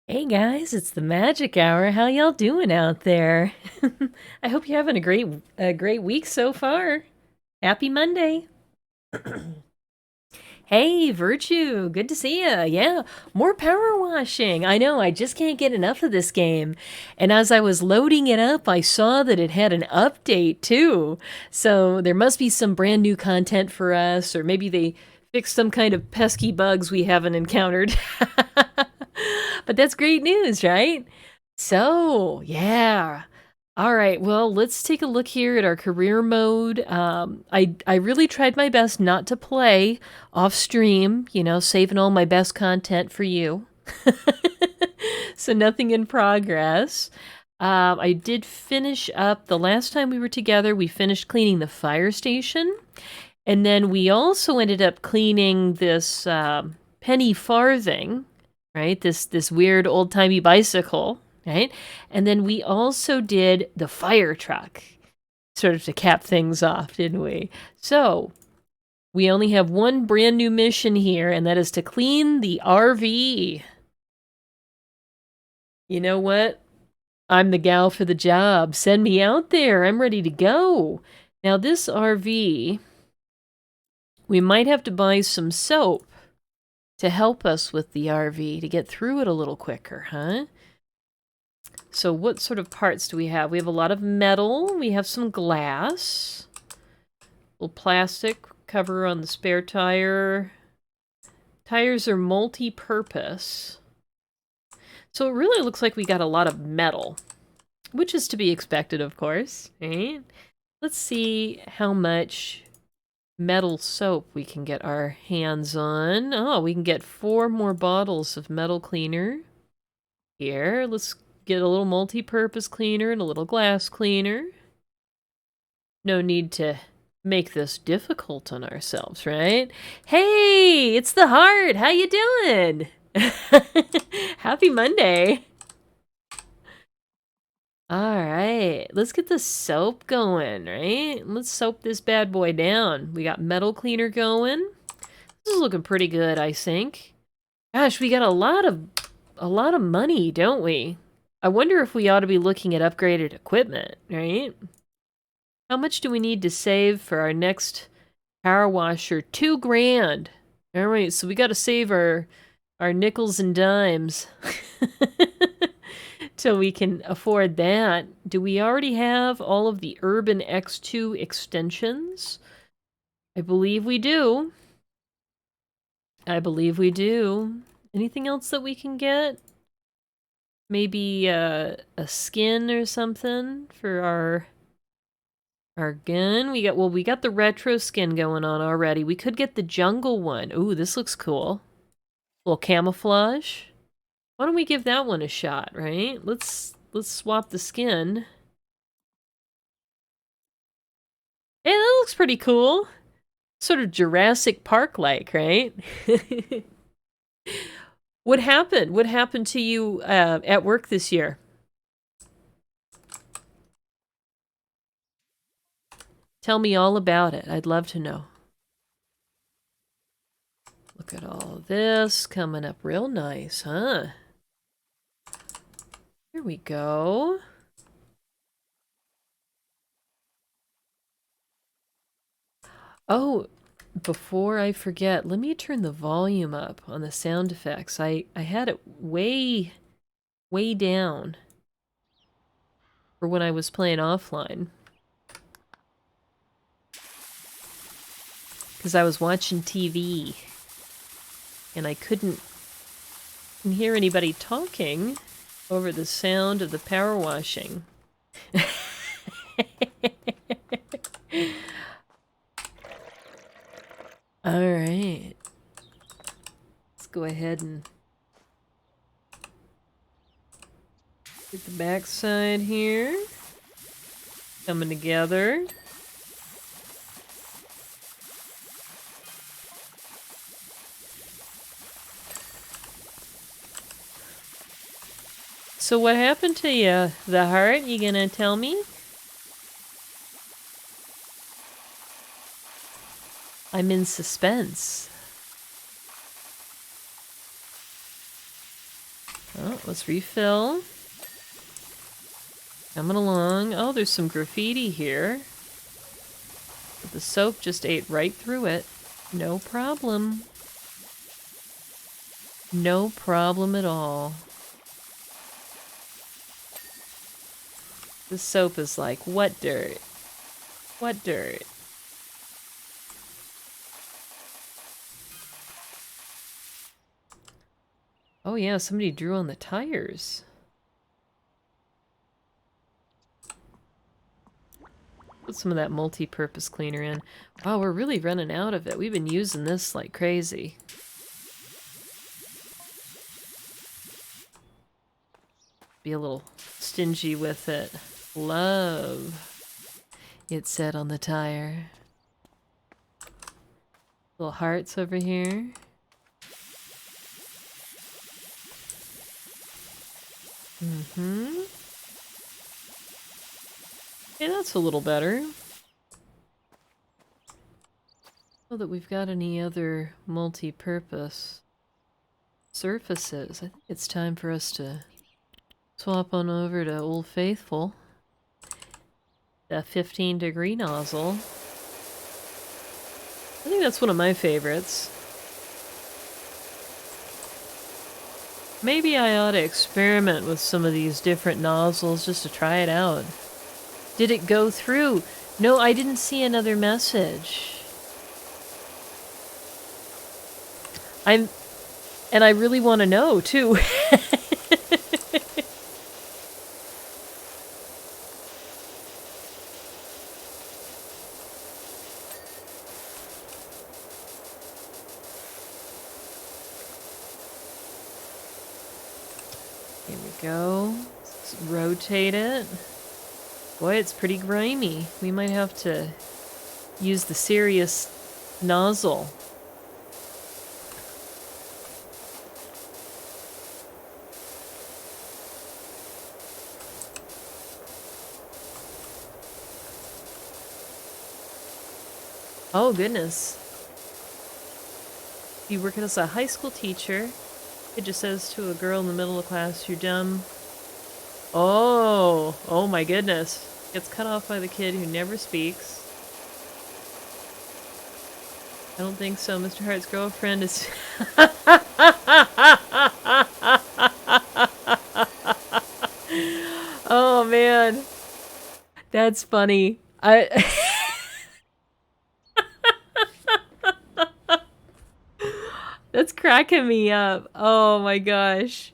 Hey guys, it's the magic hour. How y'all doing out there? I hope you're having a great week so far. Happy Monday. Hey, Virtue, good to see ya. Yeah, more power washing. I know, I just can't get enough of this game. And as I was loading it up, I saw that it had an update too. So there must be some brand new content for us, or maybe they fixed some kind of pesky bugs we haven't encountered. But that's great news, right? So, yeah. All right, well, let's take a look here at our career mode. I really tried my best not to play off stream, saving all my best content for you. So nothing in progress. I did finish up, the last time we were together, we finished cleaning the fire station. And then we also ended up cleaning this penny farthing, right? This weird old-timey bicycle, right? And then we also did the fire truck, sort of to cap things off, didn't we? So we only have one brand new mission here, and that is to clean the RV. You know what? I'm the gal for the job. Send me out there. I'm ready to go. Now, this RV, we might have to buy some soap to help us with the RV to get through it a little quicker, huh? So what sort of parts do we have? We have a lot of metal. We have some glass. A little plastic cover on the spare tire. Tires are multi-purpose. So it really looks like we got a lot of metal, which is to be expected, of course, right? Let's see how much metal soap we can get our hands on. Oh, we can get 4 more bottles of metal cleaner. Here, let's get a little multi-purpose cleaner and a little glass cleaner. No need to make this difficult on ourselves, right? Hey, it's the Heart. How you doing? Happy Monday. All right, let's get the soap going, right? Let's soap this bad boy down. We got metal cleaner going. This is looking pretty good, I think. Gosh, we got a lot of money, don't we? I wonder if we ought to be looking at upgraded equipment, right? How much do we need to save for our next power washer? 2 grand. All right, so we got to save our nickels and dimes till we can afford that. Do we already have all of the Urban X2 extensions? I believe we do. I believe we do. Anything else that we can get? Maybe a skin or something for our gun. We got the retro skin going on already. We could get the jungle one. Ooh, this looks cool. A little camouflage. Why don't we give that one a shot, right? Let's swap the skin. Hey, that looks pretty cool. Sort of Jurassic Park-like, right? What happened? What happened to you at work this year? Tell me all about it. I'd love to know. Look at all this coming up real nice, huh? Here we go. Oh, before I forget, let me turn the volume up on the sound effects. I had it way down for when I was playing offline. Because I was watching TV and I couldn't hear anybody talking over the sound of the power washing. All right. Let's go ahead and get the back side here. Coming together. So what happened to you, the Heart? You gonna tell me? I'm in suspense. Oh, let's refill. Coming along. Oh, there's some graffiti here. But the soap just ate right through it. No problem. No problem at all. The soap is like, what dirt? What dirt? Oh yeah, somebody drew on the tires. Put some of that multi-purpose cleaner in. Wow, we're really running out of it. We've been using this like crazy. Be a little stingy with it. Love, it said on the tire. Little hearts over here. Mm-hmm. Okay, that's a little better. So that we've got any other multi-purpose surfaces. I think it's time for us to swap on over to Old Faithful. The 15-degree nozzle. I think that's one of my favorites. Maybe I ought to experiment with some of these different nozzles just to try it out. Did it go through? No, I didn't see another message. And I really want to know, too. Here we go. Let's rotate it. Boy, it's pretty grimy. We might have to use the serious nozzle. Oh, goodness. You working as a high school teacher. It just says to a girl in the middle of class, you're dumb. Oh, oh my goodness. Gets cut off by the kid who never speaks. I don't think so. Mr. Hart's girlfriend is... Oh, man. That's funny. That's cracking me up. Oh my gosh.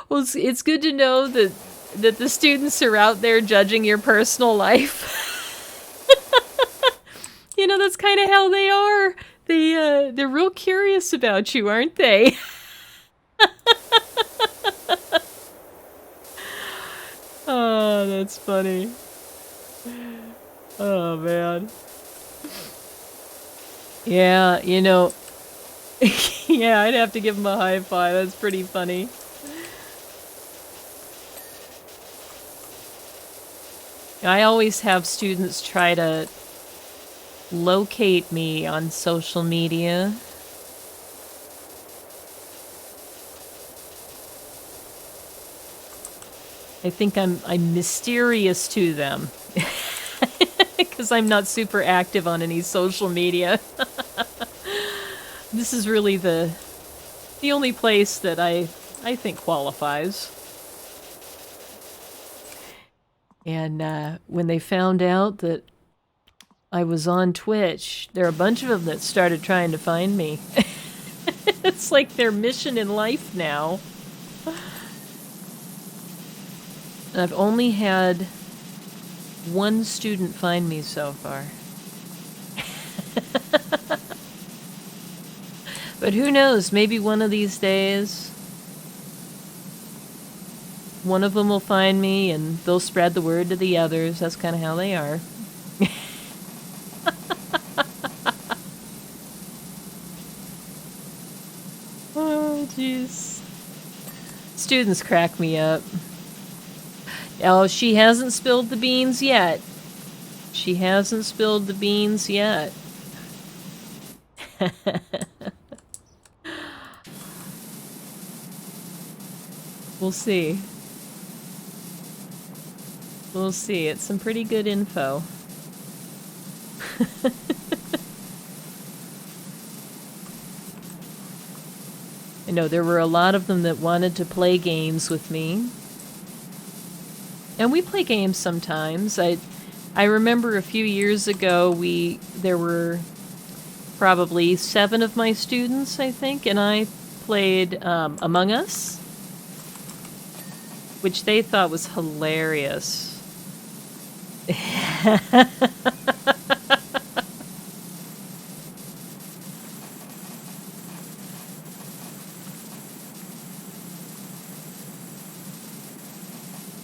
Well, it's good to know that the students are out there judging your personal life. You know, that's kind of how they are. They're real curious about you, aren't they? Oh, that's funny. Oh, man. Yeah, you know, yeah, I'd have to give him a high five. That's pretty funny. I always have students try to locate me on social media. I think I'm mysterious to them. Because I'm not super active on any social media. This is really the only place that I think qualifies. And when they found out that I was on Twitch, there are a bunch of them that started trying to find me. It's like their mission in life now. And I've only had one student find me so far. But who knows, maybe one of these days one of them will find me and they'll spread the word to the others. That's kind of how they are. Oh, jeez. Students crack me up. Oh, she hasn't spilled the beans yet. She hasn't spilled the beans yet. We'll see. We'll see. It's some pretty good info. I know there were a lot of them that wanted to play games with me. And we play games sometimes. I remember a few years ago there were probably 7 of my students, I think, and I played Among Us, which they thought was hilarious.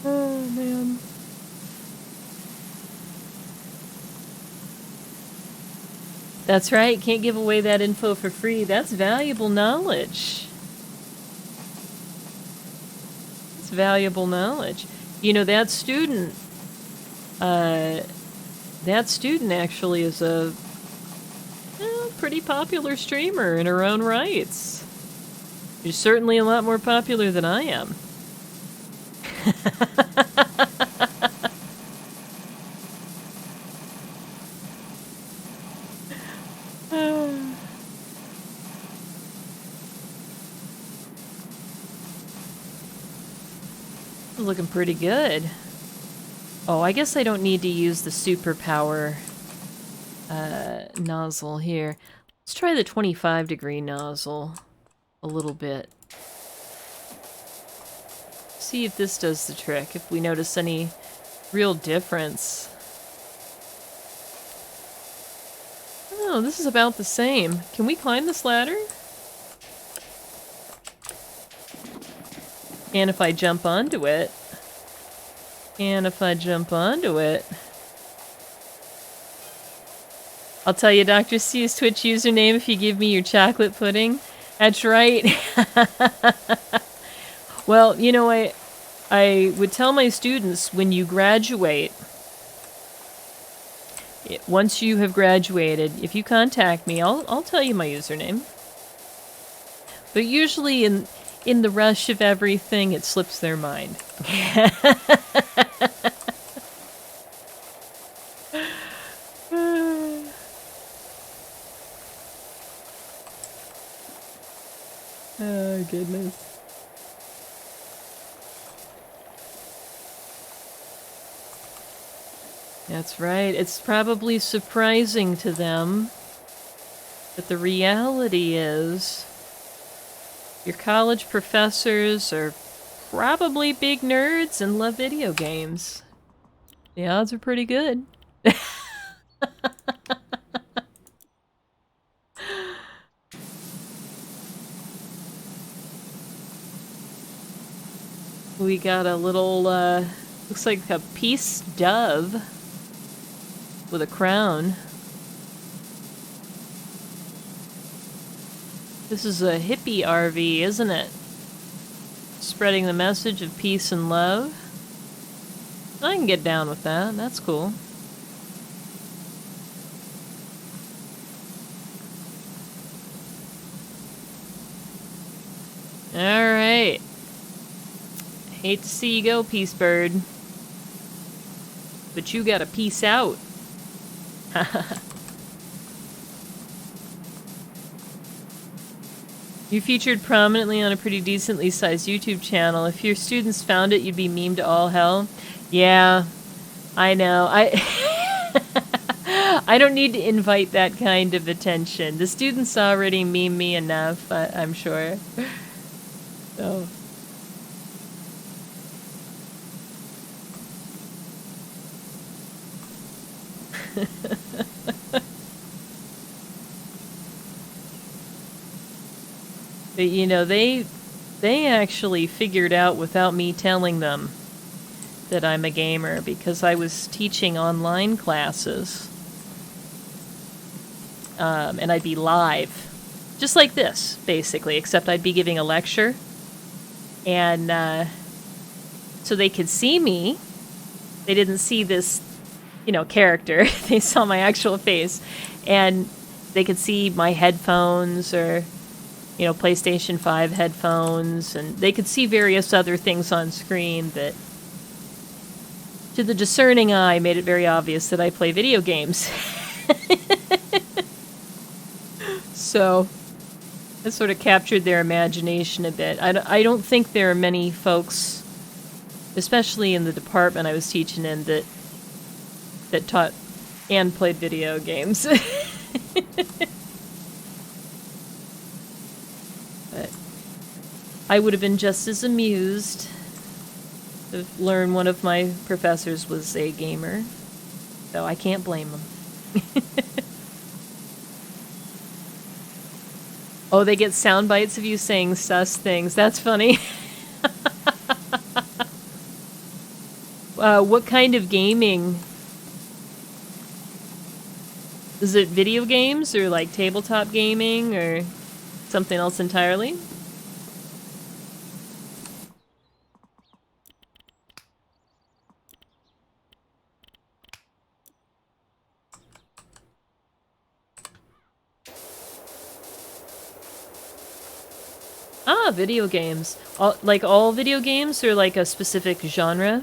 Oh, man. That's right. Can't give away that info for free. That's valuable knowledge. It's valuable knowledge. You know, that student actually is a pretty popular streamer in her own rights. She's certainly a lot more popular than I am. Looking pretty good. Oh, I guess I don't need to use the superpower nozzle here. Let's try the 25-degree nozzle a little bit. See if this does the trick, if we notice any real difference. Oh, this is about the same. Can we climb this ladder? And if I jump onto it. And if I jump onto it. I'll tell you DrC's Twitch username if you give me your chocolate pudding. That's right. Well, you know, I would tell my students when you graduate, once you have graduated, if you contact me, I'll tell you my username. But usually in the rush of everything, it slips their mind. Oh, goodness. That's right. It's probably surprising to them, but the reality is your college professors are probably big nerds and love video games. The odds are pretty good. We got a little, looks like a peace dove with a crown. This is a hippie RV, isn't it? Spreading the message of peace and love. I can get down with that. That's cool. Alright. Hate to see you go, Peace Bird. But you gotta peace out. You featured prominently on a pretty decently sized YouTube channel. If your students found it, you'd be memed to all hell. Yeah, I know. I don't need to invite that kind of attention. The students already meme me enough, I'm sure. So. But you know, they actually figured out without me telling them that I'm a gamer because I was teaching online classes. And I'd be live. Just like this, basically, except I'd be giving a lecture. And so they could see me. They didn't see this, you know, character. They saw my actual face. And they could see my headphones or, you know, PlayStation 5 headphones, and they could see various other things on screen that, to the discerning eye, made it very obvious that I play video games. So, it sort of captured their imagination a bit. I don't think there are many folks, especially in the department I was teaching in, that taught and played video games. But I would have been just as amused to learn one of my professors was a gamer, so I can't blame them. Oh, they get sound bites of you saying sus things. That's funny. What kind of gaming? Is it video games or like tabletop gaming or something else entirely? Ah, video games. Like all video games or like a specific genre?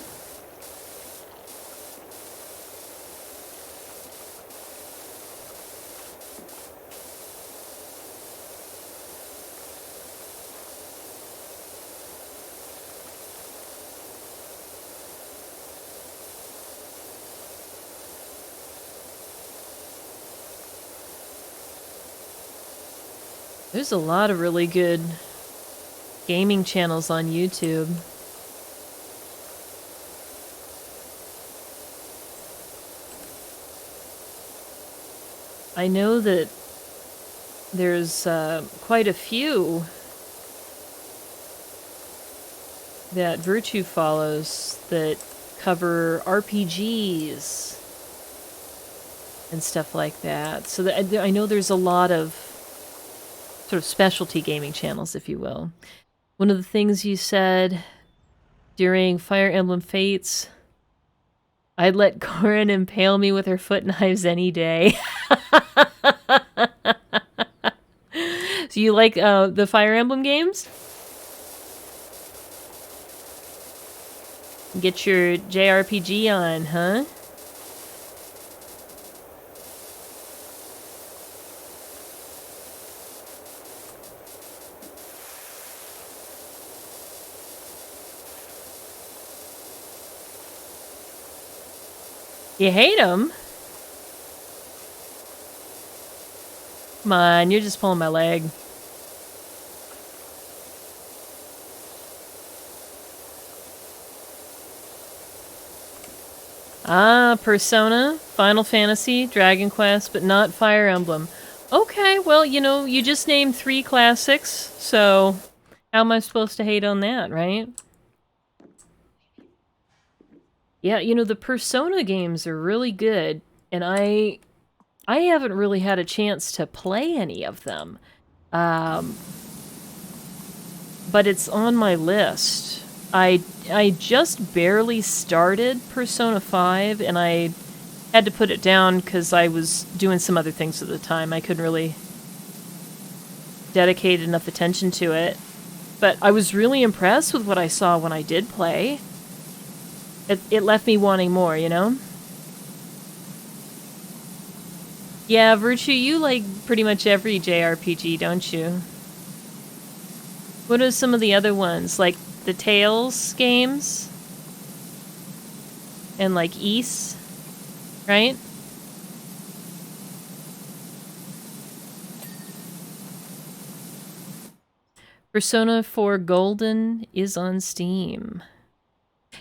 There's a lot of really good gaming channels on YouTube. I know that there's quite a few that Virtue follows that cover RPGs and stuff like that. So that, I know there's a lot of sort of specialty gaming channels, if you will. One of the things you said during Fire Emblem Fates, I'd let Corin impale me with her foot knives any day. So you like the Fire Emblem games? Get your JRPG on, huh? You hate him? Come on, you're just pulling my leg. Ah, Persona, Final Fantasy, Dragon Quest, but not Fire Emblem. Okay, well, you know, you just named 3 classics, so how am I supposed to hate on that, right? Yeah, you know, the Persona games are really good, and I haven't really had a chance to play any of them. But it's on my list. I just barely started Persona 5, and I had to put it down because I was doing some other things at the time. I couldn't really dedicate enough attention to it. But I was really impressed with what I saw when I did play. It left me wanting more, you know? Yeah, Virtue, you like pretty much every JRPG, don't you? What are some of the other ones? Like the Tales games? And like Ys, right? Persona 4 Golden is on Steam.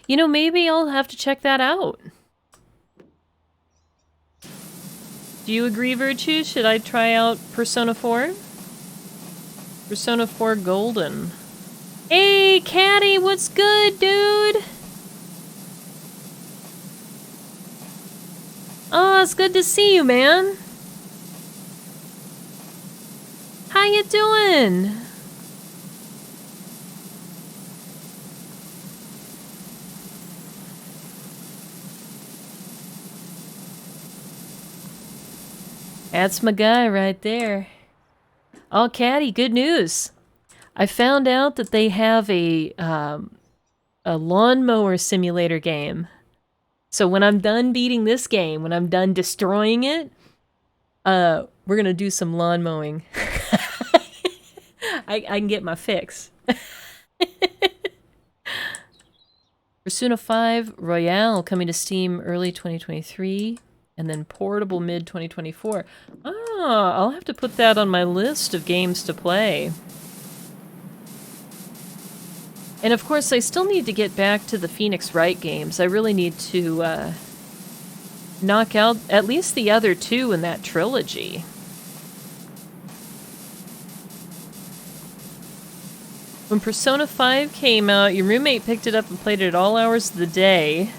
You know, maybe I'll have to check that out. Do you agree, Virtue? Should I try out Persona 4? Persona 4 Golden. Hey, Caddy, what's good, dude? Oh, it's good to see you, man. How you doing? That's my guy right there. Oh, Caddy, good news. I found out that they have a lawnmower simulator game. So when I'm done beating this game, when I'm done destroying it, we're gonna do some lawn mowing. I can get my fix. Persona 5 Royale coming to Steam early 2023, and then portable mid 2024. Ah, I'll have to put that on my list of games to play. And of course, I still need to get back to the Phoenix Wright games. I really need to knock out at least the other two in that trilogy. When Persona 5 came out, your roommate picked it up and played it at all hours of the day.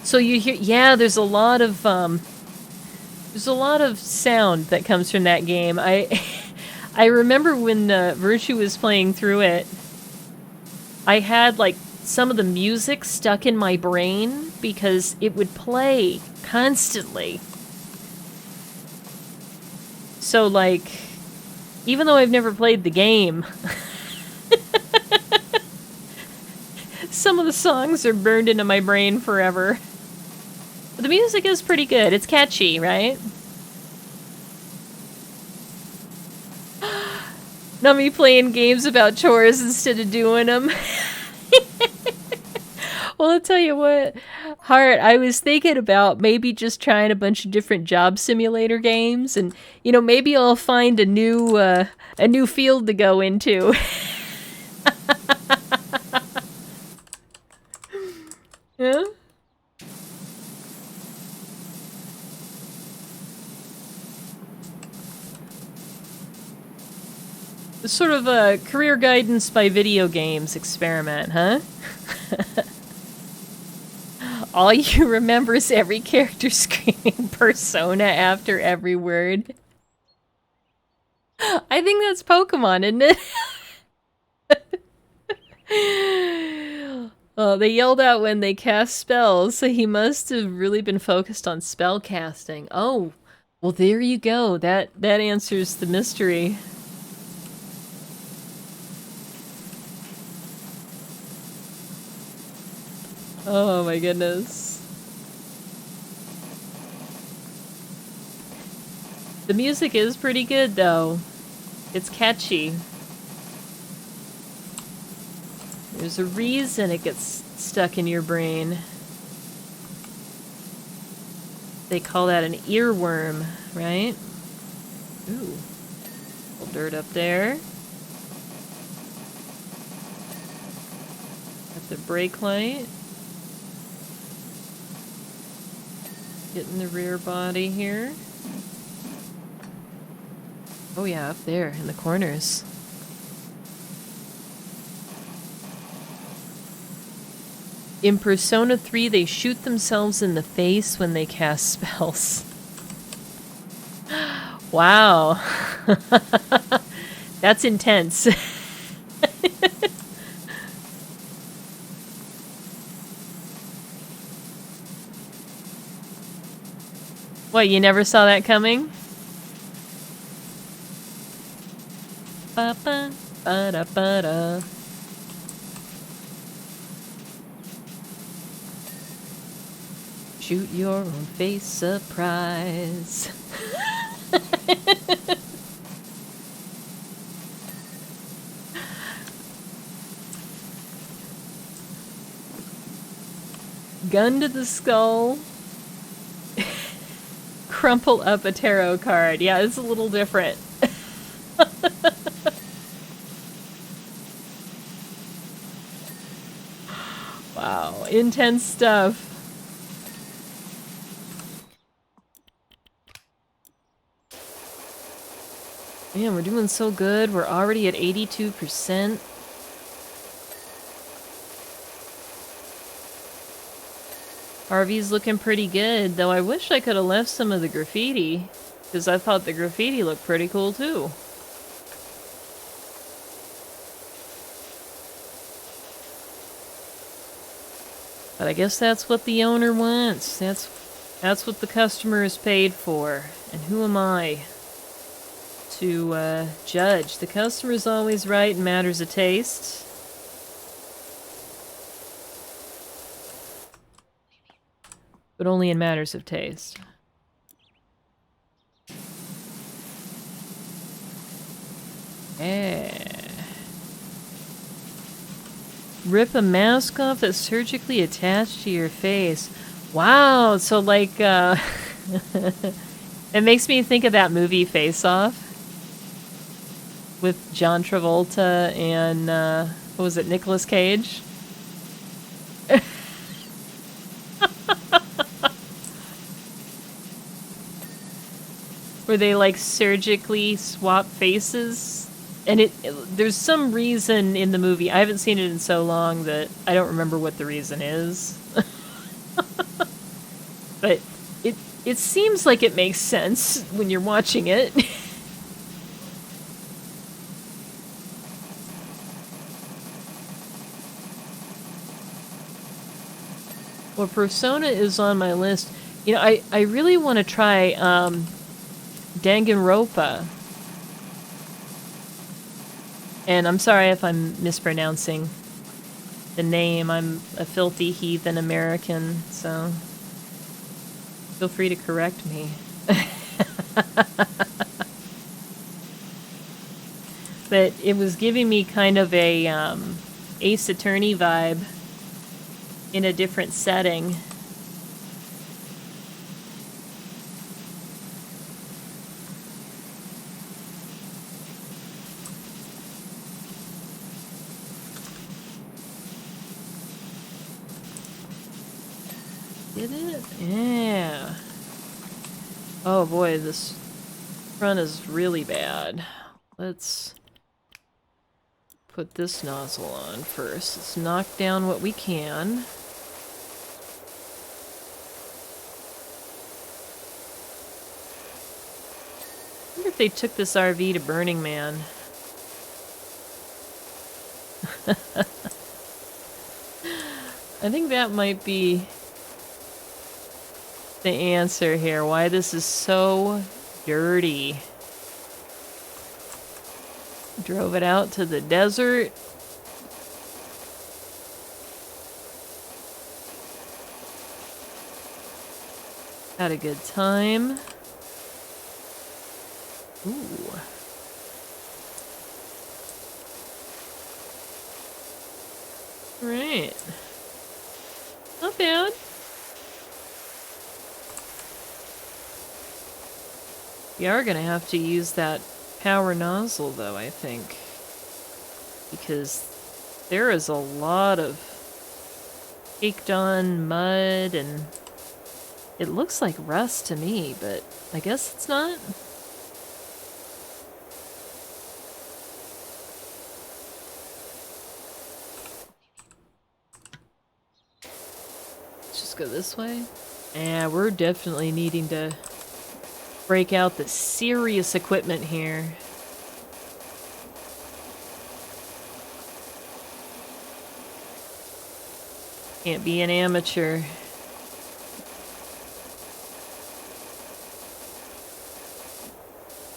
So you hear, yeah, there's a lot of sound that comes from that game. I remember when Virtue was playing through it, I had like some of the music stuck in my brain because it would play constantly. So like, even though I've never played the game, some of the songs are burned into my brain forever. But the music is pretty good. It's catchy, right? Not me playing games about chores instead of doing them. Well, I'll tell you what, Hart, I was thinking about maybe just trying a bunch of different job simulator games, and you know, maybe I'll find a new field to go into. Yeah. Sort of a career guidance by video games experiment, huh? All you remember is every character screaming Persona after every word. I think that's Pokemon, isn't it? Oh, they yelled out when they cast spells, so he must have really been focused on spell casting. Oh, well there you go. That answers the mystery. Oh my goodness. The music is pretty good though. It's catchy. There's a reason it gets stuck in your brain. They call that an earworm, right? Ooh. A little dirt up there. Got the brake light. Getting the rear body here. Oh yeah, up there in the corners. In Persona 3, they shoot themselves in the face when they cast spells. Wow. That's intense. What, you never saw that coming? Ba-ba, ba-da-ba-da. Shoot your own face, surprise. Gun to the skull. Crumple up a tarot card. Yeah, it's a little different. Wow, intense stuff. Man, we're doing so good. We're already at 82%. Harvey's looking pretty good, though I wish I could have left some of the graffiti, because I thought the graffiti looked pretty cool too. But I guess that's what the owner wants. That's That's what the customer is paid for. And who am I to judge? The customer is always right in matters of taste. But only in matters of taste. Yeah. Rip a mask off that's surgically attached to your face. Wow, so like, it makes me think of that movie Face Off with John Travolta and, what was it, Nicolas Cage? Where they like surgically swap faces. And there's some reason in the movie, I haven't seen it in so long that I don't remember what the reason is. But it seems like it makes sense when you're watching it. Well, Persona is on my list. You know, I really want to try Danganronpa. And I'm sorry if I'm mispronouncing the name. I'm a filthy heathen American, so feel free to correct me. But it was giving me kind of a Ace Attorney vibe in a different setting. Did it? Yeah. Oh boy, this front is really bad. Let's put this nozzle on first. Let's knock down what we can. I wonder if they took this RV to Burning Man. I think that might be the answer here, why this is so dirty. Drove it out to the desert. Had a good time. Ooh. Right. Not bad. We are going to have to use that power nozzle, though, I think. Because there is a lot of caked on mud, and it looks like rust to me, but I guess it's not. Let's just go this way. Yeah, we're definitely needing to break out the serious equipment here. Can't be an amateur.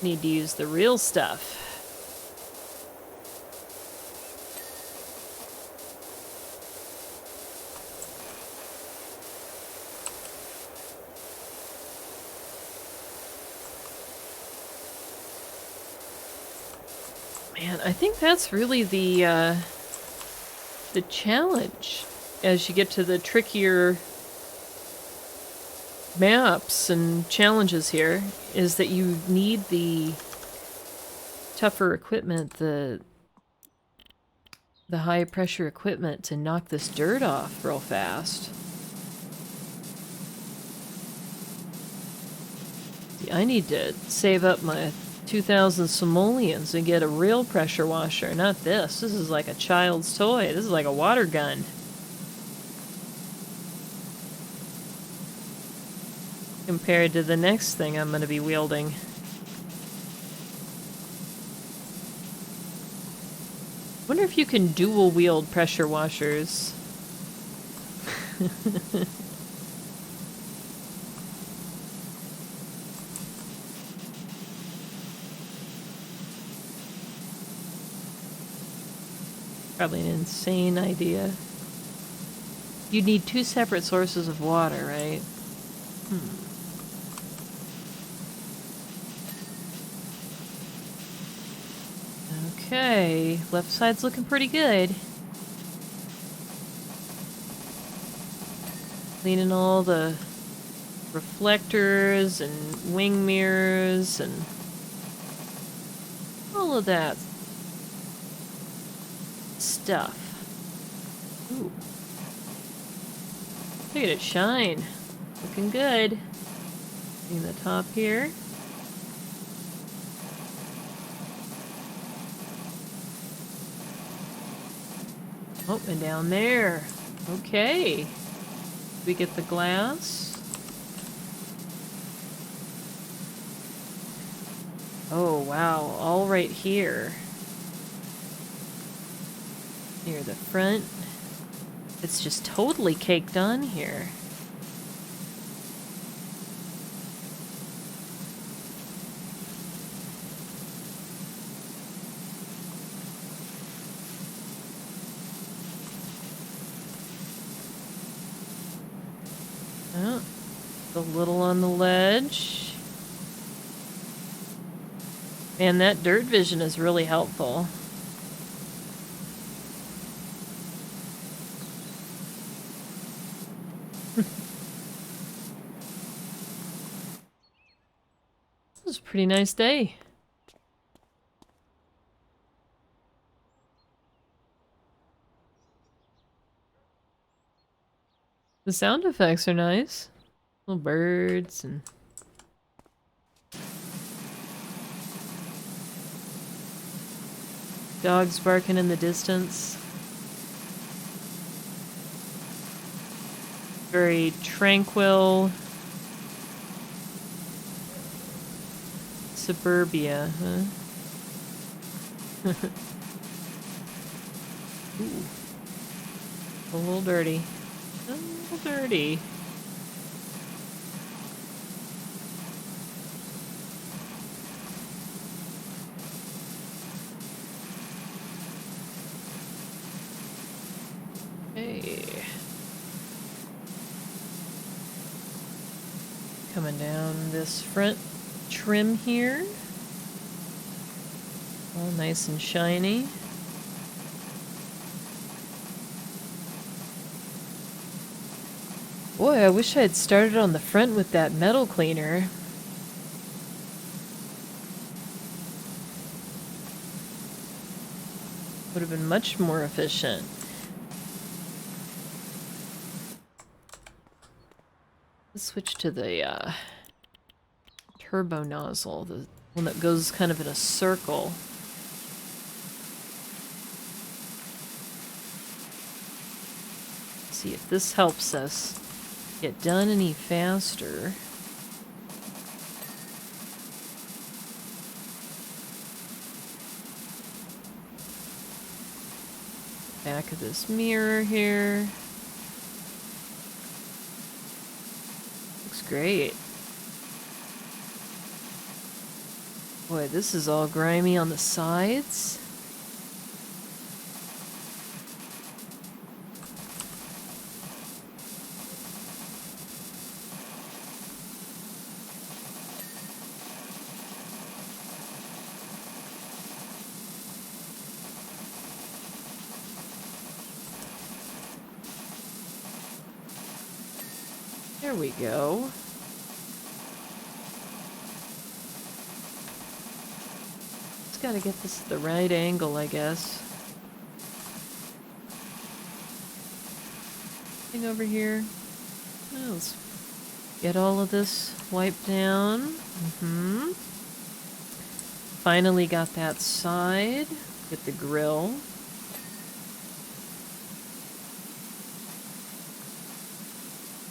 Need to use the real stuff. Man, I think that's really the challenge as you get to the trickier maps and challenges here, is that you need the tougher equipment, the high pressure equipment to knock this dirt off real fast. See, I need to save up my 2,000 simoleons and get a real pressure washer, not this. This is like a child's toy. This is like a water gun. Compared to the next thing I'm going to be wielding. Wonder if you can dual wield pressure washers. Probably an insane idea. You'd need 2 separate sources of water, right? Okay, left side's looking pretty good. Cleaning all the reflectors and wing mirrors and all of that stuff. Ooh. Look at it shine. Looking good. In the top here. Oh, and down there. Okay. We get the glass. Oh, wow. All right here. Near the front. It's just totally caked on here. Oh, a little on the ledge. Man, that dirt vision is really helpful. This is a pretty nice day. The sound effects are nice. Little birds and... dogs barking in the distance. Very tranquil. Suburbia, huh? Ooh. A little dirty. A little dirty. Hey. Coming down this front trim here. All nice and shiny. Boy, I wish I had started on the front with that metal cleaner. Would have been much more efficient. Let's switch to the turbo nozzle, the one that goes kind of in a circle. See if this helps us get done any faster. Back of this mirror here. Looks great. Boy, this is all grimy on the sides. There we go. Just gotta get this at the right angle, I guess. Thing over here. Well, let's get all of this wiped down. Finally got that side. Get the grill.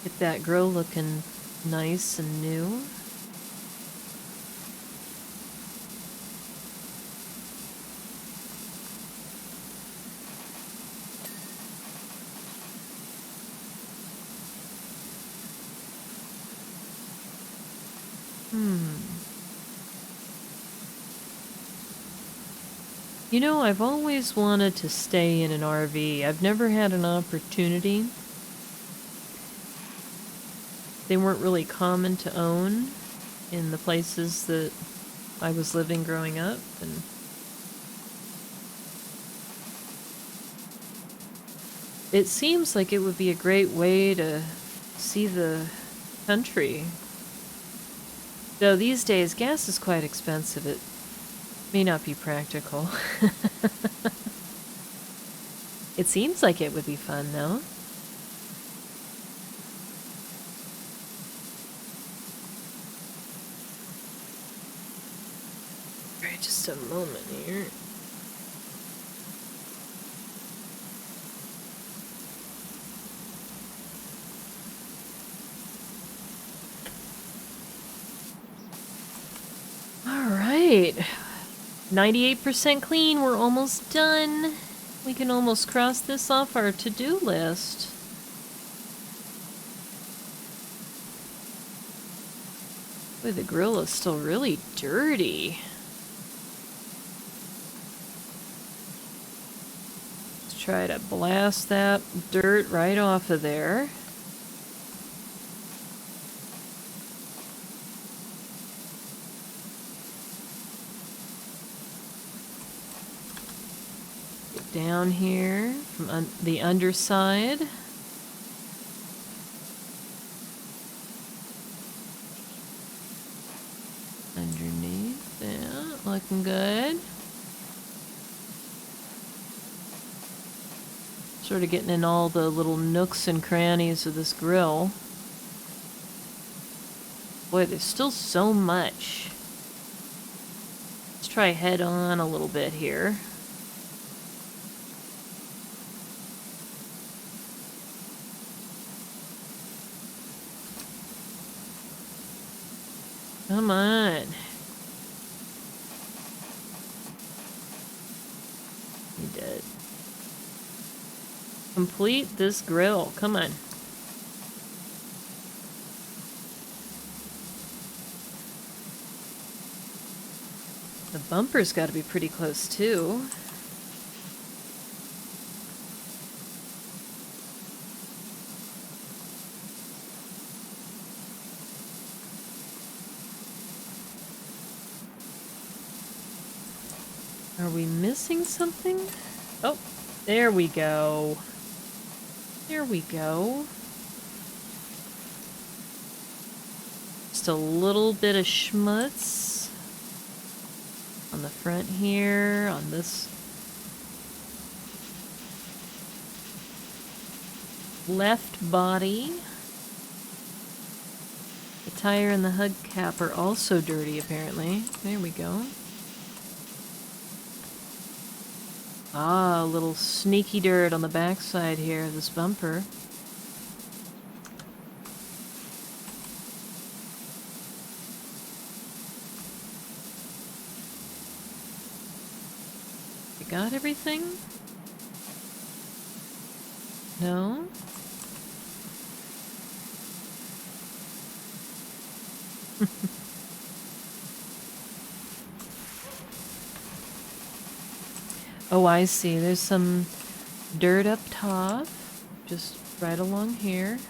Get that grill looking nice and new. You know, I've always wanted to stay in an RV. I've never had an opportunity. They weren't really common to own in the places that I was living growing up, and it seems like it would be a great way to see the country. Though these days gas is quite expensive, it may not be practical. It seems like it would be fun though. Alright, just a moment here. Alright. 98% clean, we're almost done. We can almost cross this off our to-do list. Boy, the grill is still really dirty. Let's try to blast that dirt right off of there. Get down here from the underside. Underneath, yeah, looking good. Sort of getting in all the little nooks and crannies of this grill. Boy, there's still so much. Let's try head on a little bit here. Come on. You did. Complete this grill. Come on. The bumper's got to be pretty close too. Are we missing something? Oh, there we go. There we go. Just a little bit of schmutz on the front here, on this left body. The tire and the hubcap are also dirty, apparently. There we go. Ah, a little sneaky dirt on the backside here of this bumper. You got everything? No? Oh, I see. There's some dirt up top, just right along here.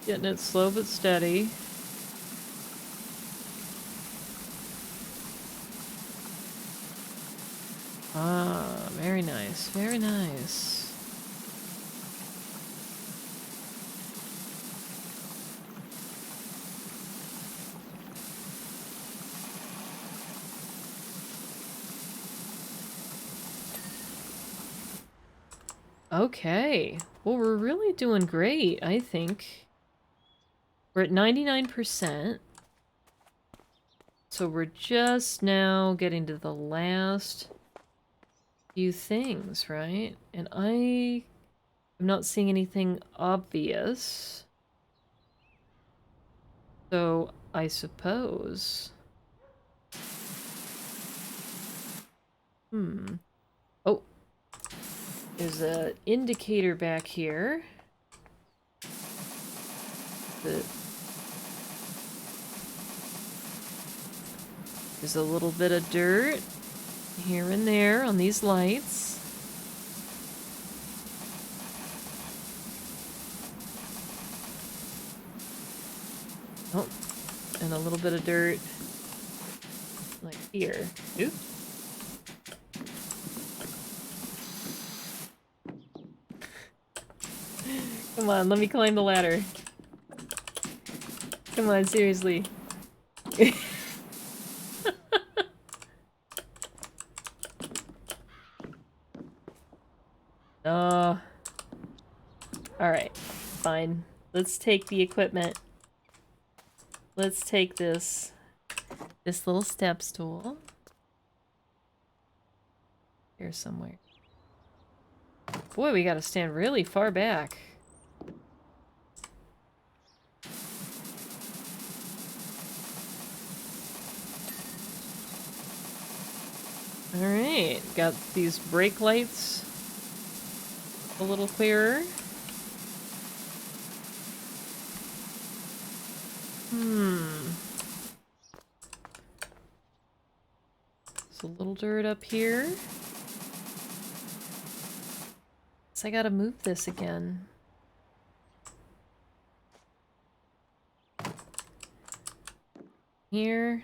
Getting it slow but steady. Ah, very nice, very nice. Okay, well, we're really doing great, I think. We're at 99%. So we're just now getting to the last few things, right? And I'm not seeing anything obvious. So I suppose... Oh, there's an indicator back here. There's a little bit of dirt here and there on these lights. Oh, and a little bit of dirt like here. Oop. Come on, let me climb the ladder. Come on, seriously. Alright, fine. Let's take the equipment. Let's take this little step stool. Here somewhere. Boy, we gotta stand really far back. Alright, got these brake lights a little clearer. There's a little dirt up here. So I gotta move this again. Here.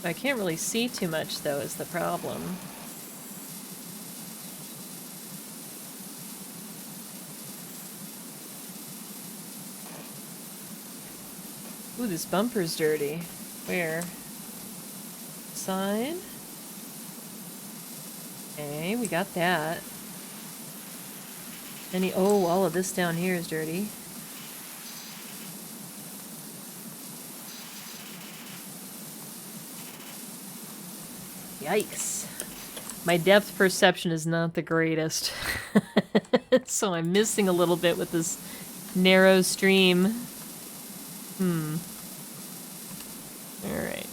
I can't really see too much though, is the problem. Ooh, this bumper's dirty. Where? Side? Okay, we got that. Oh, all of this down here is dirty. Yikes. My depth perception is not the greatest. So I'm missing a little bit with this narrow stream. Alright.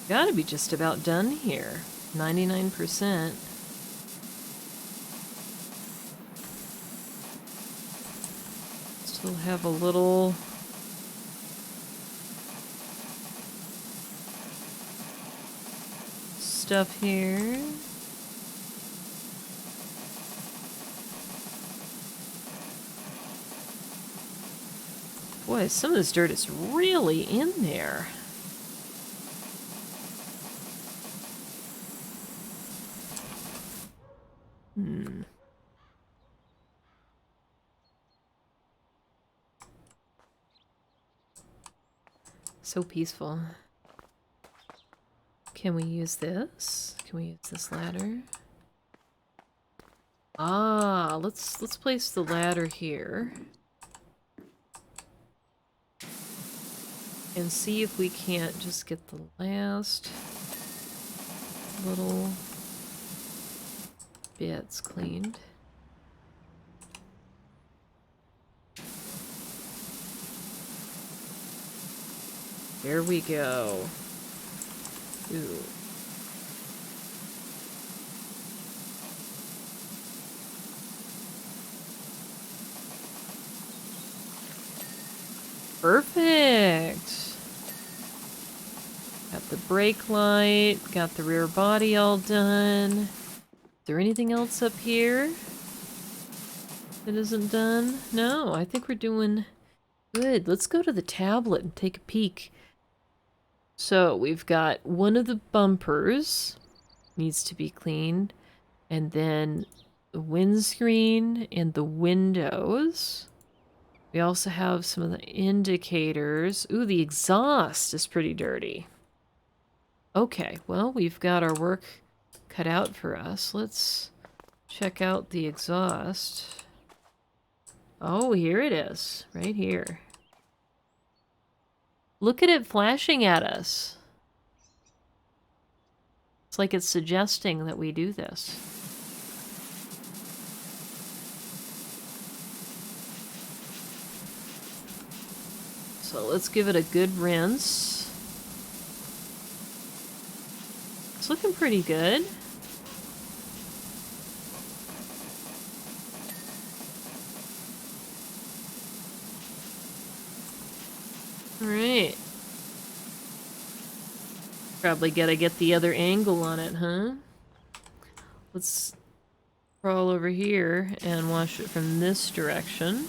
Gotta be just about done here. 99%. Still have a little... stuff here. Boy, some of this dirt is really in there. So peaceful. Can we use this? Can we use this ladder? Ah, let's place the ladder here. And see if we can't just get the last little bits cleaned. There we go. Ooh. Perfect. Got the brake light, got the rear body all done. Is there anything else up here that isn't done? No, I think we're doing good. Let's go to the tablet and take a peek. So we've got one of the bumpers needs to be cleaned, and then the windscreen and the windows. We also have some of the indicators. Ooh, the exhaust is pretty dirty. Okay, well, we've got our work cut out for us. Let's check out the exhaust. Oh, here it is, right here. Look at it flashing at us. It's like it's suggesting that we do this. So let's give it a good rinse. It's looking pretty good. Alright. Probably gotta get the other angle on it, huh? Let's crawl over here and wash it from this direction.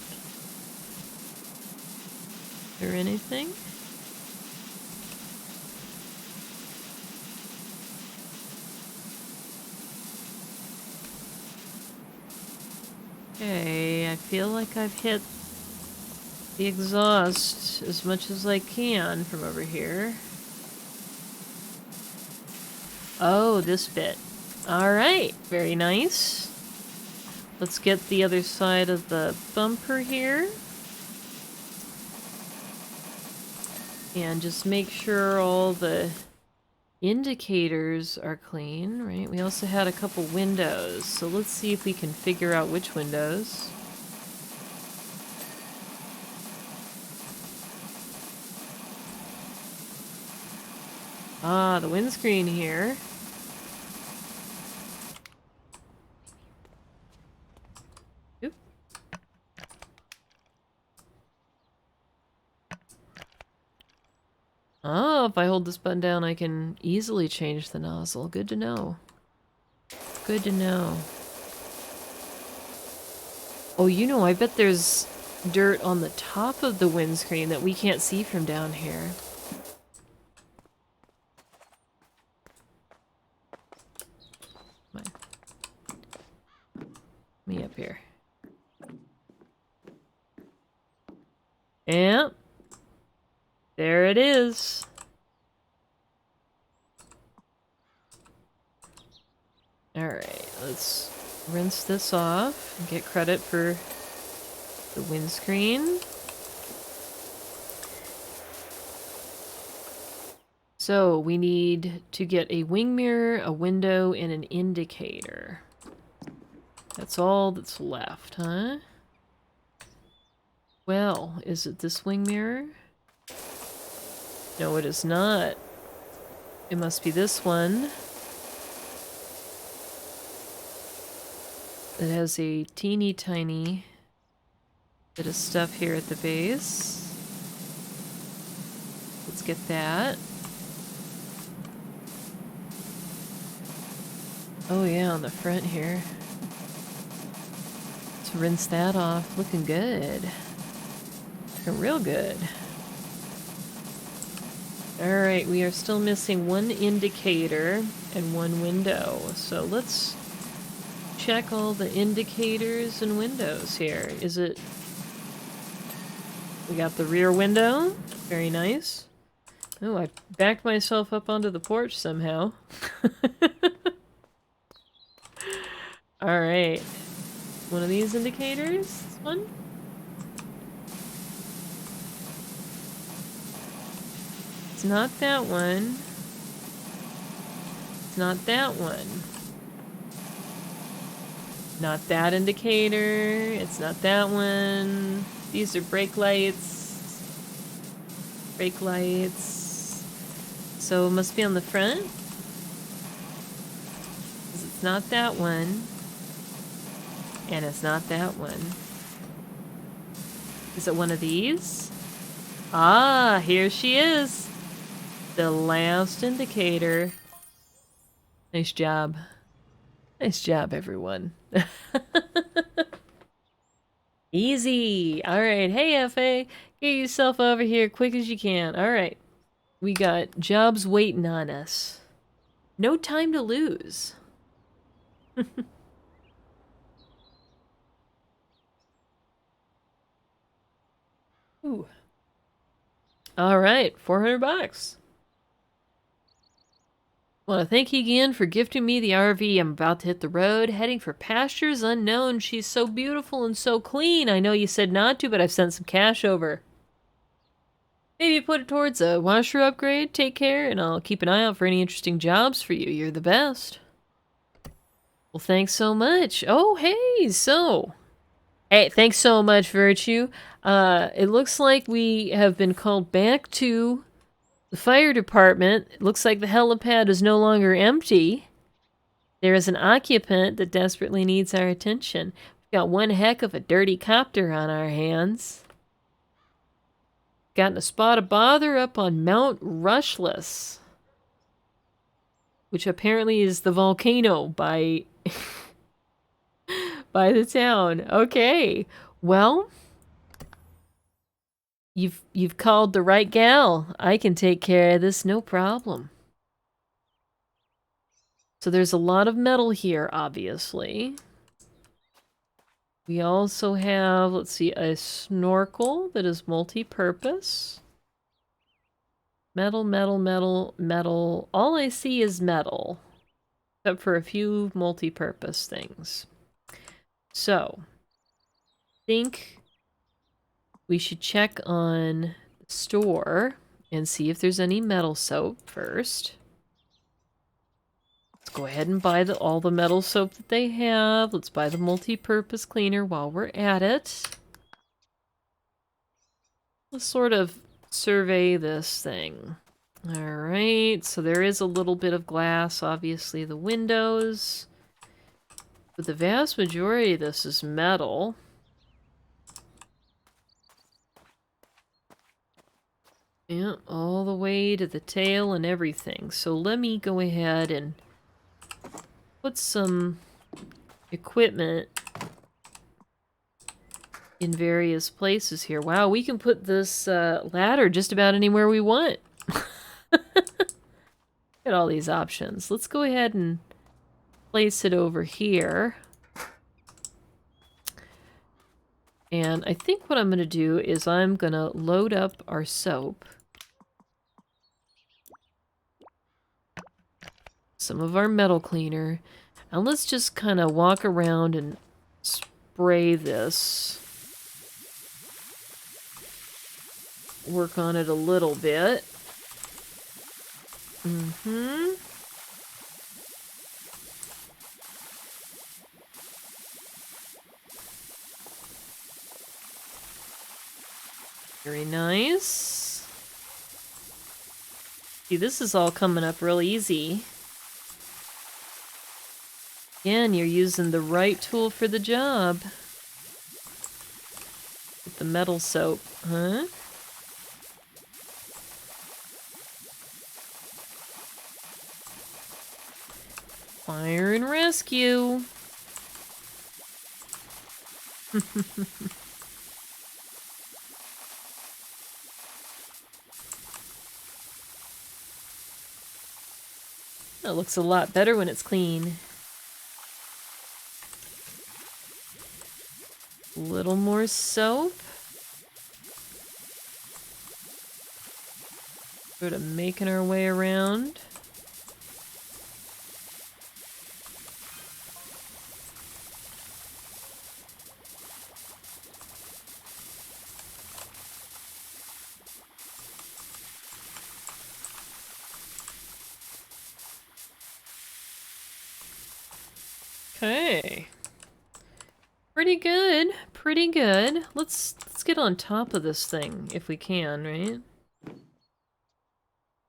Is there anything? Okay, I feel like I've hit the exhaust as much as I can from over here. Oh, this bit. Alright, very nice. Let's get the other side of the bumper here. And just make sure all the indicators are clean, right? We also had a couple windows, so let's see if we can figure out which windows. Ah, the windscreen here. Oop. Oh, if I hold this button down, I can easily change the nozzle. Good to know. Good to know. Oh, you know, I bet there's dirt on the top of the windscreen that we can't see from down here. Me up here. Yep. There it is. Alright, let's rinse this off and get credit for the windscreen. So we need to get a wing mirror, a window, and an indicator. That's all that's left, huh? Well, is it this wing mirror? No, it is not. It must be this one. It has a teeny tiny bit of stuff here at the base. Let's get that. Oh yeah, on the front here. Let's rinse that off. Looking good. Looking real good. Alright, we are still missing one indicator and one window. So let's check all the indicators and windows here. Is it... We got the rear window. Very nice. Oh, I backed myself up onto the porch somehow. Alright. One of these indicators? This one? It's not that one. It's not that one. Not that indicator. It's not that one. These are brake lights. Brake lights. So it must be on the front. 'Cause it's not that one. And it's not that one. Is it one of these? Ah, here she is. The last indicator. Nice job. Nice job, everyone. Easy. Alright, hey FA. Get yourself over here quick as you can. Alright. We got jobs waiting on us. No time to lose. Ooh. Alright, 400 bucks. Want to thank you again for gifting me the RV. I'm about to hit the road, heading for pastures unknown. She's so beautiful and so clean. I know you said not to, but I've sent some cash over. Maybe put it towards a washer upgrade. Take care, and I'll keep an eye out for any interesting jobs for you. You're the best. Well, thanks so much. Oh, hey, so... Hey, thanks so much, Virtue. It looks like we have been called back to the fire department. It looks like the helipad is no longer empty. There is an occupant that desperately needs our attention. We've got one heck of a dirty copter on our hands. Gotten a spot of bother up on Mount Rushless, which apparently is the volcano by by the town. Okay. Well, you've called the right gal. I can take care of this, no problem. So there's a lot of metal here, obviously. We also have, let's see, a snorkel that is multi-purpose. Metal, metal, metal, metal. All I see is metal, except for a few multi-purpose things. So, I think we should check on the store and see if there's any metal soap first. Let's go ahead and buy all the metal soap that they have. Let's buy the multi-purpose cleaner while we're at it. Let's sort of survey this thing. Alright, so there is a little bit of glass, obviously the windows. But the vast majority of this is metal. Yeah, all the way to the tail and everything. So let me go ahead and put some equipment in various places here. Wow, we can put this ladder just about anywhere we want. Look at all these options. Let's go ahead and place it over here. And I think what I'm going to do is I'm going to load up our soap. Some of our metal cleaner. And let's just kind of walk around and spray this. Work on it a little bit. Very nice. See, this is all coming up real easy. Again, you're using the right tool for the job. With the metal soap, huh? Fire and rescue. That looks a lot better when it's clean. A little more soap. Sort of making our way around. Okay. Pretty good. Pretty good. Let's get on top of this thing if we can, right?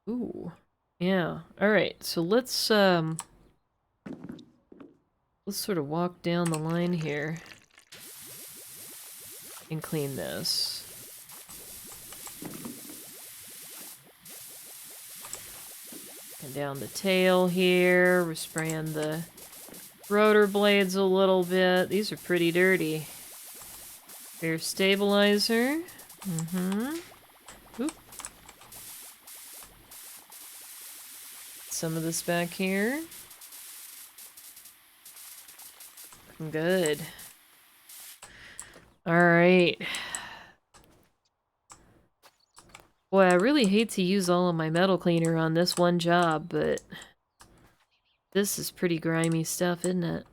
Ooh. Yeah. All right. So let's sort of walk down the line here and clean this. And down the tail here, we're spraying the rotor blades a little bit. These are pretty dirty. Air stabilizer. Oop. Some of this back here. Good. Alright. Boy, I really hate to use all of my metal cleaner on this one job, but this is pretty grimy stuff, isn't it?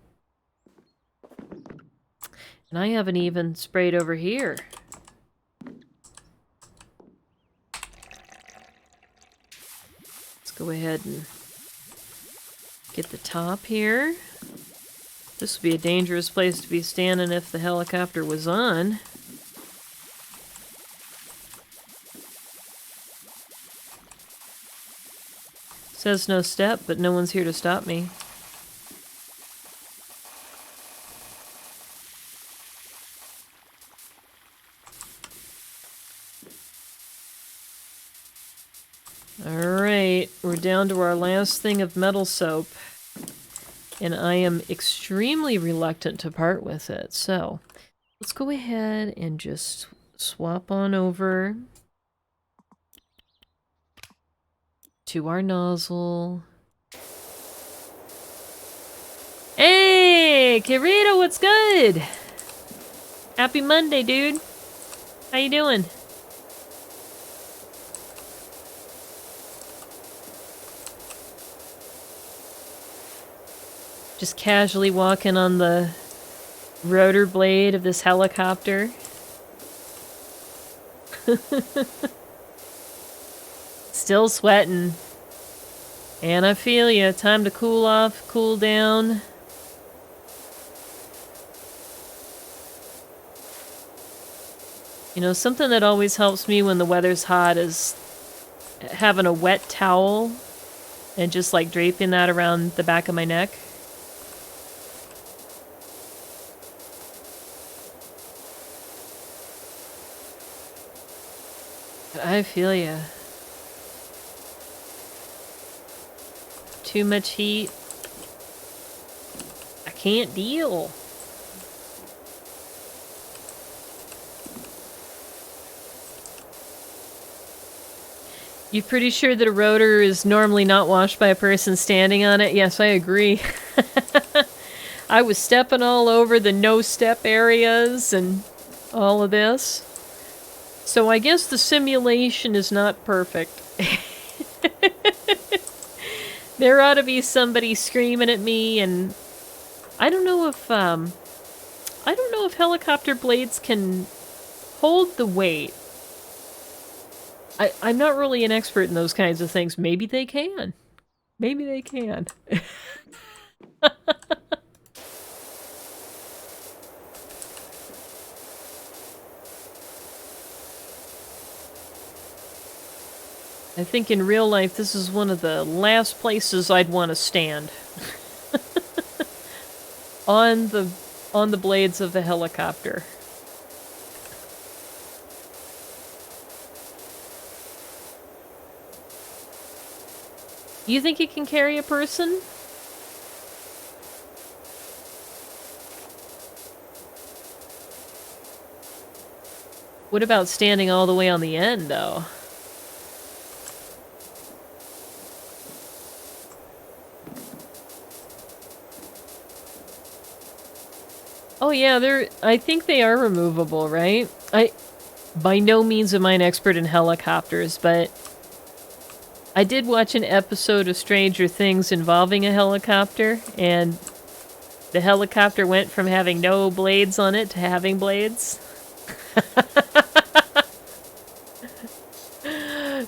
And I haven't even sprayed over here. Let's go ahead and get the top here. This would be a dangerous place to be standing if the helicopter was on. Says no step, but no one's here to stop me. down to our last thing of metal soap. And I am extremely reluctant to part with it. So, let's go ahead and just swap on over to our nozzle. Hey, Kirito, what's good? Happy Monday, dude. How you doing? Just casually walking on the rotor blade of this helicopter. Still sweating. And I feel ya. Time to cool off, cool down. You know, something that always helps me when the weather's hot is having a wet towel and just like draping that around the back of my neck. I feel ya. Too much heat. I can't deal. You pretty sure that a rotor is normally not washed by a person standing on it? Yes, I agree. I was stepping all over the no-step areas and all of this. So I guess the simulation is not perfect. There ought to be somebody screaming at me, and I don't know if helicopter blades can hold the weight. I'm not really an expert in those kinds of things. Maybe they can. Maybe they can. I think in real life this is one of the last places I'd want to stand. on the blades of the helicopter. You think it can carry a person? What about standing all the way on the end, though? Oh yeah, I think they are removable, right? By no means am I an expert in helicopters, but I did watch an episode of Stranger Things involving a helicopter, and the helicopter went from having no blades on it to having blades.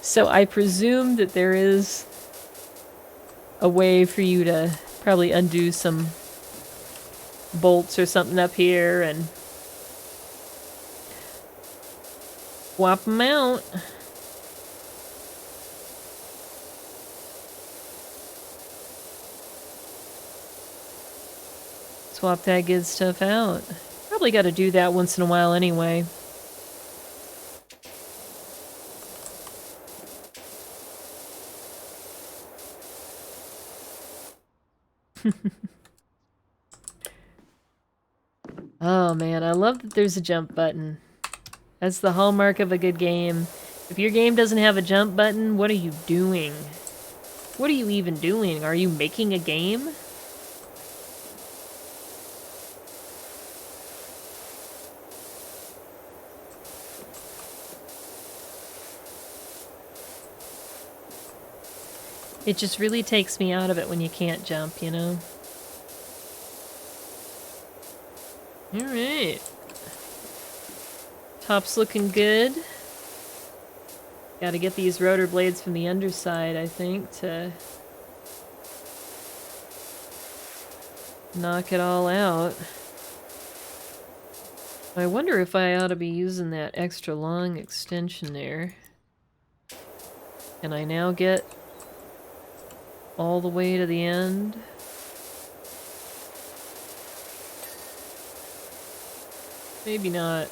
So I presume that there is a way for you to probably undo some bolts or something up here and swap them out. Swap that good stuff out. Probably got to do that once in a while anyway. Oh man, I love that there's a jump button. That's the hallmark of a good game. If your game doesn't have a jump button, what are you doing? What are you even doing? Are you making a game? It just really takes me out of it when you can't jump, you know? Alright. Top's looking good. Gotta get these rotor blades from the underside, I think, to knock it all out. I wonder if I ought to be using that extra long extension there. Can I now get all the way to the end? Maybe not.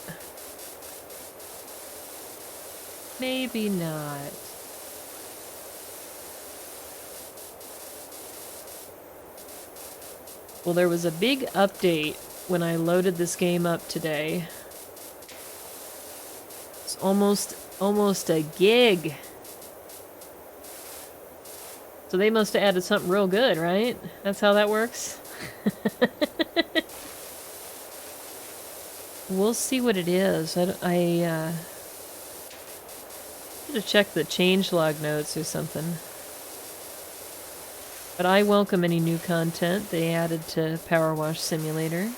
Maybe not. Well, there was a big update when I loaded this game up today. It's almost a gig. So they must have added something real good, right? That's how that works? We'll see what it is. I should have checked the changelog notes or something. But I welcome any new content they added to PowerWash Simulator.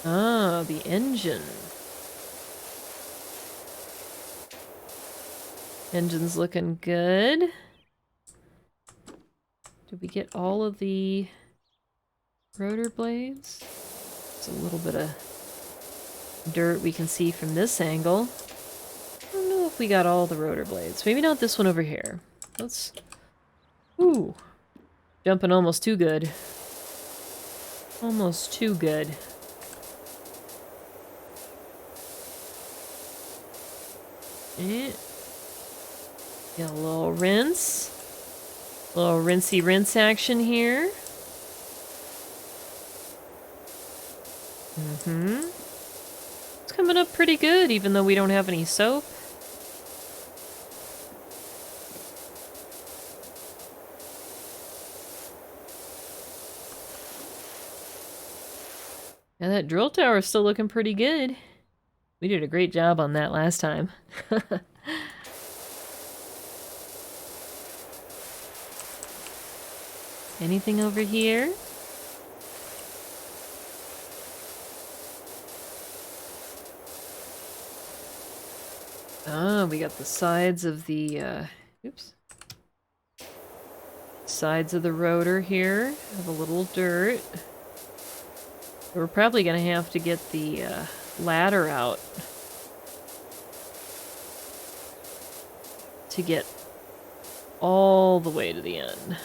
Ah, the engine. Engine's looking good. Did we get all of the rotor blades? It's a little bit of dirt we can see from this angle. I don't know if we got all the rotor blades. Maybe not this one over here. Let's... Ooh. Jumping almost too good. Almost too good. Get a little rinse. A little rinsey rinse action here. It's coming up pretty good, even though we don't have any soap. Yeah, that drill tower is still looking pretty good. We did a great job on that last time. Anything over here? Ah, we got the sides of the, oops. Sides of the rotor here have a little dirt. We're probably gonna have to get the, ladder out to get all the way to the end.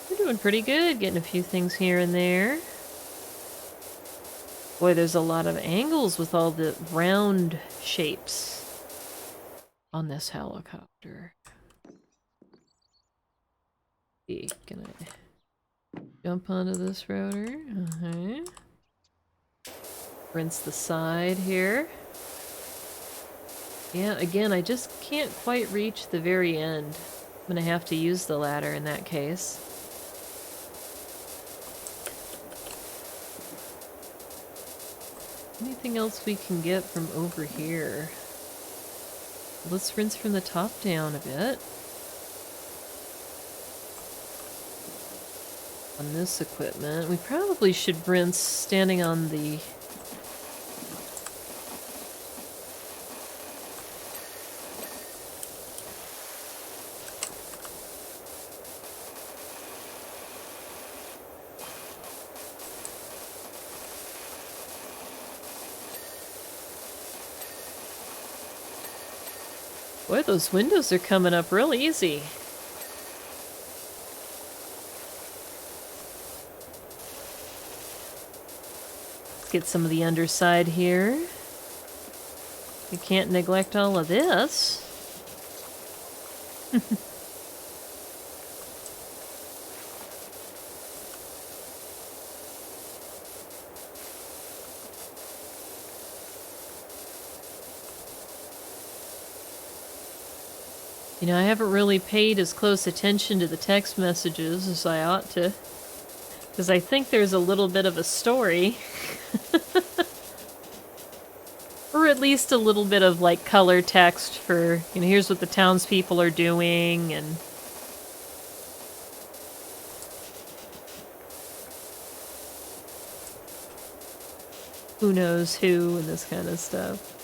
We're doing pretty good, getting a few things here and there. Boy, there's a lot of angles with all the round shapes on this helicopter. Can I jump onto this rotor? Rinse the side here. Yeah, again, I just can't quite reach the very end. I'm gonna have to use the ladder in that case. Anything else we can get from over here? Let's rinse from the top down a bit. On this equipment. We probably should rinse standing on the... Boy, those windows are coming up real easy. Let's get some of the underside here. You can't neglect all of this. You know, I haven't really paid as close attention to the text messages as I ought to. Because I think there's a little bit of a story. Or at least a little bit of, like, color text for, you know, here's what the townspeople are doing, and... who knows who, and this kind of stuff.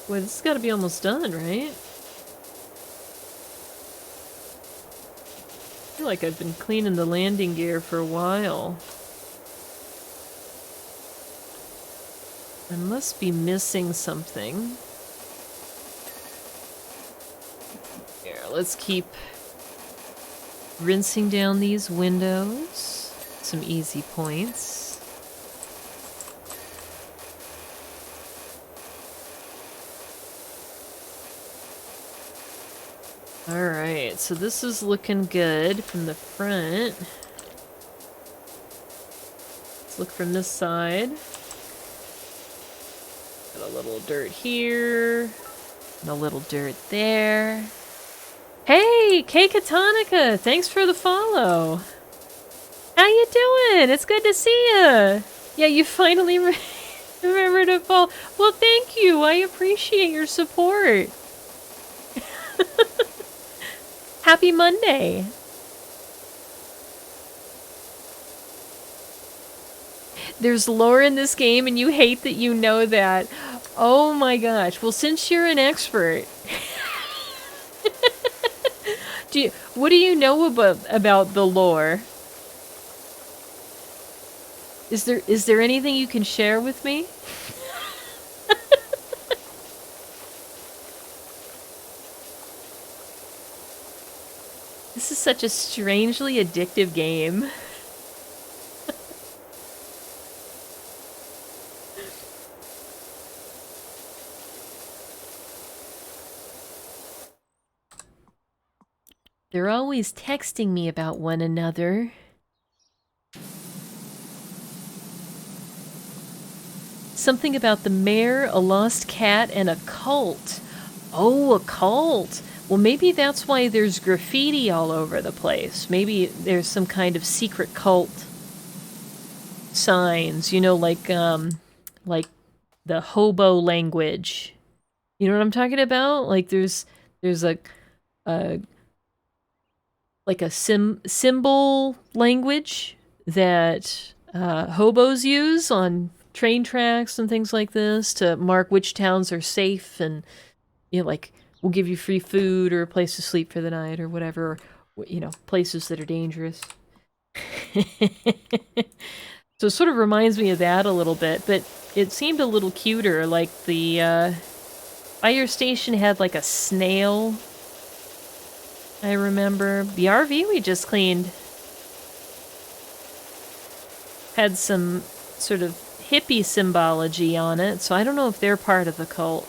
Boy, this has got to be almost done, right? I feel like I've been cleaning the landing gear for a while. I must be missing something. let's keep rinsing down these windows. Some easy points. Alright, so this is looking good from the front. Let's look from this side. Got a little dirt here, and a little dirt there. Hey, K Katonica, thanks for the follow. How you doing? It's good to see you. Yeah, you finally remembered to follow. Well, thank you. I appreciate your support. Happy Monday. There's lore in this game and you hate that you know that. Oh my gosh. Well, since you're an expert, what do you know about the lore? Is there anything you can share with me? This is such a strangely addictive game. They're always texting me about one another. Something about the mayor, a lost cat, and a cult. Oh, a cult. Well, maybe that's why there's graffiti all over the place. Maybe there's some kind of secret cult signs, you know, like the hobo language. You know what I'm talking about? Like there's like a symbol language that hobos use on train tracks and things like this to mark which towns are safe, and you know, like we'll give you free food or a place to sleep for the night or whatever, or, you know, places that are dangerous. So it sort of reminds me of that a little bit, but it seemed a little cuter. Like the fire station had like a snail, I remember. The RV we just cleaned had some sort of hippie symbology on it, so I don't know if they're part of the cult.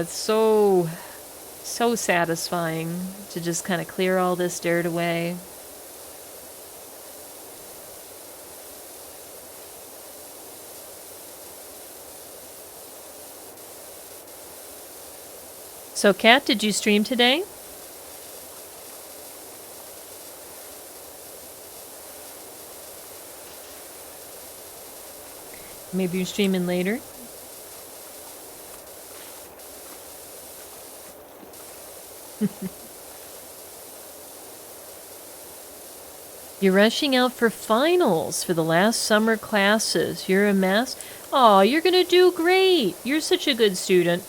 It's so satisfying to just kind of clear all this dirt away. So, Kat, did you stream today? Maybe you're streaming later? You're rushing out for finals for the last summer classes. You're a mess. Aw, you're gonna do great. You're such a good student.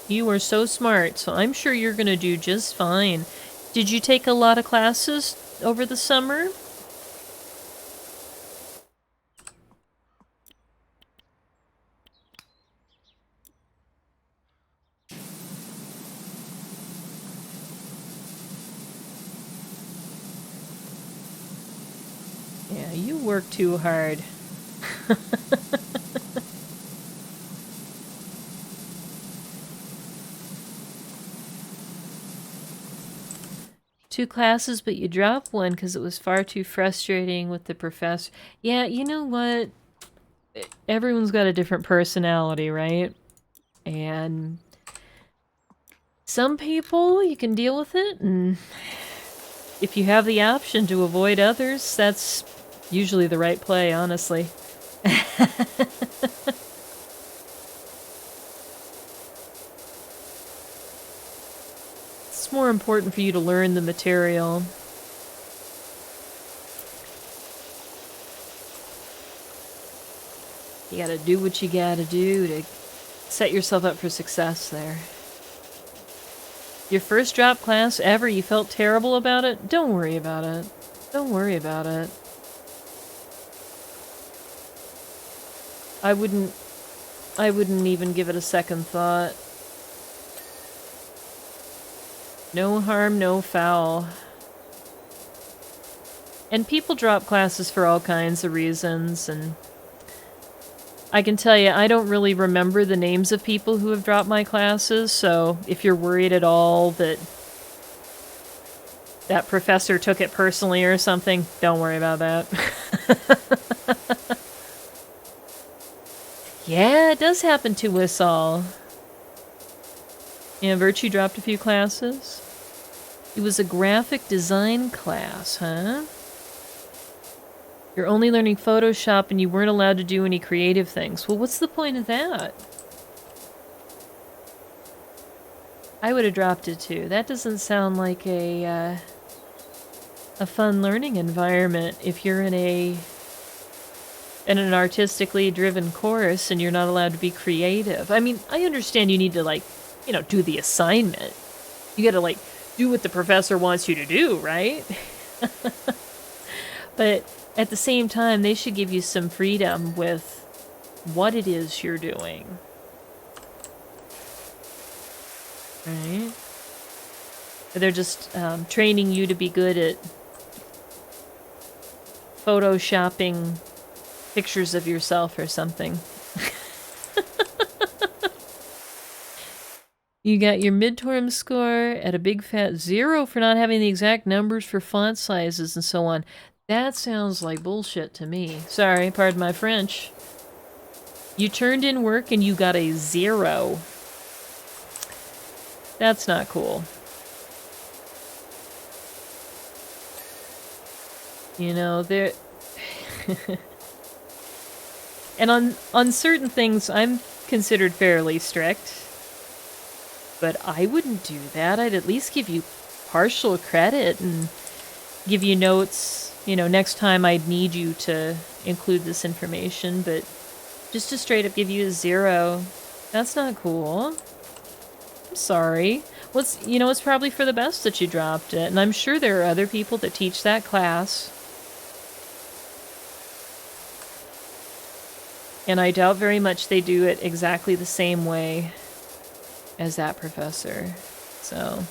You are so smart, so I'm sure you're gonna do just fine. Did you take a lot of classes over the summer? Yeah, you work too hard. 2 classes, but you dropped one because it was far too frustrating with the professor. Yeah, you know what? Everyone's got a different personality, right? And some people, you can deal with it, and if you have the option to avoid others, that's usually the right play, honestly. It's more important for you to learn the material. You gotta do what you gotta do to set yourself up for success there. Your first drop class ever, you felt terrible about it? Don't worry about it. Don't worry about it. I wouldn't even give it a second thought. No harm, no foul. And people drop classes for all kinds of reasons, and I can tell you, I don't really remember the names of people who have dropped my classes, so if you're worried at all that that professor took it personally or something, don't worry about that. Yeah, it does happen to us all. Yeah, Virtue dropped a few classes. It was a graphic design class, huh? You're only learning Photoshop and you weren't allowed to do any creative things. Well, what's the point of that? I would have dropped it too. That doesn't sound like a fun learning environment if you're in an artistically driven course and you're not allowed to be creative. I mean, I understand you need to, like, you know, do the assignment. You gotta, like, do what the professor wants you to do, right? But at the same time, they should give you some freedom with what it is you're doing. Right? They're just training you to be good at photoshopping pictures of yourself or something. You got your midterm score at a big fat 0 for not having the exact numbers for font sizes and so on. That sounds like bullshit to me. Sorry, pardon my French. You turned in work and you got a 0. That's not cool. You know, there... And on certain things, I'm considered fairly strict. But I wouldn't do that. I'd at least give you partial credit and give you notes. You know, next time I'd need you to include this information, but just to straight up give you a 0, that's not cool. I'm sorry. You know, it's probably for the best that you dropped it, and I'm sure there are other people that teach that class. And I doubt very much they do it exactly the same way as that professor. So,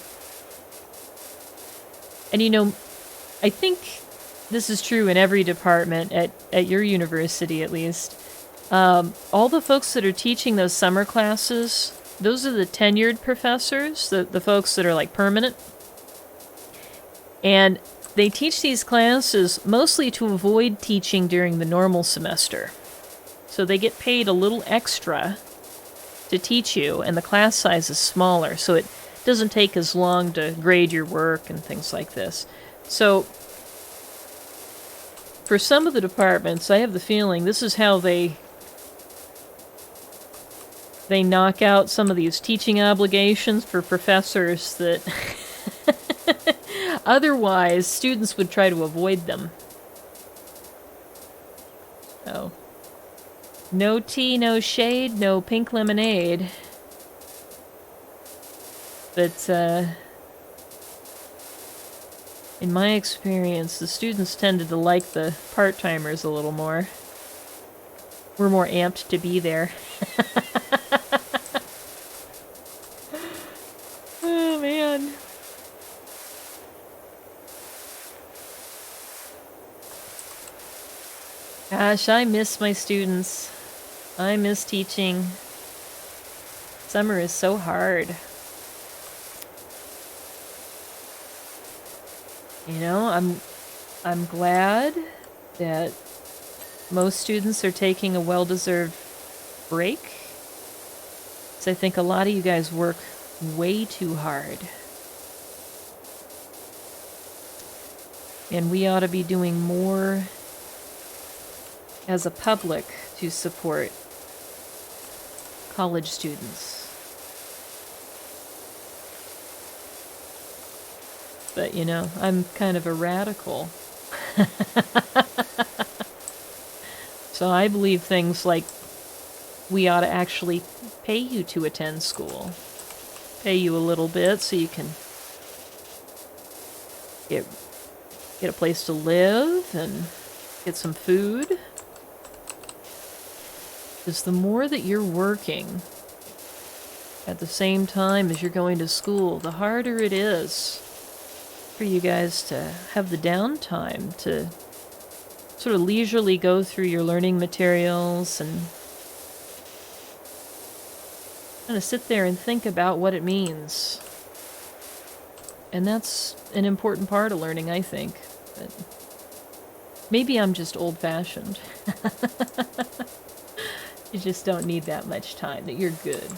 and you know, I think this is true in every department at your university, at least. All the folks that are teaching those summer classes, those are the tenured professors, the folks that are like permanent. And they teach these classes mostly to avoid teaching during the normal semester. So they get paid a little extra to teach you, and the class size is smaller, so it doesn't take as long to grade your work and things like this. So, for some of the departments, I have the feeling this is how they knock out some of these teaching obligations for professors that otherwise students would try to avoid them. So... no tea, no shade, no pink lemonade. But, in my experience, the students tended to like the part-timers a little more. We're more amped to be there. Oh, man. Gosh, I miss my students. I miss teaching. Summer is so hard. You know, I'm glad that most students are taking a well-deserved break. Because I think a lot of you guys work way too hard. And we ought to be doing more as a public to support college students. But, you know, I'm kind of a radical. So I believe things like we ought to actually pay you to attend school. Pay you a little bit so you can get a place to live and get some food. Because the more that you're working at the same time as you're going to school, the harder it is for you guys to have the downtime to sort of leisurely go through your learning materials and kind of sit there and think about what it means. And that's an important part of learning, I think. But maybe I'm just old-fashioned. You just don't need that much time, that you're good.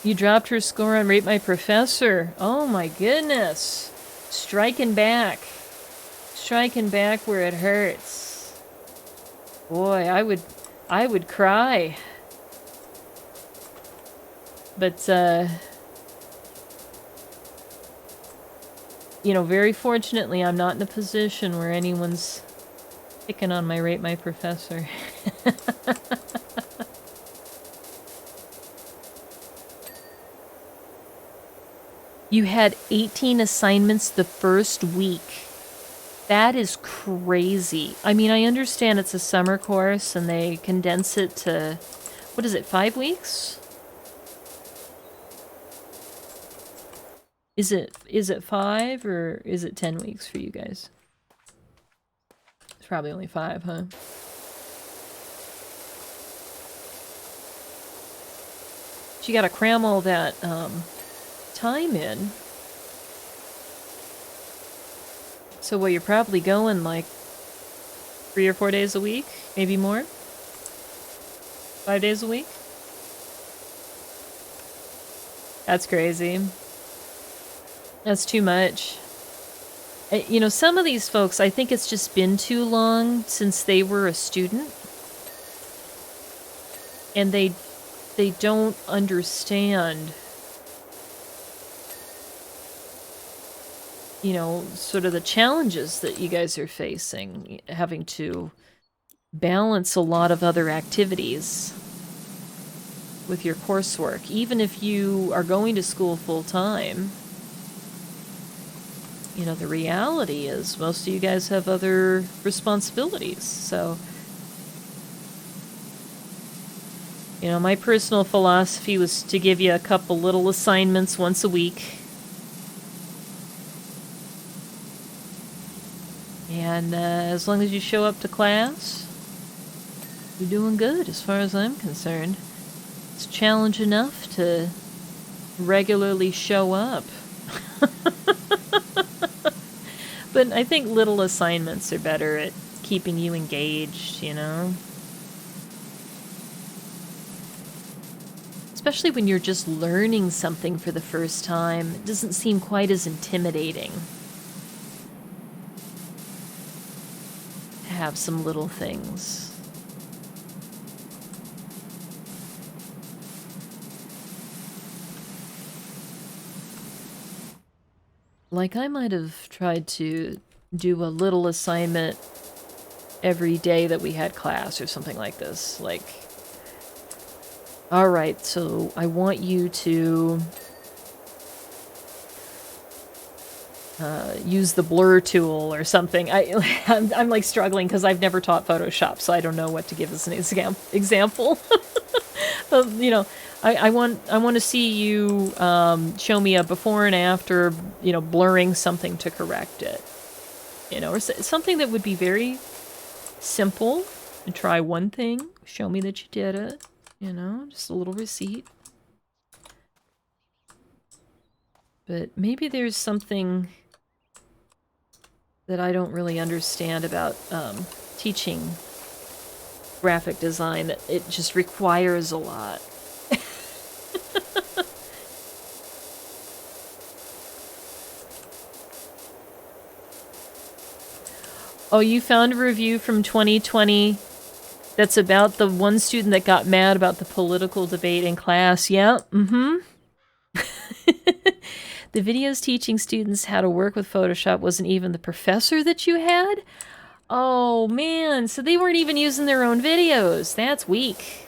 You dropped her score on Rate My Professor. Oh my goodness. Striking back. Striking back where it hurts. Boy, I would cry. But, you know, very fortunately, I'm not in a position where anyone's picking on my Rate My Professor. You had 18 assignments the first week. That is crazy. I mean, I understand it's a summer course and they condense it to, what is it, 5 weeks? Is it 5 or is it 10 weeks for you guys? It's probably only 5, huh? You gotta cram all that time in. So what, you're probably going like 3 or 4 days a week? Maybe more? 5 days a week? That's crazy. That's too much. You know, some of these folks, I think it's just been too long since they were a student. And they don't understand, you know, sort of the challenges that you guys are facing, having to balance a lot of other activities with your coursework. Even if you are going to school full-time, you know, the reality is most of you guys have other responsibilities, so... You know, my personal philosophy was to give you a couple little assignments once a week. And as long as you show up to class, you're doing good as far as I'm concerned. It's challenge enough to regularly show up. But I think little assignments are better at keeping you engaged, you know? Especially when you're just learning something for the first time, it doesn't seem quite as intimidating to have some little things. Like, I might have tried to do a little assignment every day that we had class or something like this. Like, alright, so I want you to use the blur tool or something. I'm like struggling because I've never taught Photoshop, so I don't know what to give as an example. But, you know, I want to see you show me a before and after, you know, blurring something to correct it. You know, or something that would be very simple. And try one thing, show me that you did it. You know, just a little receipt. But maybe there's something that I don't really understand about teaching graphic design, that it just requires a lot. Oh, you found a review from 2020 that's about the one student that got mad about the political debate in class. Yeah, mm-hmm. The videos teaching students how to work with Photoshop wasn't even the professor that you had? Oh, man. So they weren't even using their own videos. That's weak.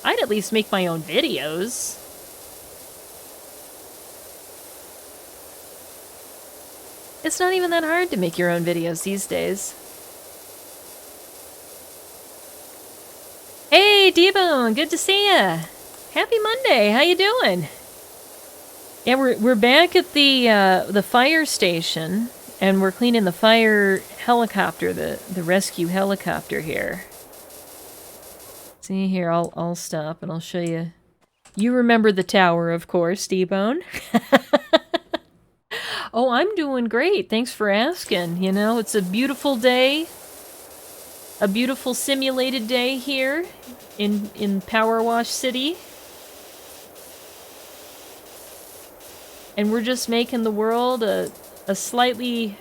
I'd at least make my own videos. It's not even that hard to make your own videos these days. Hey, D-Bone, good to see ya. Happy Monday. How you doing? Yeah, we're back at the fire station, and we're cleaning the fire helicopter, the rescue helicopter here. See here, I'll stop and I'll show you. You remember the tower, of course, D-Bone. Oh, I'm doing great. Thanks for asking. You know, it's a beautiful day. A beautiful simulated day here in PowerWash City. And we're just making the world a slightly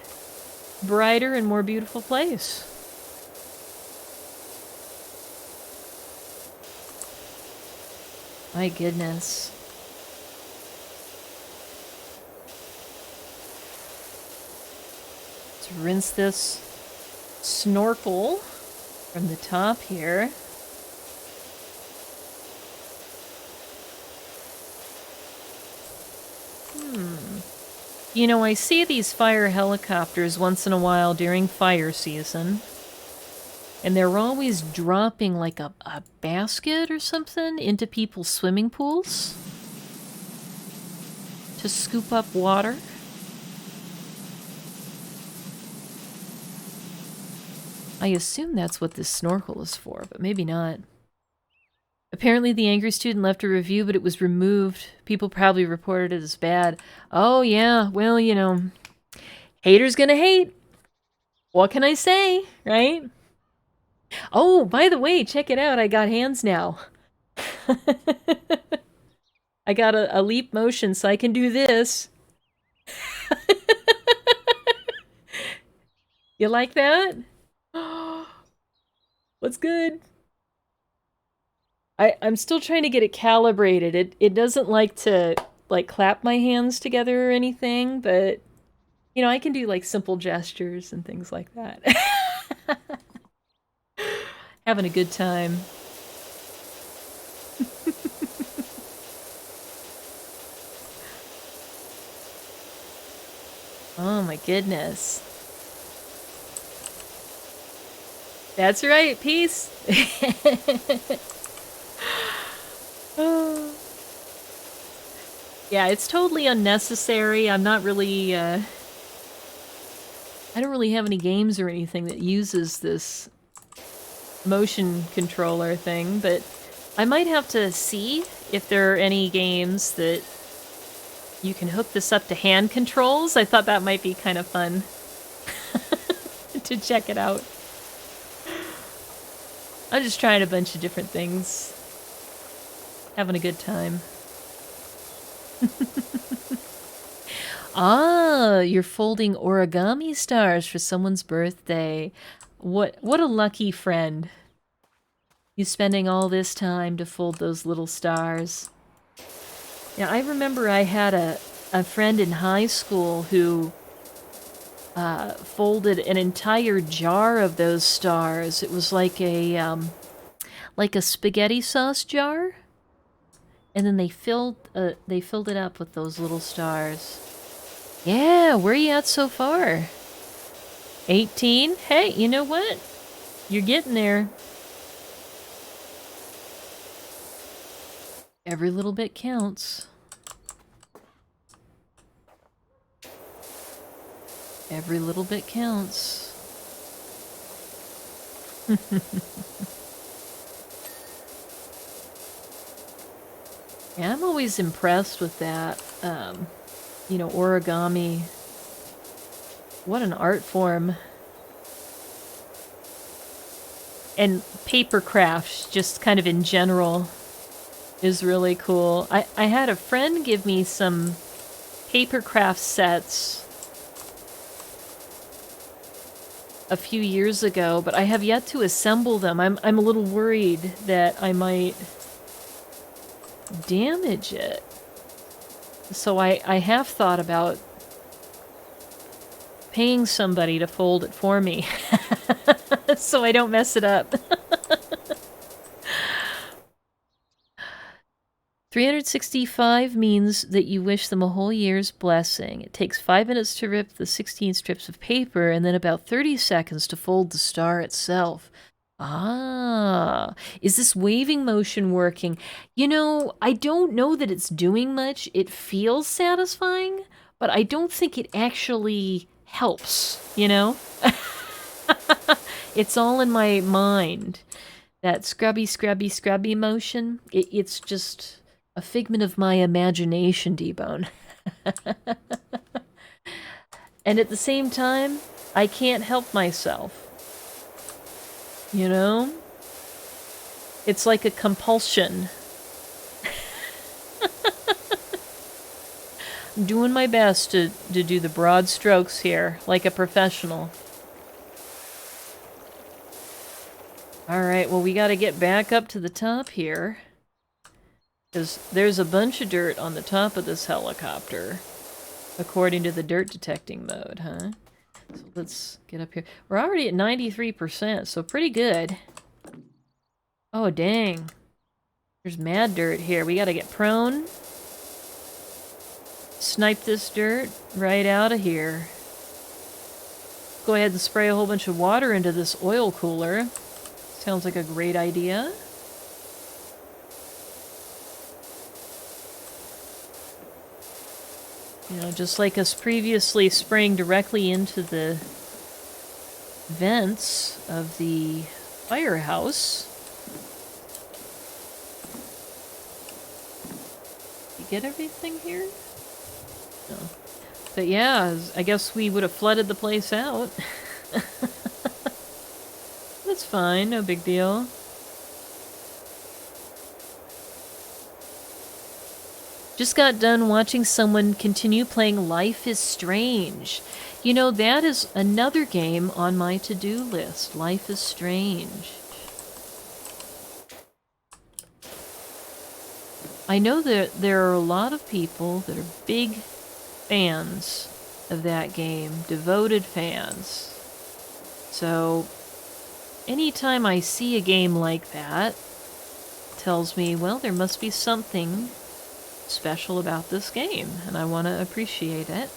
brighter and more beautiful place. My goodness. Let's rinse this snorkel from the top here. You know, I see these fire helicopters once in a while during fire season. And they're always dropping like a basket or something into people's swimming pools to scoop up water. I assume that's what this snorkel is for, but maybe not. Apparently the angry student left a review, but it was removed. People probably reported it as bad. Oh yeah, well, you know, haters gonna hate. What can I say, right? Oh, by the way, check it out. I got hands now. I got a leap motion, so I can do this. You like that? What's good? I'm still trying to get it calibrated. It doesn't like to, like, clap my hands together or anything, but, you know, I can do, like, simple gestures and things like that. Having a good time. Oh my goodness. That's right, peace. Yeah, it's totally unnecessary. I'm not really, I don't really have any games or anything that uses this motion controller thing, but I might have to see if there are any games that you can hook this up to hand controls. I thought that might be kind of fun to check it out. I'm just trying a bunch of different things. Having a good time. Ah, you're folding origami stars for someone's birthday. What a lucky friend. You spending all this time to fold those little stars. Yeah, I remember I had a friend in high school who folded an entire jar of those stars. It was like a spaghetti sauce jar. And then they filled it up with those little stars. Yeah, where are you at so far? 18? Hey, you know what? You're getting there. Every little bit counts. Every little bit counts. Yeah, I'm always impressed with that. You know, origami. What an art form. And paper crafts, just kind of in general, is really cool. I had a friend give me some paper craft sets a few years ago, but I have yet to assemble them. I'm a little worried that I might damage it. So I have thought about paying somebody to fold it for me so I don't mess it up. 365 means that you wish them a whole year's blessing. It takes 5 minutes to rip the 16 strips of paper and then about 30 seconds to fold the star itself. Ah, is this waving motion working? You know, I don't know that it's doing much. It feels satisfying, but I don't think it actually helps, you know? It's all in my mind. That scrubby, scrubby, scrubby motion, it's just a figment of my imagination, D-Bone. And at the same time, I can't help myself. You know? It's like a compulsion. I'm doing my best to do the broad strokes here, like a professional. Alright, well we gotta get back up to the top here. Because there's a bunch of dirt on the top of this helicopter. According to the dirt detecting mode, huh? So let's get up here. We're already at 93%, so pretty good. Oh, dang. There's mad dirt here. We gotta get prone. Snipe this dirt right out of here. Go ahead and spray a whole bunch of water into this oil cooler. Sounds like a great idea. You know, just like us previously spraying directly into the vents of the firehouse. You get everything here? No. But yeah, I guess we would have flooded the place out. That's fine, no big deal. Just got done watching someone continue playing Life is Strange. You know, that is another game on my to-do list. Life is Strange. I know that there are a lot of people that are big fans of that game. Devoted fans. So, anytime I see a game like that, it tells me, well, there must be something special about this game, and I want to appreciate it.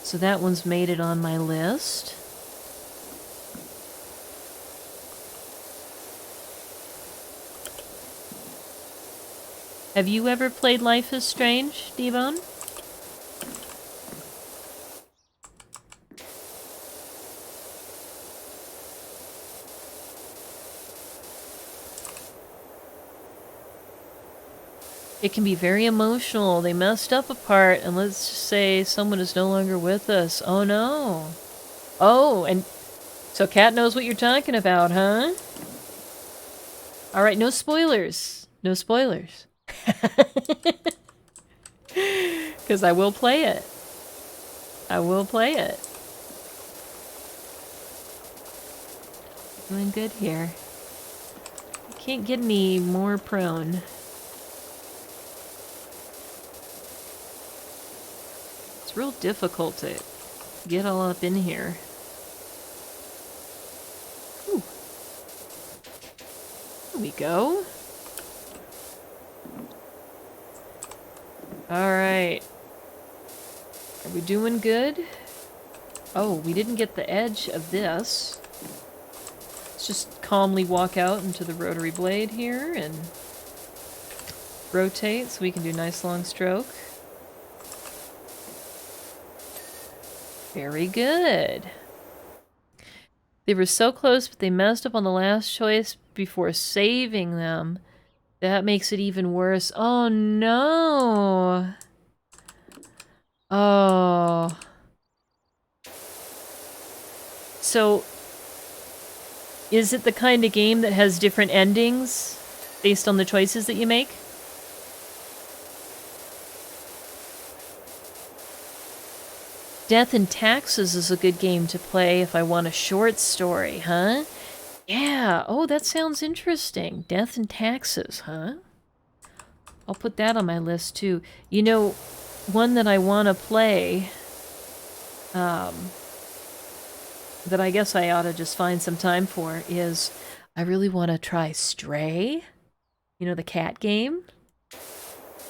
So that one's made it on my list. Have you ever played Life is Strange, D-Bone? It can be very emotional. They messed up a part, and let's just say someone is no longer with us. Oh no. Oh, and so Kat knows what you're talking about, huh? Alright, no spoilers. No spoilers. Because I will play it. I will play it. Doing good here. Can't get any more prone. It's real difficult to get all up in here. Ooh. There we go. Alright. Are we doing good? Oh, we didn't get the edge of this. Let's just calmly walk out into the rotary blade here and rotate so we can do a nice long stroke. Very good. They were so close, but they messed up on the last choice before saving them. That makes it even worse. Oh no! Oh. So, is it the kind of game that has different endings based on the choices that you make? Death and Taxes is a good game to play if I want a short story, huh? Yeah, oh, that sounds interesting. Death and Taxes, huh? I'll put that on my list, too. You know, one that I want to play, that I guess I ought to just find some time for, is I really want to try Stray. You know, the cat game?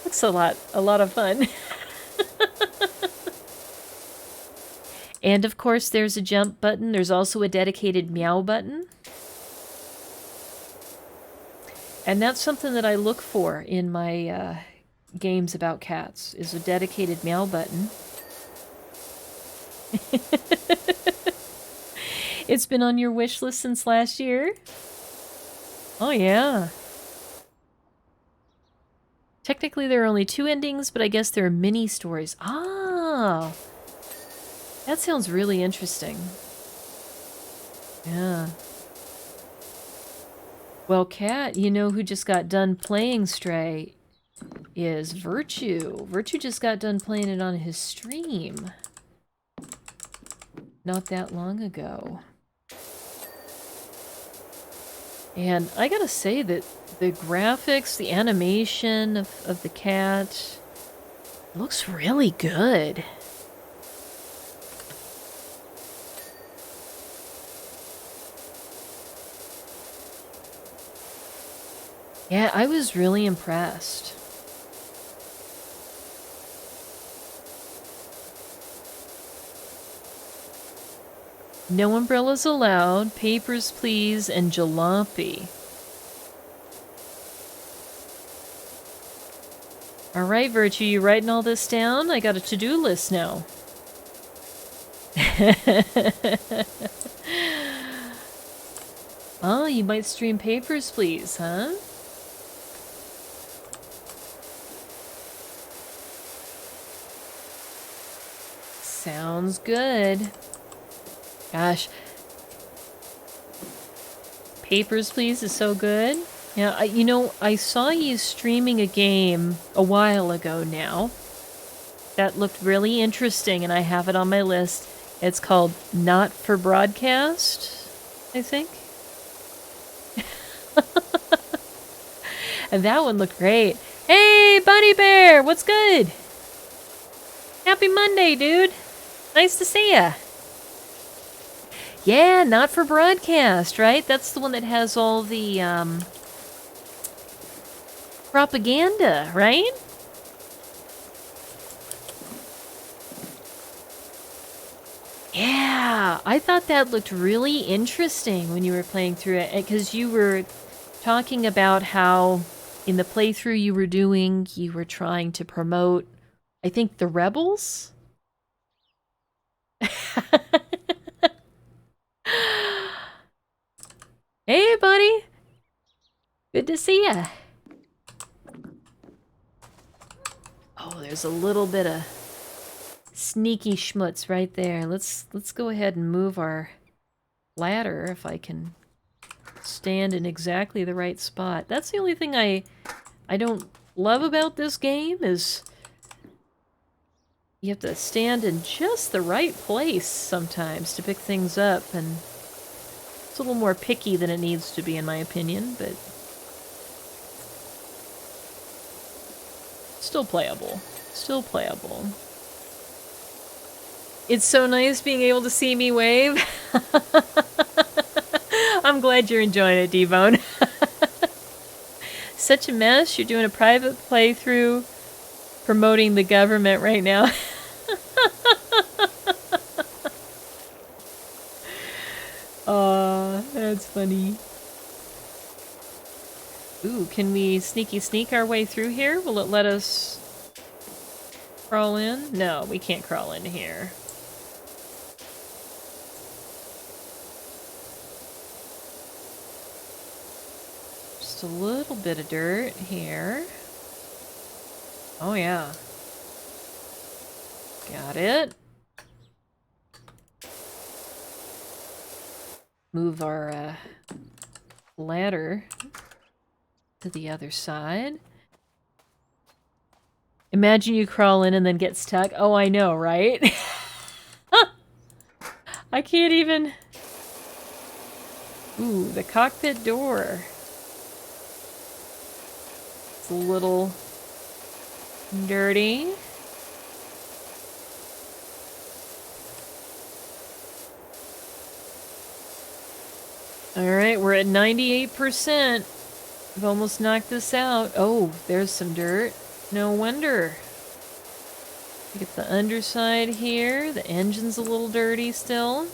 It's a lot of fun. And of course, there's a jump button. There's also a dedicated meow button. And that's something that I look for in my games about cats, is a dedicated meow button. It's been on your wish list since last year? Oh, yeah. Technically, there are only 2 endings, but I guess there are mini stories. Ah! That sounds really interesting. Yeah. Well, Kat, you know who just got done playing Stray is Virtue. Virtue just got done playing it on his stream not that long ago. And I gotta say that the graphics, the animation of the cat looks really good. Yeah, I was really impressed. No umbrellas allowed, papers please, and jalopy. Alright, Virtue, you writing all this down? I got a to-do list now. Oh, you might stream papers please, huh? Sounds good. Gosh. Papers, Please is so good. Yeah, you know, I saw you streaming a game a while ago now. That looked really interesting, and I have it on my list. It's called Not for Broadcast, I think. And that one looked great. Hey, Bunny Bear, what's good? Happy Monday, dude. Nice to see ya. Yeah, Not for Broadcast, right? That's the one that has all the propaganda, right? Yeah, I thought that looked really interesting when you were playing through it, because you were talking about how in the playthrough you were doing, you were trying to promote, I think, the rebels? Hey, buddy. Good to see ya. Oh, there's a little bit of sneaky schmutz right there. Let's go ahead and move our ladder if I can stand in exactly the right spot. That's the only thing I don't love about this game is you have to stand in just the right place sometimes to pick things up, and it's a little more picky than it needs to be in my opinion, but still playable. Still playable. It's so nice being able to see me wave. I'm glad you're enjoying it, D-Bone. Such a mess. You're doing a private playthrough promoting the government right now. Aw, that's funny. Ooh, can we sneaky sneak our way through here? Will it let us crawl in? No, we can't crawl in here. Just a little bit of dirt here. Oh yeah. Got it. Move our ladder to the other side. Imagine you crawl in and then get stuck. Oh, I know, right? I can't even... Ooh, the cockpit door. It's a little dirty. Alright, we're at 98%. We've almost knocked this out. Oh, there's some dirt. No wonder Look at the underside here. The engine's a little dirty still.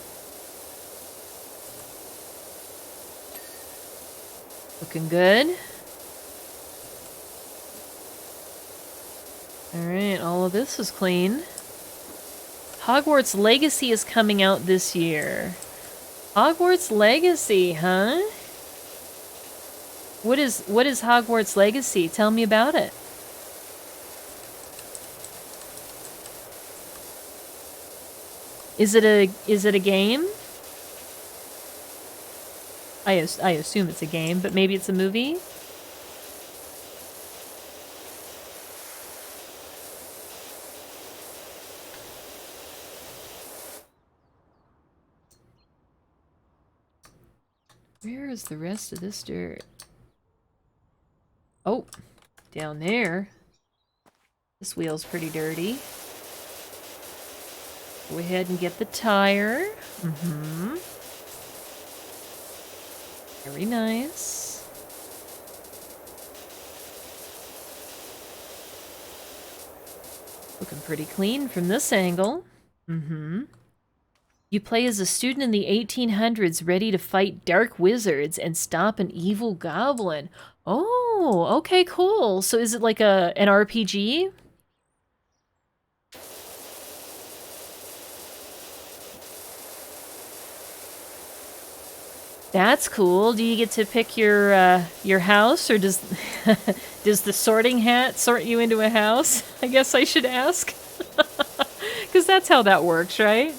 Looking good. Alright, all of this is clean. Hogwarts Legacy is coming out this year. Hogwarts Legacy, huh? What is Hogwarts Legacy? Tell me about it. Is it a game? I assume it's a game, but maybe it's a movie? Where is the rest of this dirt? Oh, down there. This wheel's pretty dirty. Go ahead and get the tire. Mm-hmm. Very nice. Looking pretty clean from this angle. Mm-hmm. You play as a student in the 1800s ready to fight dark wizards and stop an evil goblin. Oh, okay, cool. So is it like an RPG? That's cool. Do you get to pick your house, or does does the sorting hat sort you into a house? I guess I should ask. Because that's how that works, right?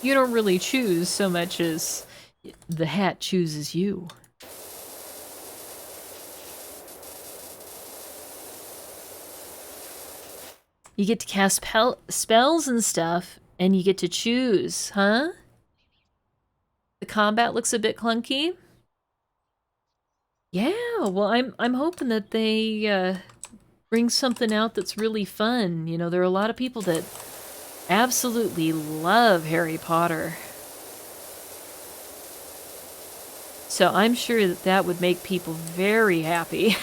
You don't really choose so much as the hat chooses you. You get to cast spells and stuff, and you get to choose, huh? The combat looks a bit clunky. Yeah, well, I'm hoping that they bring something out that's really fun. You know, there are a lot of people that absolutely love Harry Potter. So I'm sure that that would make people very happy.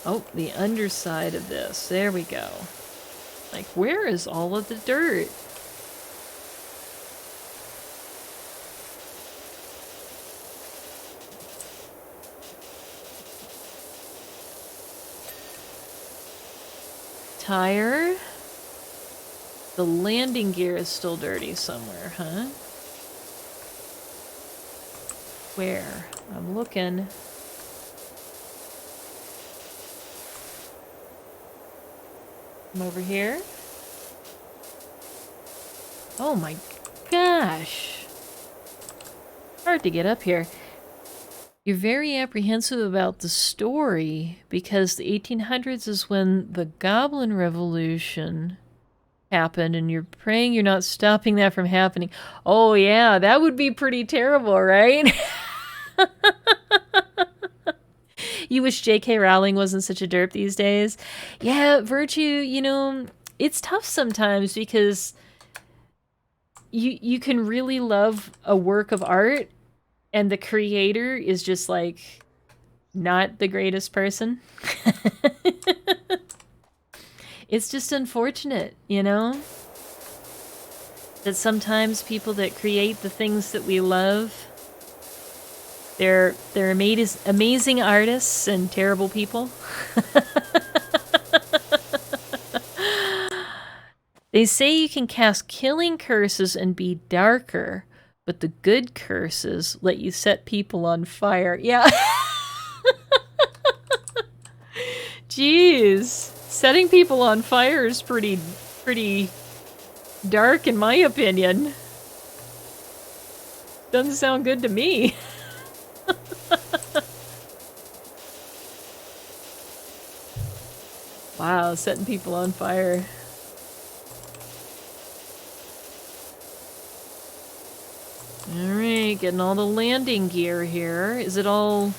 Oh, the underside of this. There we go. Like, where is all of the dirt? Tire. The landing gear is still dirty somewhere, huh? Where? I'm looking. I'm over here. Oh my gosh. Hard to get up here. You're very apprehensive about the story because the 1800s is when the Goblin Revolution happened, and you're praying you're not stopping that from happening. Oh yeah, that would be pretty terrible, right? You wish J.K. Rowling wasn't such a derp these days. Yeah, Virtue, you know, it's tough sometimes because you can really love a work of art and the creator is just like not the greatest person. It's just unfortunate, you know? That sometimes people that create the things that we love, they're amazing artists and terrible people. They say you can cast killing curses and be darker, but the good curses let you set people on fire. Yeah. Jeez. Setting people on fire is pretty dark in my opinion. Doesn't sound good to me. Wow, setting people on fire. Alright, getting all the landing gear here. Is it all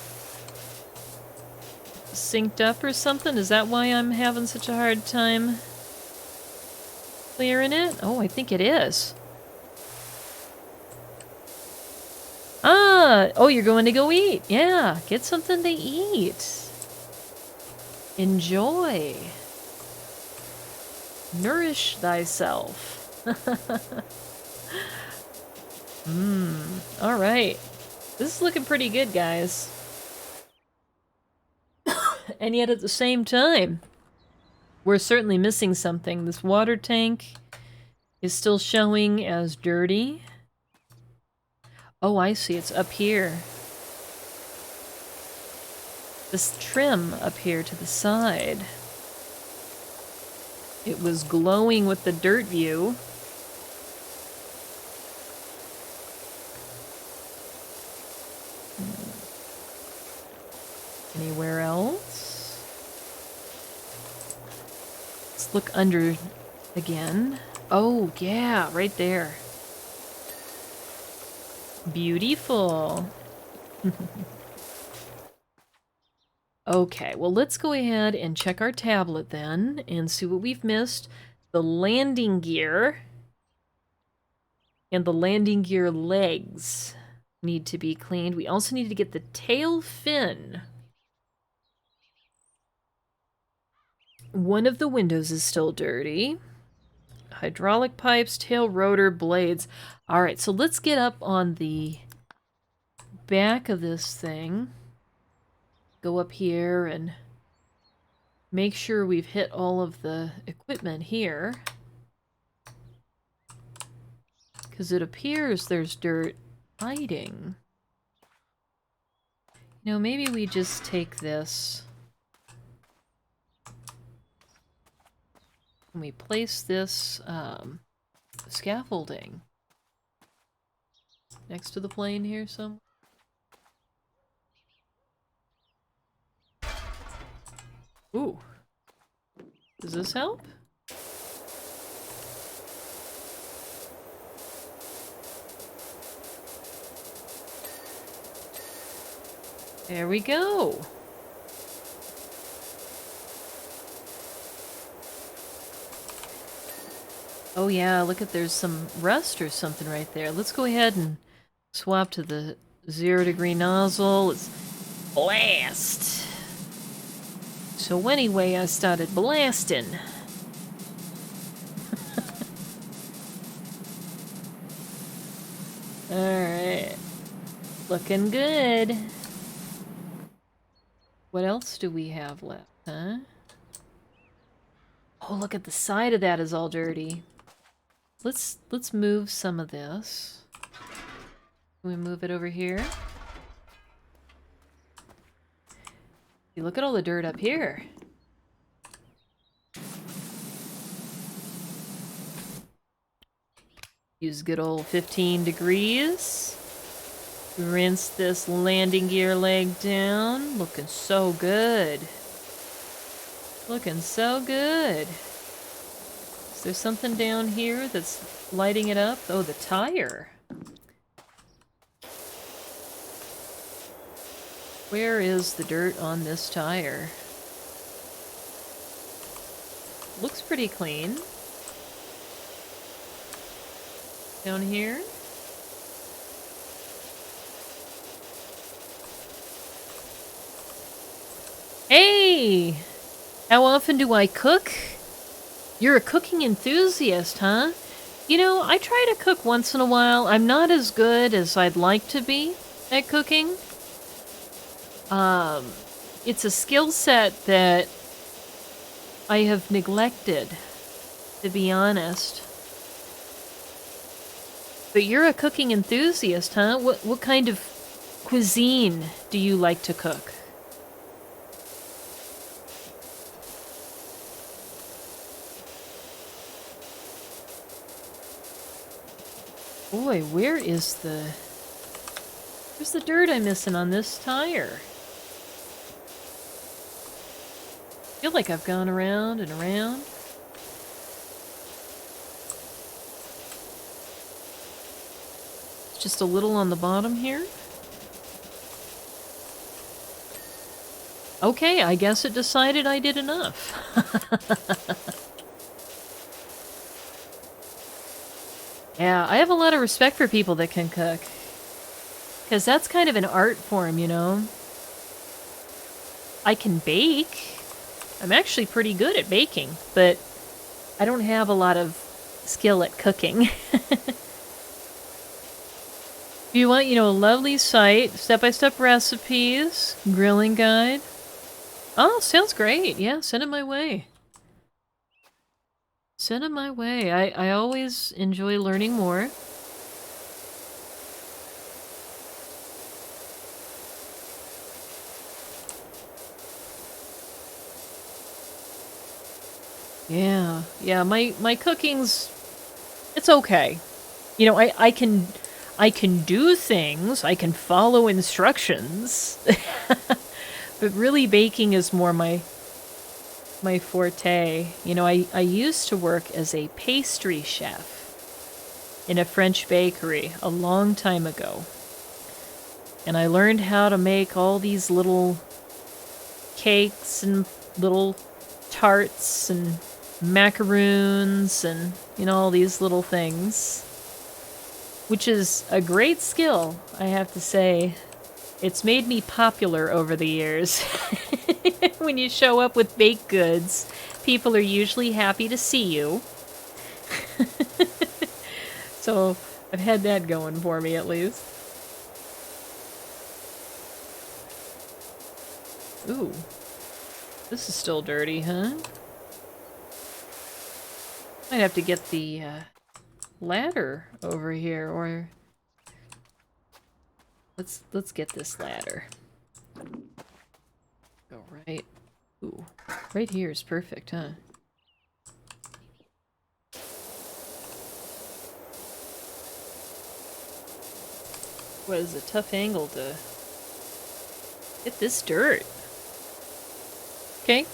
synced up or something? Is that why I'm having such a hard time clearing it? Oh, I think it is. Yeah. Oh, you're going to go eat. Yeah. Get something to eat. Enjoy. Nourish thyself. All right. This is looking pretty good, guys. And yet at the same time, we're certainly missing something. This water tank is still showing as dirty. Oh, I see. It's up here. This trim up here to the side. It was glowing with the dirt view. Anywhere else? Let's look under again. Oh, yeah, right there. Beautiful. Okay, well, let's go ahead and check our tablet then and see what we've missed. The landing gear and the landing gear legs need to be cleaned. We also need to get the tail fin. One of the windows is still dirty. Hydraulic pipes, tail rotor, blades. All right, so let's get up on the back of this thing. Go up here and make sure we've hit all of the equipment here. Because it appears there's dirt hiding. You know, maybe we just take this and we place this scaffolding next to the plane here somewhere. Ooh. Does this help? There we go. Oh yeah, look at there's some rust or something right there. Let's go ahead and swap to the 0-degree nozzle. Let's blast. So anyway, I started blasting. Alright. Looking good. What else do we have left, huh? Oh, look at the side of that is all dirty. Let's move some of this. Can we move it over here? You look at all the dirt up here. Use good old 15 degrees. Rinse this landing gear leg down. Looking so good. Looking so good. Is there something down here that's lighting it up? Oh, the tire. Where is the dirt on this tire? Looks pretty clean. Down here. Hey! How often do I cook? You're a cooking enthusiast, huh? You know, I try to cook once in a while. I'm not as good as I'd like to be at cooking. It's a skill set that I have neglected, to be honest. But you're a cooking enthusiast, huh? What kind of cuisine do you like to cook? Boy, where's the dirt I'm missing on this tire? I feel like I've gone around and around. It's just a little on the bottom here. Okay, I guess it decided I did enough. Yeah, I have a lot of respect for people that can cook. Because that's kind of an art form, you know? I can bake. I'm actually pretty good at baking, but I don't have a lot of skill at cooking. If you want, you know, a lovely site, step-by-step recipes, grilling guide. Oh, sounds great. Yeah, send it my way. Send it my way. I always enjoy learning more. Yeah, my cooking's, it's okay. You know, I can do things, I can follow instructions. But really baking is more my forte. You know, I used to work as a pastry chef in a French bakery a long time ago. And I learned how to make all these little cakes and little tarts and macaroons and, you know, all these little things. Which is a great skill, I have to say. It's made me popular over the years. When you show up with baked goods, people are usually happy to see you. So I've had that going for me at least. Ooh. This is still dirty, huh? Might have to get the ladder over here, or let's get this ladder. Go right. Ooh, right here is perfect, huh? What is a tough angle to get this dirt? Okay.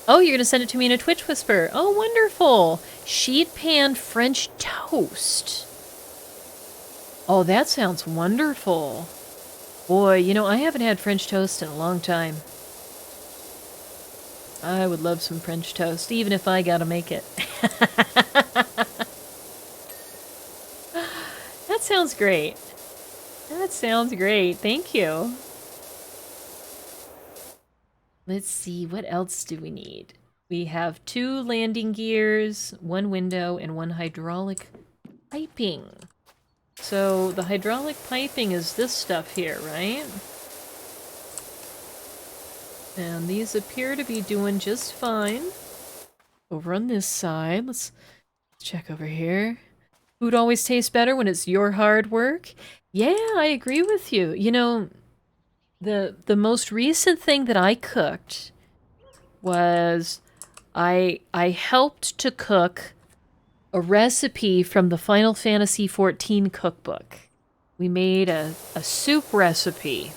Oh, you're gonna send it to me in a Twitch whisper. Oh, wonderful. Sheet pan French toast. Oh, that sounds wonderful. Boy, you know, I haven't had French toast in a long time. I would love some French toast, even if I gotta make it. That sounds great. That sounds great. Thank you. Let's see, what else do we need? We have 2 landing gears, 1 window, and 1 hydraulic piping. So the hydraulic piping is this stuff here, right? And these appear to be doing just fine. Over on this side, let's check over here. Food always tastes better when it's your hard work. Yeah, I agree with you. You know, the most recent thing that I cooked was I helped to cook a recipe from the Final Fantasy XIV cookbook. We made a soup recipe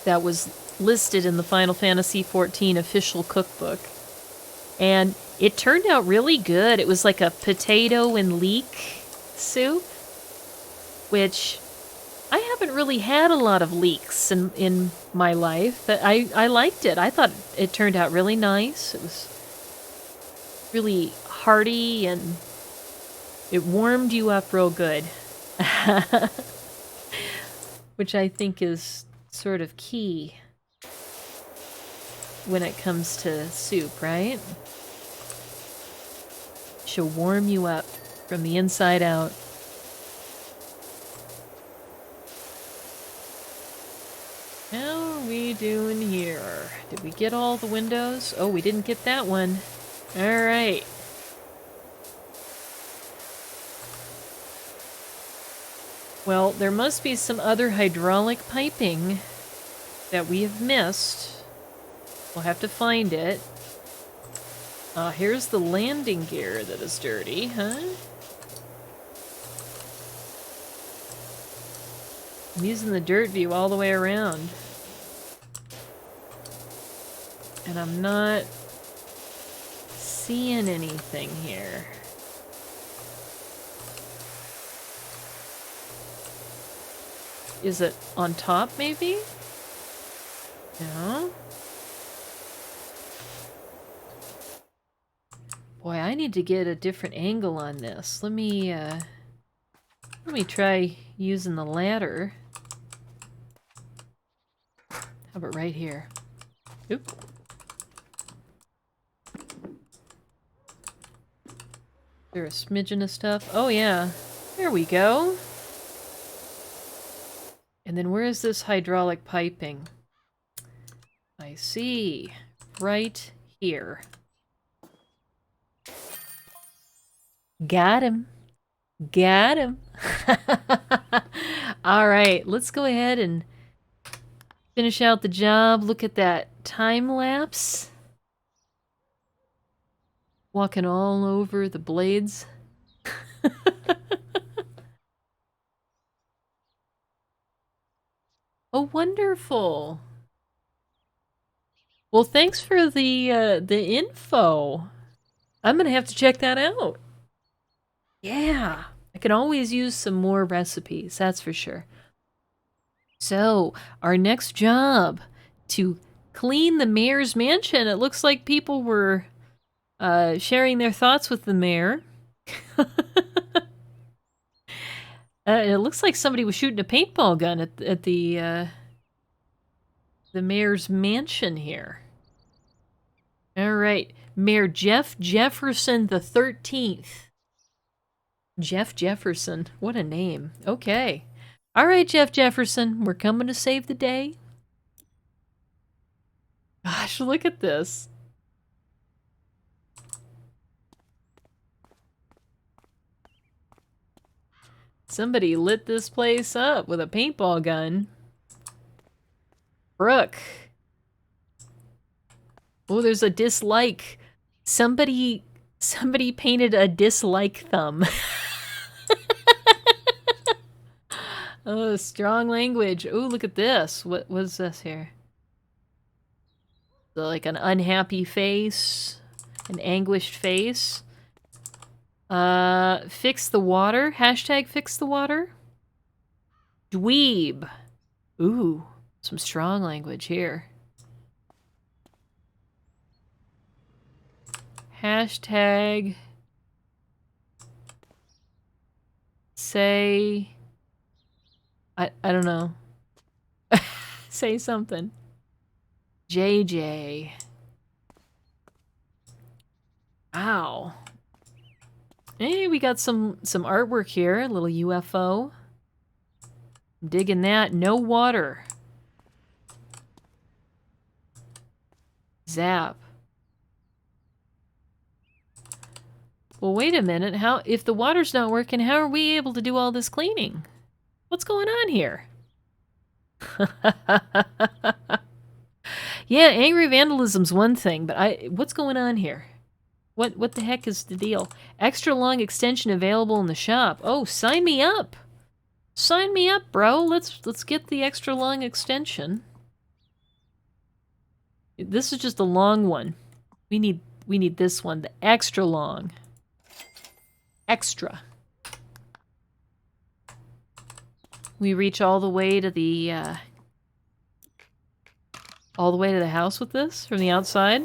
that was listed in the Final Fantasy XIV official cookbook. And it turned out really good. It was like a potato and leek soup, which I haven't really had a lot of leeks in my life, but I liked it. I thought it turned out really nice. It was really hearty and it warmed you up real good. Which I think is sort of key when it comes to soup, right? She'll warm you up from the inside out. How are we doing here? Did we get all the windows? Oh, we didn't get that one. Alright. Well, there must be some other hydraulic piping that we have missed. We'll have to find it. Here's the landing gear that is dirty, huh? I'm using the dirt view all the way around. And I'm not seeing anything here. Is it on top, maybe? No? Boy, I need to get a different angle on this. Let me try using the ladder. How about right here? Oop. There a smidgen of stuff? Oh yeah. There we go. And then where is this hydraulic piping? I see. Right here. Got him. Got him. All right, let's go ahead and finish out the job. Look at that time lapse. Walking all over the blades. Oh, wonderful. Well, thanks for the info. I'm gonna have to check that out. Yeah, I can always use some more recipes, that's for sure. So, our next job, to clean the mayor's mansion. It looks like people were sharing their thoughts with the mayor. It looks like somebody was shooting a paintball gun at the mayor's mansion here. All right, Mayor Jeff Jefferson the 13th. Jeff Jefferson, what a name. Okay. All right, Jeff Jefferson, we're coming to save the day. Gosh, look at this. Somebody lit this place up with a paintball gun. Brooke. Oh, there's a dislike. Somebody painted a dislike thumb. Oh, strong language. Oh, look at this. What was this here? So, like an unhappy face, an anguished face. Fix the water. Hashtag fix the water. Dweeb. Ooh, some strong language here. Hashtag say I don't know. Say something. JJ. Ow. Hey, we got some artwork here. A little UFO. Digging that. No water. Zap. Well, wait a minute. How, if the water's not working, how are we able to do all this cleaning? What's going on here? Yeah, angry vandalism's one thing, but what's going on here? What the heck is the deal? Extra long extension available in the shop. Oh, sign me up. Sign me up, bro. Let's get the extra long extension. This is just a long one. We need this one, the extra long. Extra. We reach all the way to the house with this from the outside.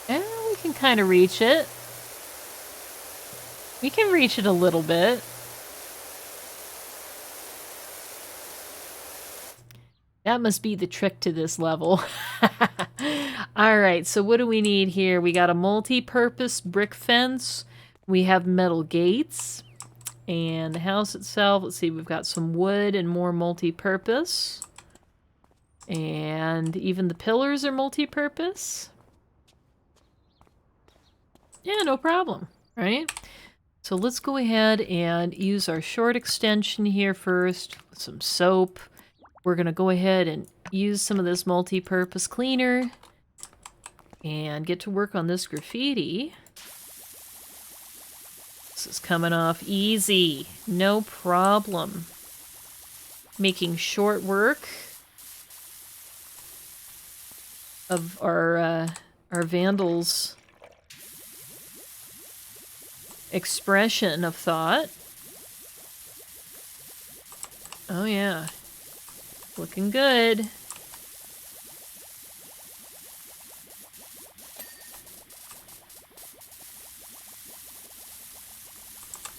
And we can kind of reach it. We can reach it a little bit. That must be the trick to this level. Alright, so what do we need here? We got a multi-purpose brick fence. We have metal gates. And the house itself, let's see, we've got some wood and more multi-purpose. And even the pillars are multi-purpose. Yeah, no problem, right? So let's go ahead and use our short extension here first with some soap. We're going to go ahead and use some of this multi-purpose cleaner and get to work on this graffiti. This is coming off easy, no problem. Making short work of our vandals' expression of thought. Oh yeah. Looking good.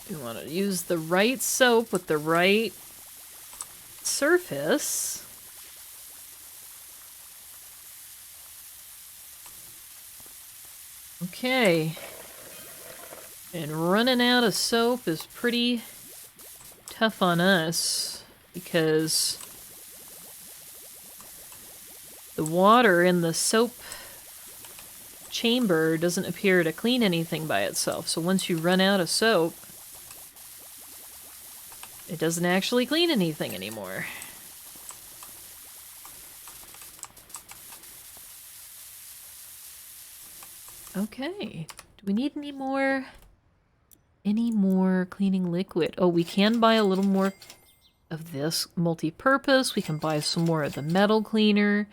You want to use the right soap with the right surface. Okay. And running out of soap is pretty tough on us because the water in the soap chamber doesn't appear to clean anything by itself. So once you run out of soap, it doesn't actually clean anything anymore. Okay. Do we need any more cleaning liquid? Oh, we can buy a little more of this multi-purpose. We can buy some more of the metal cleaner.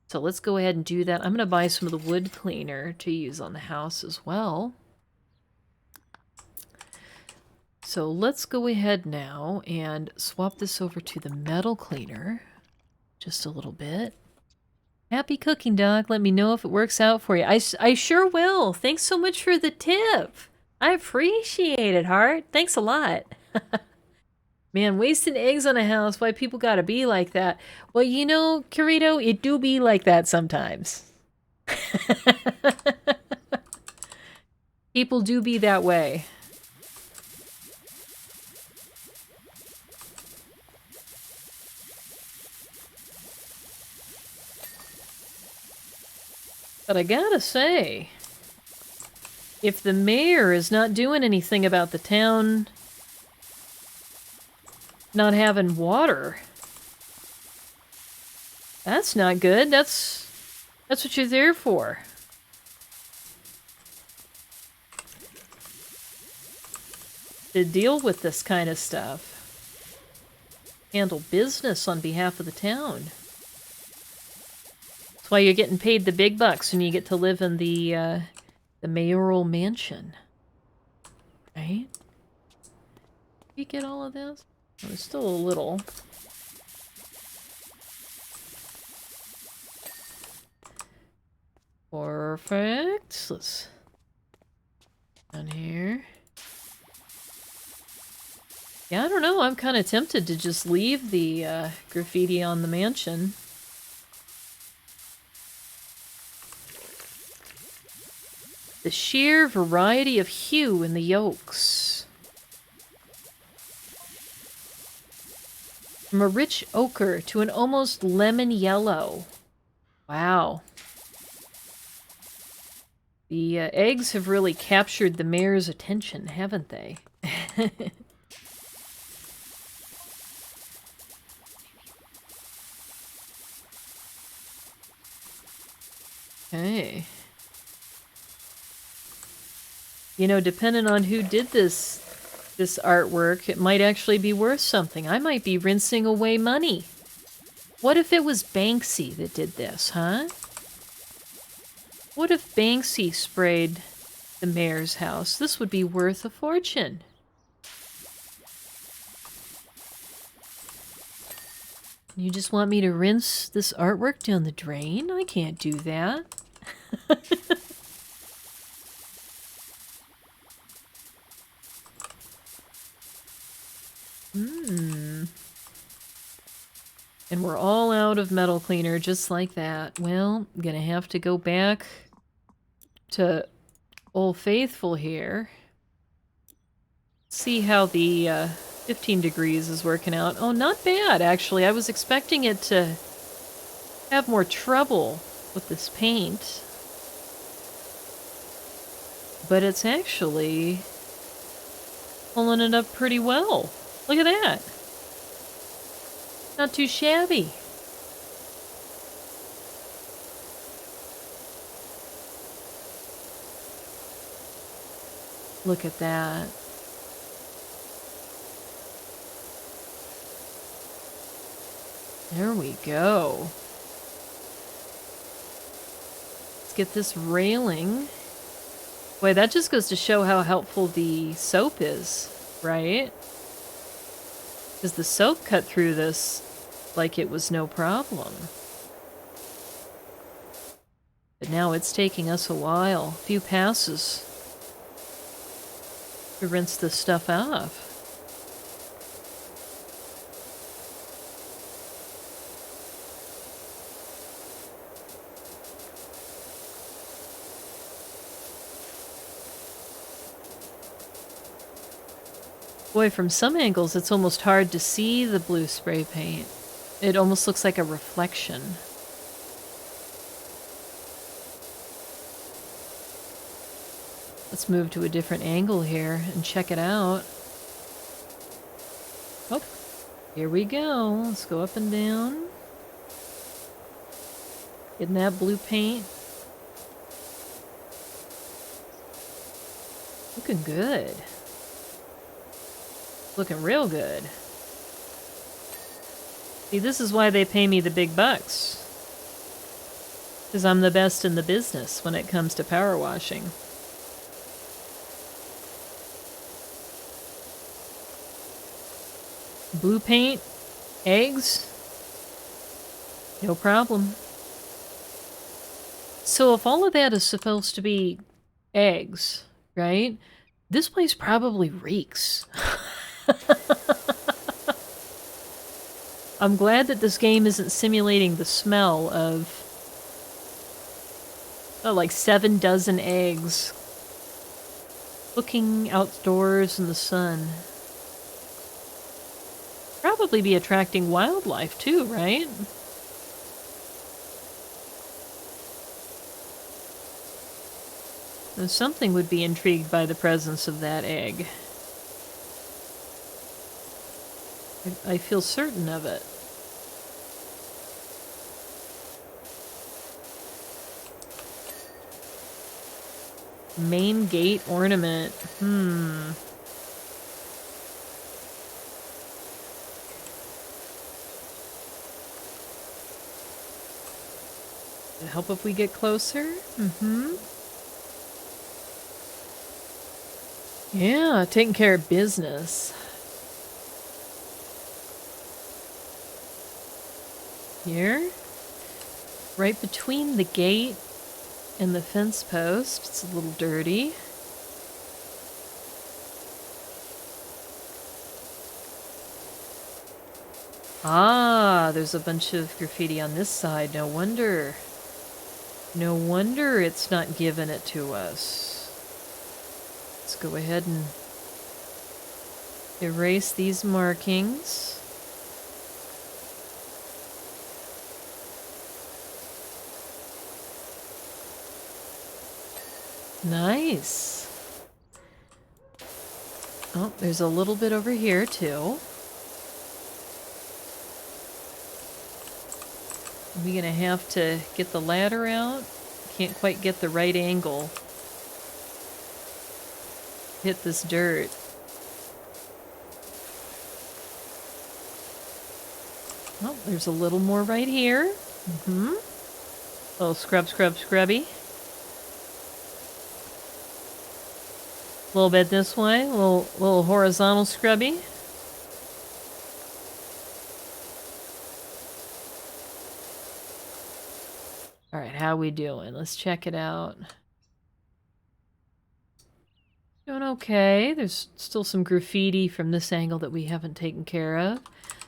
So let's go ahead and do that. I'm going to buy some of the wood cleaner to use on the house as well. So let's go ahead now and swap this over to the metal cleaner. Just a little bit. Happy cooking, Doc. Let me know if it works out for you. I sure will. Thanks so much for the tip. I appreciate it, Heart. Thanks a lot. Man, wasting eggs on a house, why people gotta be like that? Well, you know, Kirito, it do be like that sometimes. People do be that way. But I gotta say, if the mayor is not doing anything about the town not having water, that's not good. That's what you're there for. To deal with this kind of stuff. Handle business on behalf of the town. That's why you're getting paid the big bucks when you get to live in the mayoral mansion. Right? Did you get all of this? Oh, there's still a little. Perfect. Let's down here. Yeah, I don't know. I'm kind of tempted to just leave the graffiti on the mansion. The sheer variety of hue in the yolks. From a rich ochre to an almost lemon yellow. Wow. The eggs have really captured the mayor's attention, haven't they? Okay. You know, depending on who did this artwork, it might actually be worth something. I might be rinsing away money. What if it was Banksy that did this, huh? What if Banksy sprayed the mayor's house? This would be worth a fortune. You just want me to rinse this artwork down the drain? I can't do that. And we're all out of metal cleaner just like that. Well, I'm gonna have to go back to Old Faithful here. See how the 15 degrees is working out. Oh, not bad, actually. I was expecting it to have more trouble with this paint. But it's actually pulling it up pretty well. Look at that. Not too shabby. Look at that. There we go. Let's get this railing. Boy, that just goes to show how helpful the soap is, right? Because the soap cut through this like it was no problem. But now it's taking us a while. A few passes. to rinse this stuff off. Boy, from some angles, it's almost hard to see the blue spray paint. It almost looks like a reflection. Let's move to a different angle here and check it out. Oh, here we go. Let's go up and down. Getting that blue paint. Looking good. Looking real good. See, this is why they pay me the big bucks. Because I'm the best in the business when it comes to power washing. Blue paint, eggs, no problem. So if all of that is supposed to be eggs, right? This place probably reeks. I'm glad that this game isn't simulating the smell of, like 7 dozen eggs cooking outdoors in the sun. Probably be attracting wildlife too, right? And something would be intrigued by the presence of that egg. I feel certain of it. Main gate ornament. It'll help if we get closer? Yeah, taking care of business. Here, right between the gate and the fence post. It's a little dirty. Ah, there's a bunch of graffiti on this side. No wonder. No wonder it's not giving it to us. Let's go ahead and erase these markings. Nice. Oh, there's a little bit over here too. We're gonna have to get the ladder out. Can't quite get the right angle. Hit this dirt. Oh, there's a little more right here. Little scrubby. A little bit this way, a little horizontal scrubby. All right, how we doing? Let's check it out. Doing okay. There's still some graffiti from this angle that we haven't taken care of.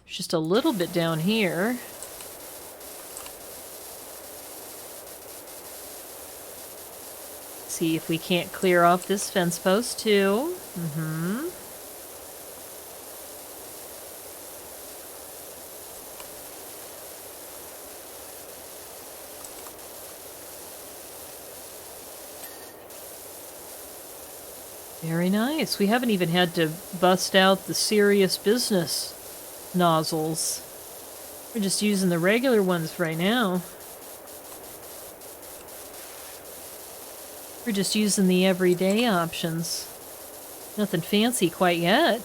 There's just a little bit down here. See if we can't clear off this fence post too. Very nice. We haven't even had to bust out the serious business nozzles. We're just using the regular ones right now. We're just using the everyday options. Nothing fancy quite yet.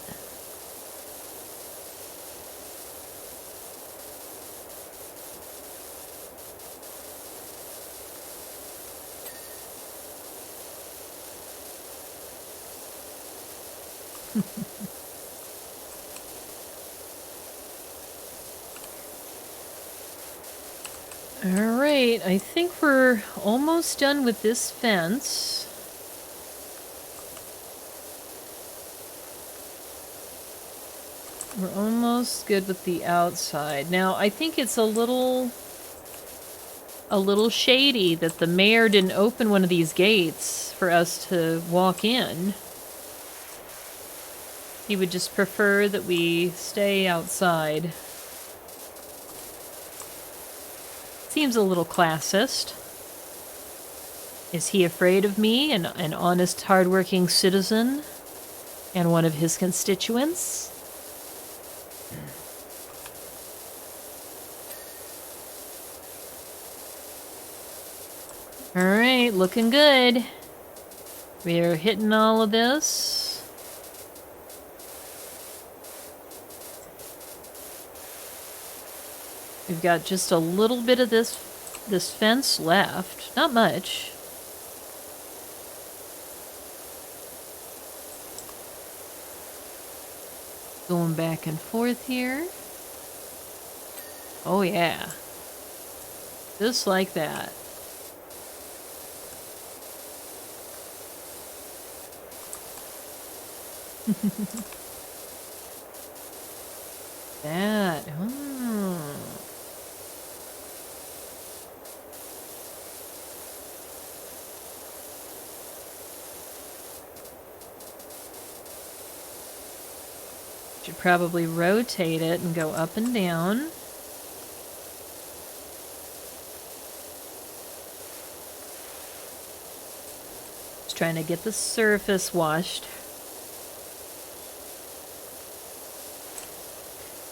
Alright, I think we're almost done with this fence. We're almost good with the outside. Now, I think it's a little shady that the mayor didn't open one of these gates for us to walk in. He would just prefer that we stay outside. Seems a little classist. Is he afraid of me, an honest, hardworking citizen, and one of his constituents? Alright, looking good. We're hitting all of this. We've got just a little bit of this fence left. Not much. Going back and forth here. Oh yeah. Just like that. That. Oh. Should probably rotate it and go up and down. Just trying to get the surface washed.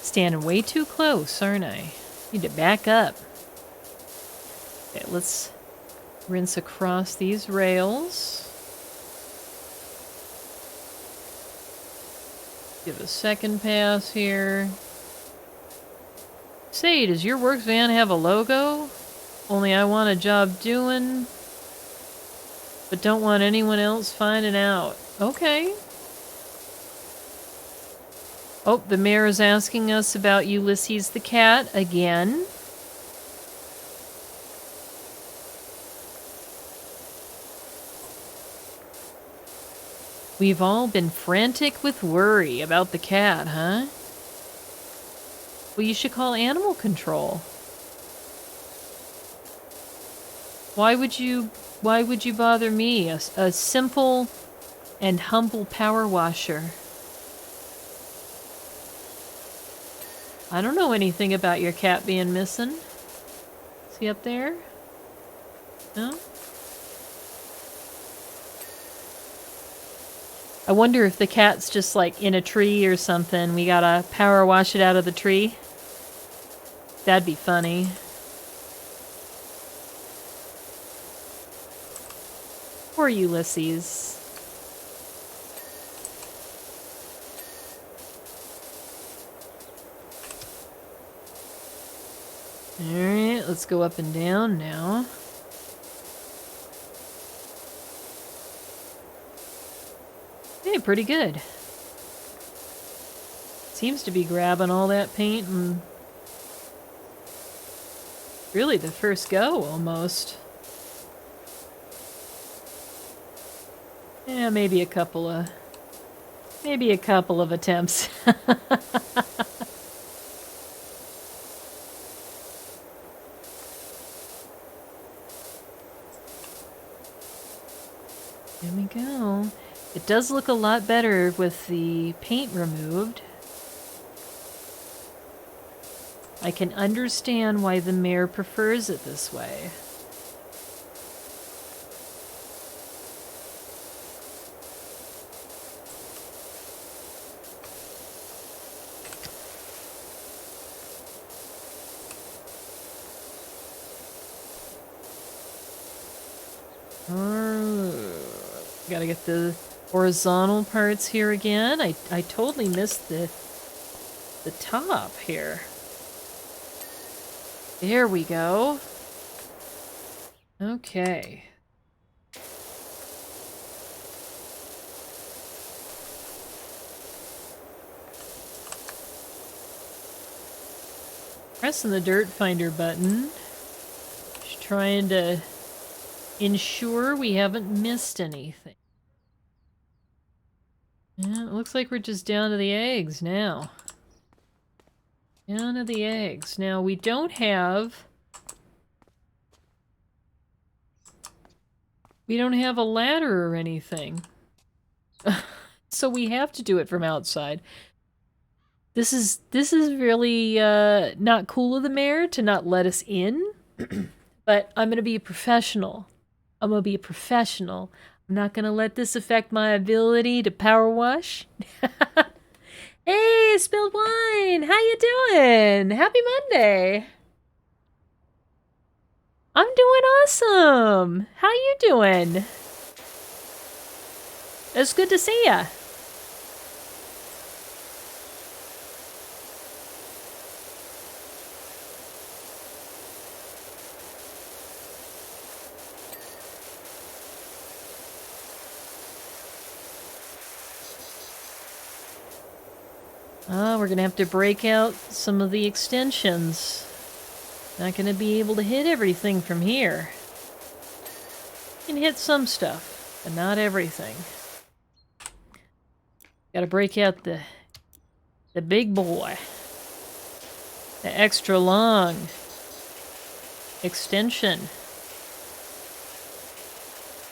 Standing way too close, aren't I? Need to back up. Okay, let's rinse across these rails. Give a second pass here. Say, does your works van have a logo? Only I want a job doing, but don't want anyone else finding out. Okay. Oh, the mayor is asking us about Ulysses the cat again. We've all been frantic with worry about the cat, huh? Well, you should call animal control. Why would you bother me, a simple and humble power washer? I don't know anything about your cat being missing. Is he up there? No? I wonder if the cat's just like in a tree or something. We gotta power wash it out of the tree. That'd be funny. Poor Ulysses. Alright, let's go up and down now. Hey, pretty good. Seems to be grabbing all that paint and really the first go almost. Yeah, maybe a couple of attempts. There we go. It does look a lot better with the paint removed. I can understand why the mayor prefers it this way. Gotta get the horizontal parts here again. I totally missed the top here. There we go. Okay. Pressing the dirt finder button. Just trying to ensure we haven't missed anything. Yeah, it looks like we're just down to the eggs now. Down to the eggs. Now, we don't have... We don't have a ladder or anything. So we have to do it from outside. This is really not cool of the mayor to not let us in. But I'm going to be a professional. I'm going to be a professional. I'm not going to let this affect my ability to power wash. Hey, Spilled Wine! How you doing? Happy Monday! I'm doing awesome! How you doing? It's good to see ya. We're gonna have to break out some of the extensions. Not gonna be able to hit everything from here. You can hit some stuff, but not everything. Gotta break out the big boy. The extra long extension.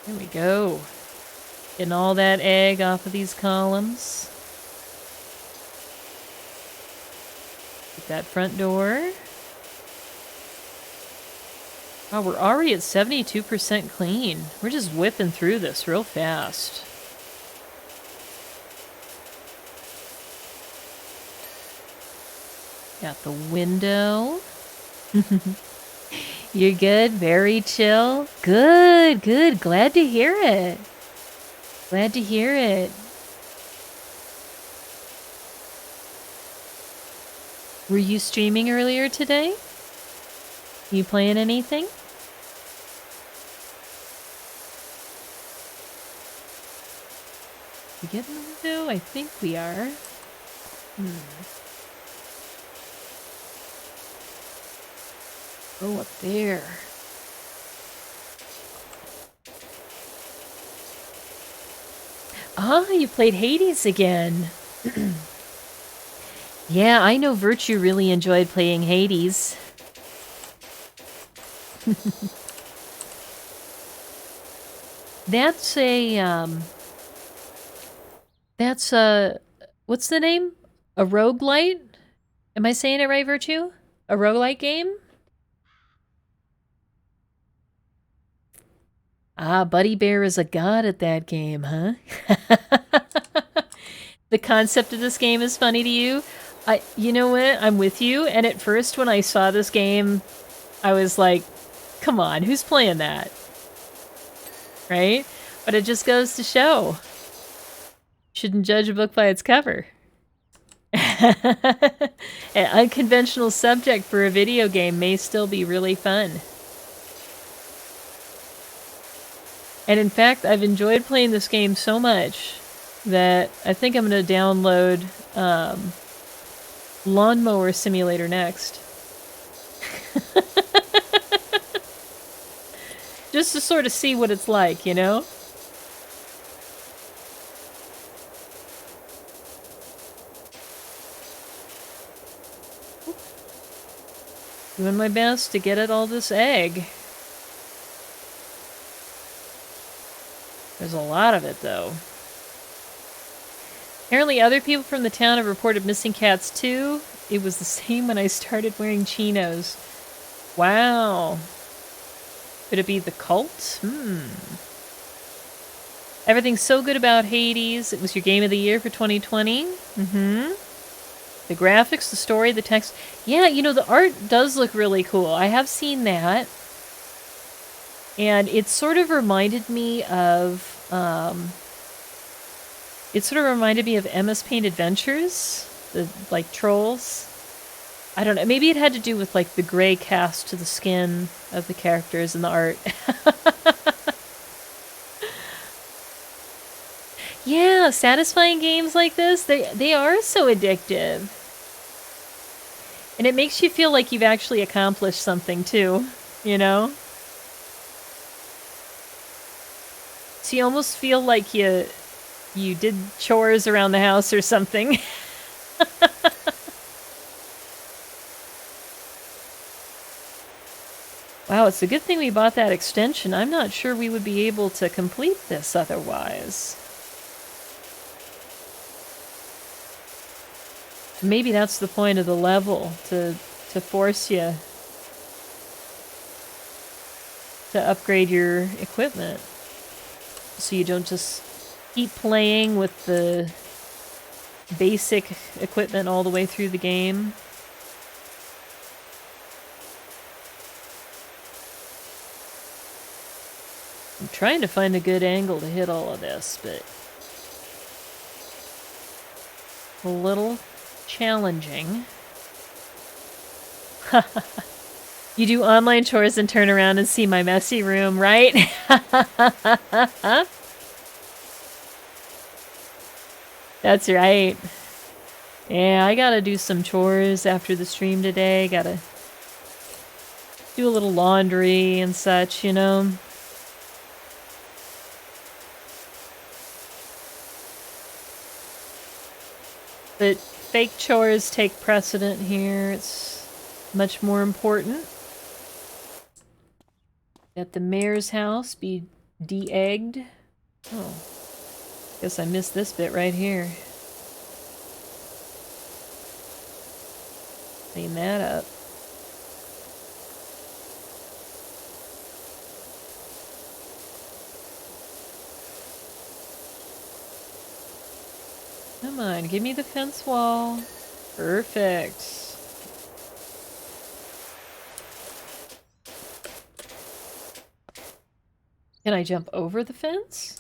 There we go. Getting all that egg off of these columns. Get that front door. Oh, we're already at 72% clean. We're just whipping through this real fast. Got the window. You're good? Very chill? Good, good. Glad to hear it. Glad to hear it. Were you streaming earlier today? You playing anything? We get in the window? I think we are. Oh, up there. Ah, you played Hades again. Yeah, I know Virtue really enjoyed playing Hades. That's what's the name? A roguelite? Am I saying it right, Virtue? A roguelite game? Ah, Buddy Bear is a god at that game, huh? The concept of this game is funny to you? You know what? I'm with you. And at first, when I saw this game, I was like, come on, who's playing that? Right? But it just goes to show. Shouldn't judge a book by its cover. An unconventional subject for a video game may still be really fun. And in fact, I've enjoyed playing this game so much that I think I'm going to download Lawnmower Simulator next. Just to sort of see what it's like, you know? Doing my best to get at all this egg. There's a lot of it, though. Apparently other people from the town have reported missing cats, too. It was the same when I started wearing chinos. Wow. Could it be the cult? Everything's so good about Hades. It was your game of the year for 2020. The graphics, the story, the text. Yeah, you know, the art does look really cool. I have seen that. And it sort of reminded me of... Emma's Paint Adventures. The, like, trolls. I don't know. Maybe it had to do with, like, the gray cast to the skin of the characters in the art. Yeah, satisfying games like this, they are so addictive. And it makes you feel like you've actually accomplished something, too. You know? So you almost feel like you did chores around the house or something. Wow, it's a good thing we bought that extension. I'm not sure we would be able to complete this otherwise. Maybe that's the point of the level, to force you to upgrade your equipment. So you don't just keep playing with the basic equipment all the way through the game. I'm trying to find a good angle to hit all of this, but a little challenging. You do online chores and turn around and see my messy room, right? That's right. Yeah, I gotta do some chores after the stream today. Gotta do a little laundry and such, you know. But fake chores take precedent here. It's much more important that the mayor's house be de-egged. Oh, guess I missed this bit right here. Clean that up. Come on, give me the fence wall. Perfect. Can I jump over the fence?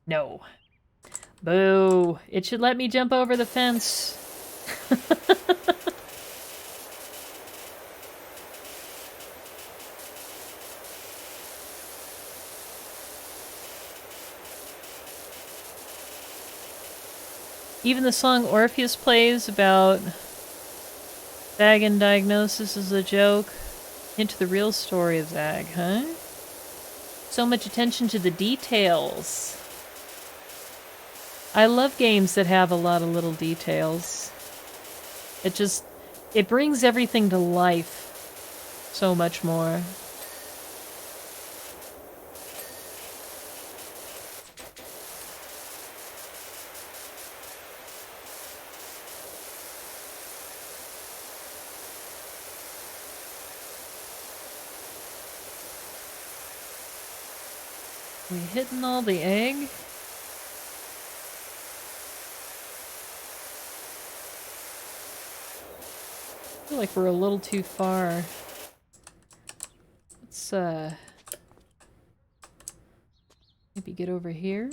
No. Boo. It should let me jump over the fence. Even the song Orpheus plays about Zag and diagnosis is a joke. Into the real story of Zag, huh? So much attention to the details. I love games that have a lot of little details. It brings everything to life so much more. We hitting all the egg? I feel like we're a little too far. Let's maybe get over here.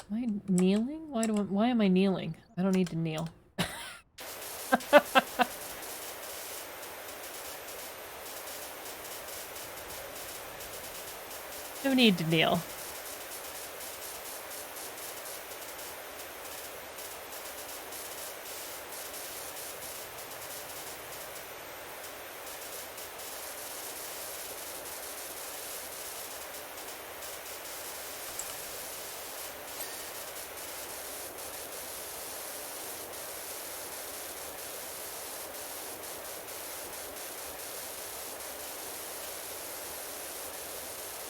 Am I kneeling? Why am I kneeling? I don't need to kneel. No need to kneel.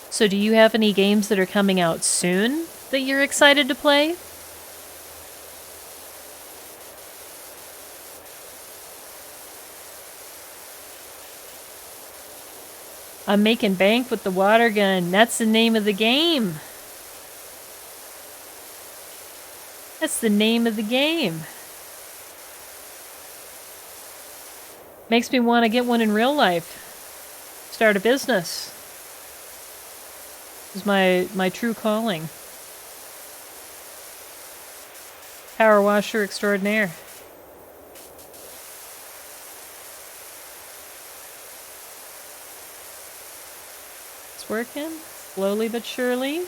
So do you have any games that are coming out soon that you're excited to play? I'm making bank with the water gun. That's the name of the game. That's the name of the game. Makes me want to get one in real life. Start a business. This is my true calling. Power washer extraordinaire. It's working, slowly but surely.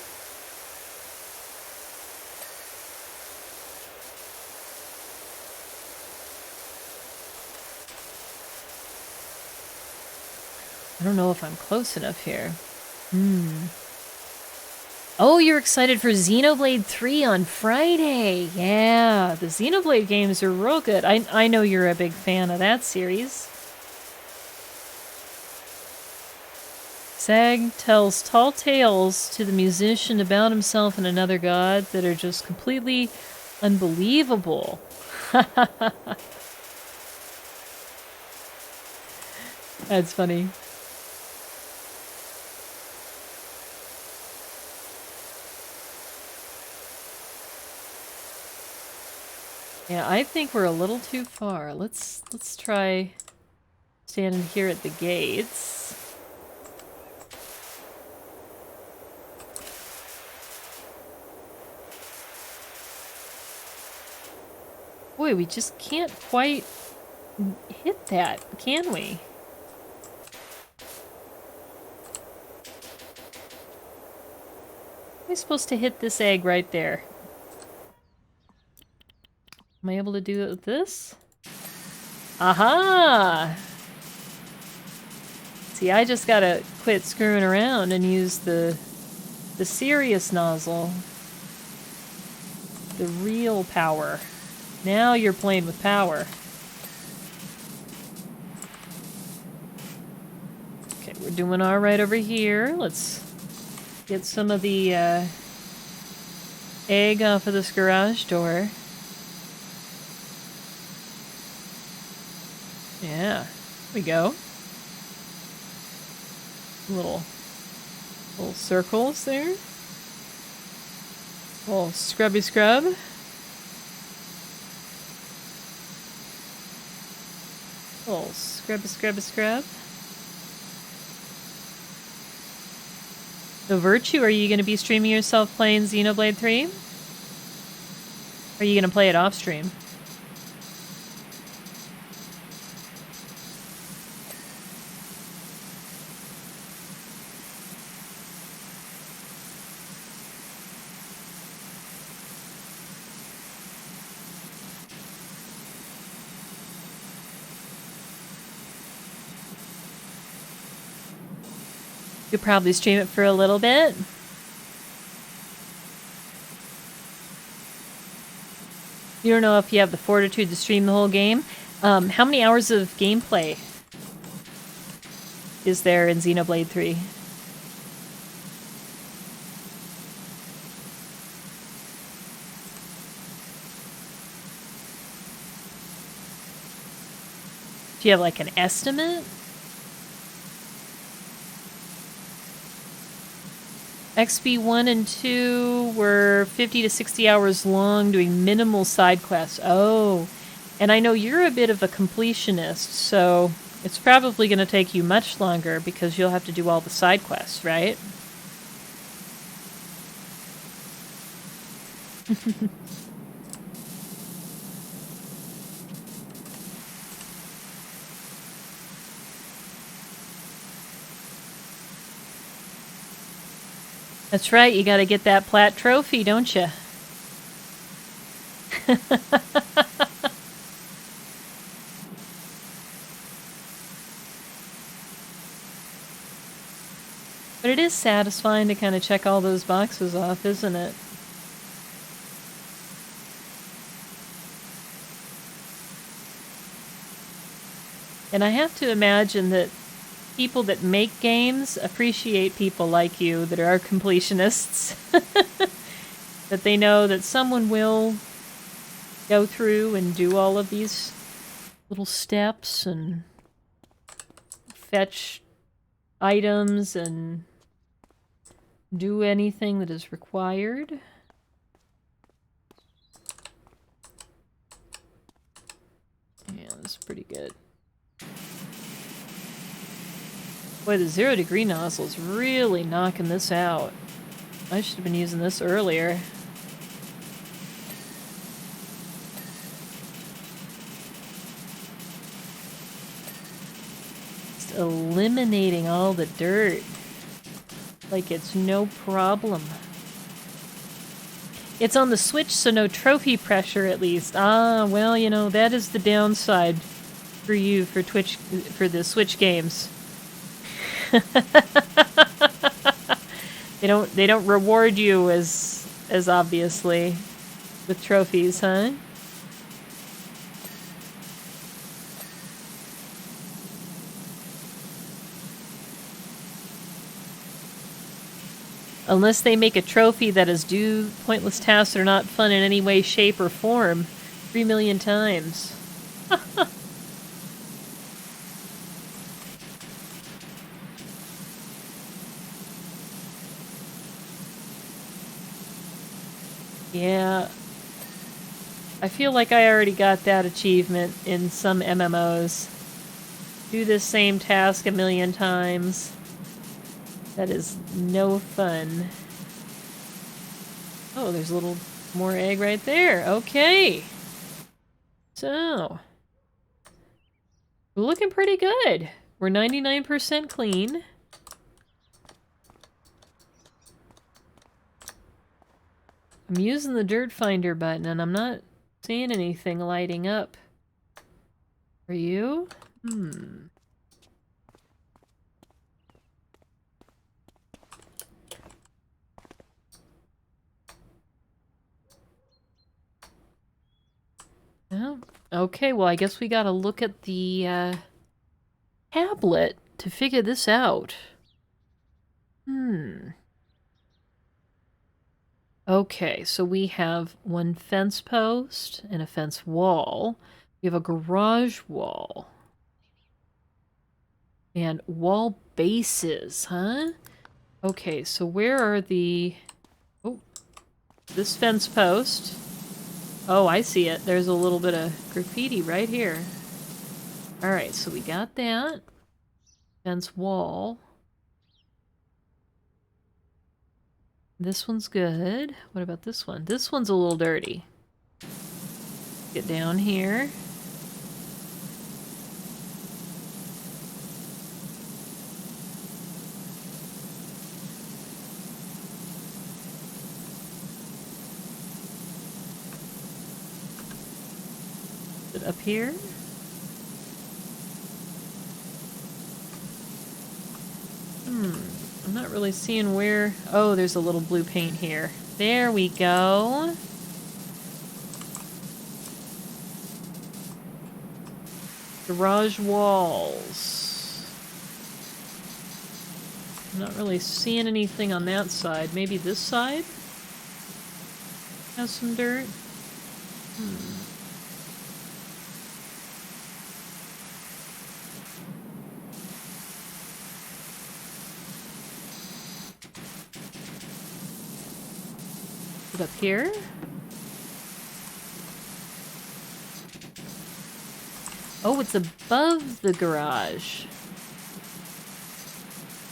I don't know if I'm close enough here. Oh, you're excited for Xenoblade 3 on Friday. Yeah, the Xenoblade games are real good. I know you're a big fan of that series. Sag tells tall tales to the musician about himself and another god that are just completely unbelievable. That's funny. Yeah, I think we're a little too far. Let's try standing here at the gates. Boy, we just can't quite hit that, can we? Am I supposed to hit this egg right there? Am I able to do it with this? Aha! See, I just gotta quit screwing around and use the serious nozzle. The real power. Now you're playing with power. Okay, we're doing all right over here. Let's get some of the egg off of this garage door. Yeah, there we go. Little circles there. Little scrubby scrub. Little scrubby scrubby scrub. So Virtue, are you going to be streaming yourself playing Xenoblade 3? Or are you going to play it off stream? You'll probably stream it for a little bit. You don't know if you have the fortitude to stream the whole game. How many hours of gameplay is there in Xenoblade 3? Do you have like an estimate? XP 1 and 2 were 50 to 60 hours long doing minimal side quests. Oh, and I know you're a bit of a completionist, so it's probably going to take you much longer because you'll have to do all the side quests, right? That's right, you gotta get that plat trophy, don't you? But it is satisfying to kind of check all those boxes off, isn't it? And I have to imagine that people that make games appreciate people like you that are completionists. That they know that someone will go through and do all of these little steps and fetch items and do anything that is required. Yeah, that's pretty good. Boy, the 0 degree nozzle is really knocking this out. I should have been using this earlier. Just eliminating all the dirt. Like it's no problem. It's on the Switch, so no trophy pressure at least. Ah, well, you know, that is the downside for you for Twitch, for the Switch games. They don't reward you as obviously with trophies, huh? Unless they make a trophy that is do pointless tasks that are not fun in any way, shape, or form 3 million times. Yeah. I feel like I already got that achievement in some MMOs. Do this same task a million times. That is no fun. Oh, there's a little more egg right there. Okay. So, we're looking pretty good. We're 99% clean. I'm using the dirt finder button and I'm not seeing anything lighting up. Are you? Oh, okay, well, I guess we gotta look at the tablet to figure this out. Okay, so we have one fence post and a fence wall. We have a garage wall. And wall bases, huh? Okay, so where are the... Oh, this fence post. Oh, I see it. There's a little bit of graffiti right here. Alright, so we got that. Fence wall. This one's good. What about this one? This one's a little dirty. Get down here. Is it up here? I'm not really seeing where... Oh, there's a little blue paint here. There we go. Garage walls. I'm not really seeing anything on that side. Maybe this side has some dirt. Up here. Oh, it's above the garage.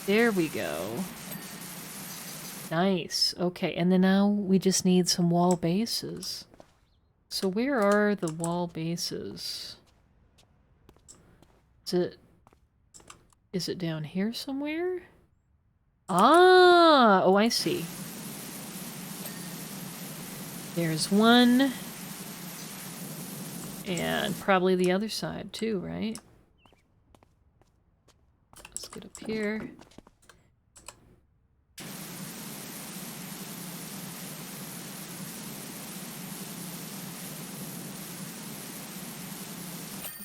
There we go. Nice. Okay, and then now we just need some wall bases. So where are the wall bases? Is it down here somewhere? Ah! Oh, I see. There's one. And probably the other side too, right? Let's get up here.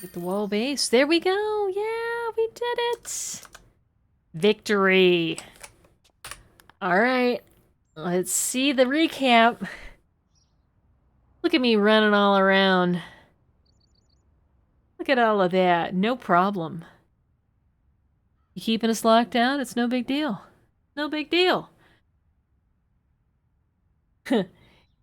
Get the wall base. There we go! Yeah, we did it! Victory! Alright, let's see the recap. Look at me running all around. Look at all of that. No problem. You keeping us locked down? It's no big deal. No big deal.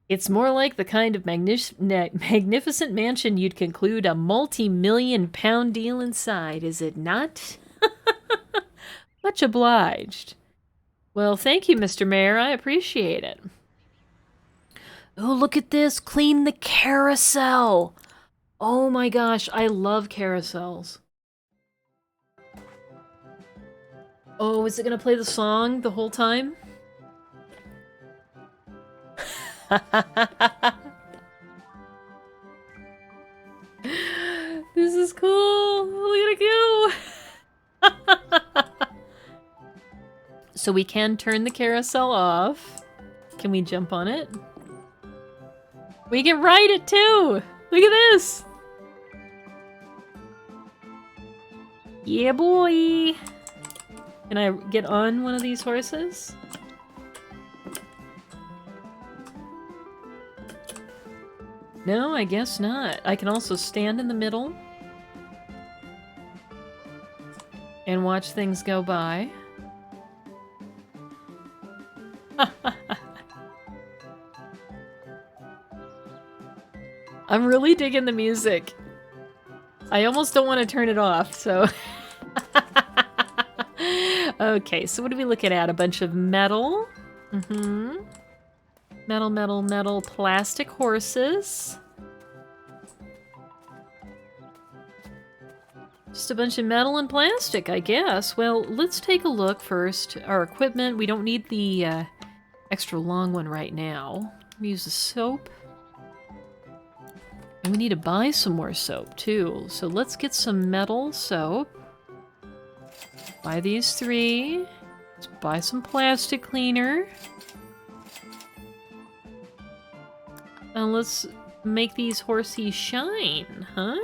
It's more like the kind of magnificent mansion you'd conclude a multi-million-pound deal inside, is it not? Much obliged. Well, thank you, Mr. Mayor. I appreciate it. Oh, look at this. Clean the carousel. Oh my gosh, I love carousels. Oh, is it gonna play the song the whole time? This is cool. Look at it go. So we can turn the carousel off. Can we jump on it? We can ride it too! Look at this! Yeah, boy! Can I get on one of these horses? No, I guess not. I can also stand in the middle and watch things go by. I'm really digging the music. I almost don't want to turn it off, so... Okay, so what are we looking at? A bunch of metal. Metal, metal, metal, plastic horses. Just a bunch of metal and plastic, I guess. Well, let's take a look first. Our equipment, we don't need the extra long one right now. We use the soap. And we need to buy some more soap, too. So let's get some metal soap. Buy these 3. Let's buy some plastic cleaner. And let's make these horsies shine, huh?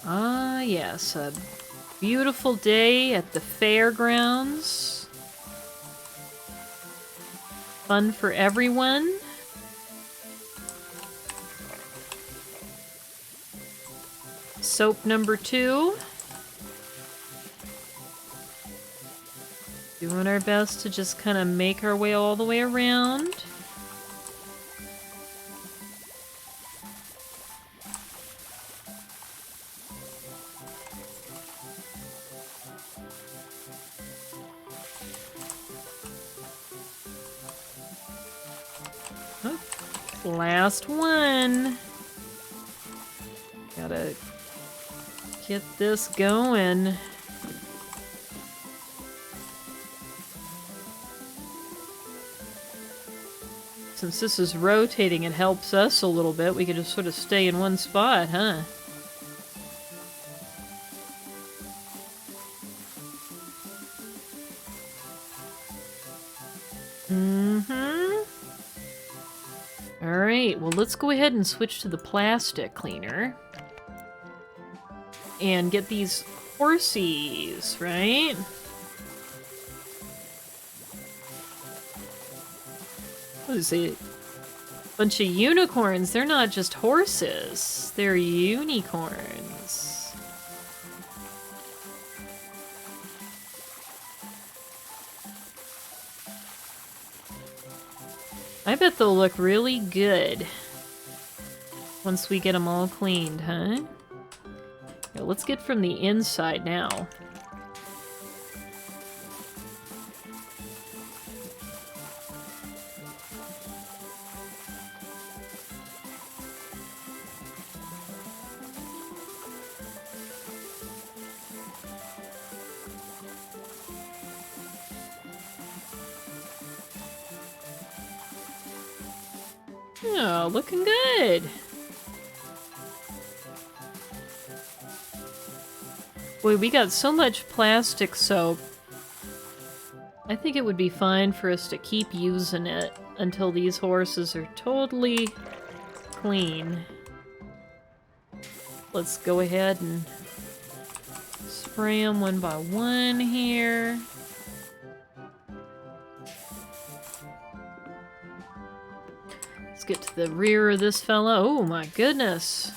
Ah, yes, a beautiful day at the fairgrounds. Fun for everyone. Soap number 2. Doing our best to just kind of make our way all the way around. Last one. Gotta get this going. Since this is rotating, it helps us a little bit. We can just sort of stay in one spot, huh? Alright, well let's go ahead and switch to the plastic cleaner. And get these horsies, right? What is it? Bunch of unicorns. They're not just horses. They're unicorns. I bet they'll look really good once we get them all cleaned, huh? Yeah, let's get from the inside now. Oh, looking good. Boy, we got so much plastic soap. I think it would be fine for us to keep using it until these horses are totally clean. Let's go ahead and spray them one by one here. Let's get to the rear of this fella. Oh my goodness.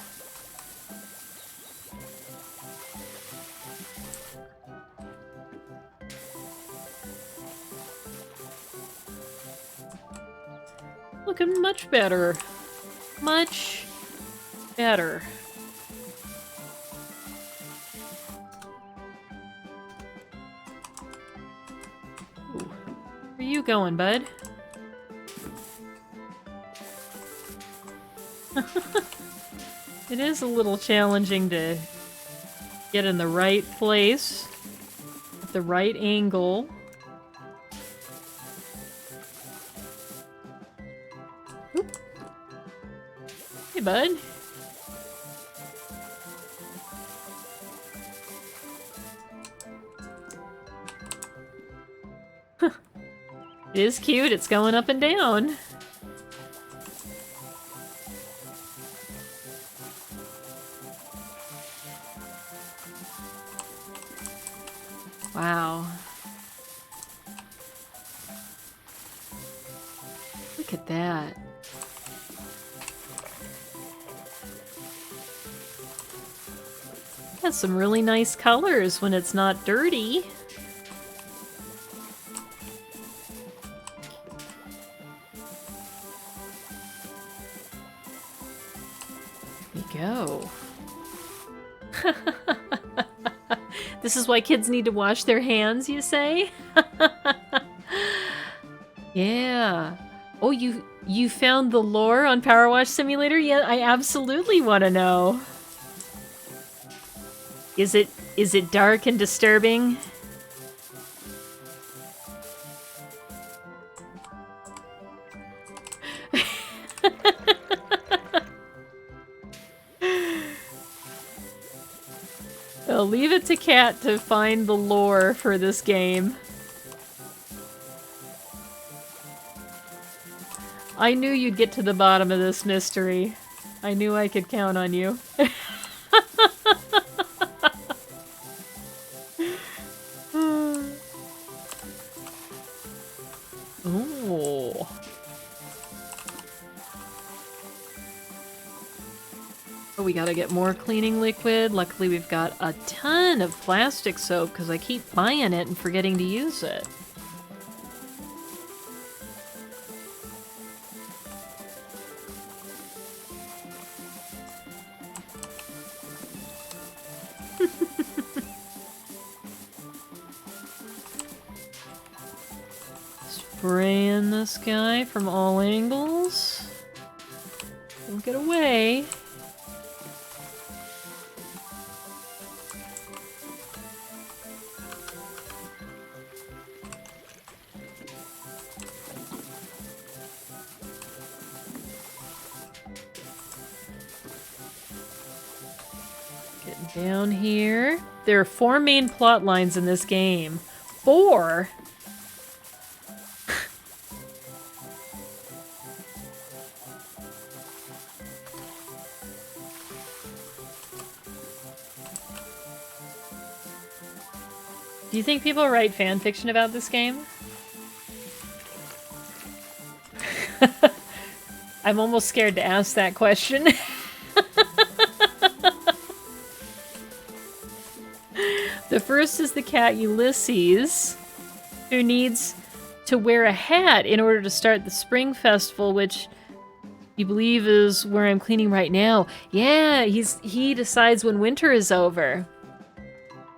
Looking much better. Much better. Ooh. Where you going, bud? It is a little challenging to get in the right place, at the right angle. Oop. Hey, bud. It is cute. It's going up and down. Look at that. Has some really nice colors when it's not dirty. There you go. This is why kids need to wash their hands, you say? Yeah. Oh, you found the lore on PowerWash Simulator? Yeah, I absolutely want to know. Is it dark and disturbing? Well, leave it to Kat to find the lore for this game. I knew you'd get to the bottom of this mystery. I knew I could count on you. Oh. Oh, we gotta get more cleaning liquid. Luckily, we've got a ton of plastic soap because I keep buying it and forgetting to use it. Spraying this guy from all angles. Don't get away. Getting down here. There are 4 main plot lines in this game. 4? Do you think people write fan fiction about this game? I'm almost scared to ask that question. The first is the cat Ulysses, who needs to wear a hat in order to start the Spring Festival, which you believe is where I'm cleaning right now. Yeah, he decides when winter is over.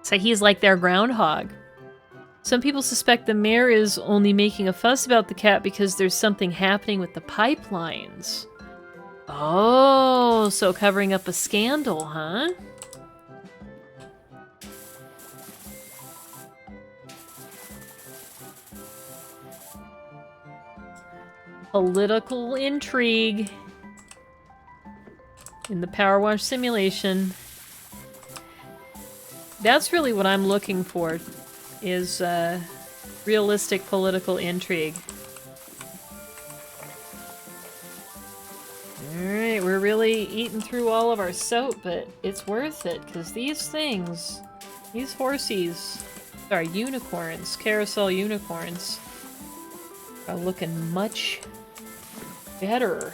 So he's like their groundhog. Some people suspect the mayor is only making a fuss about the cat because there's something happening with the pipelines. Oh, so covering up a scandal, huh? Political intrigue in the PowerWash simulation. That's really what I'm looking for, is realistic political intrigue. Alright, we're really eating through all of our soap, but it's worth it, because these things, these horsies, sorry, unicorns, Carousel unicorns, are looking much better.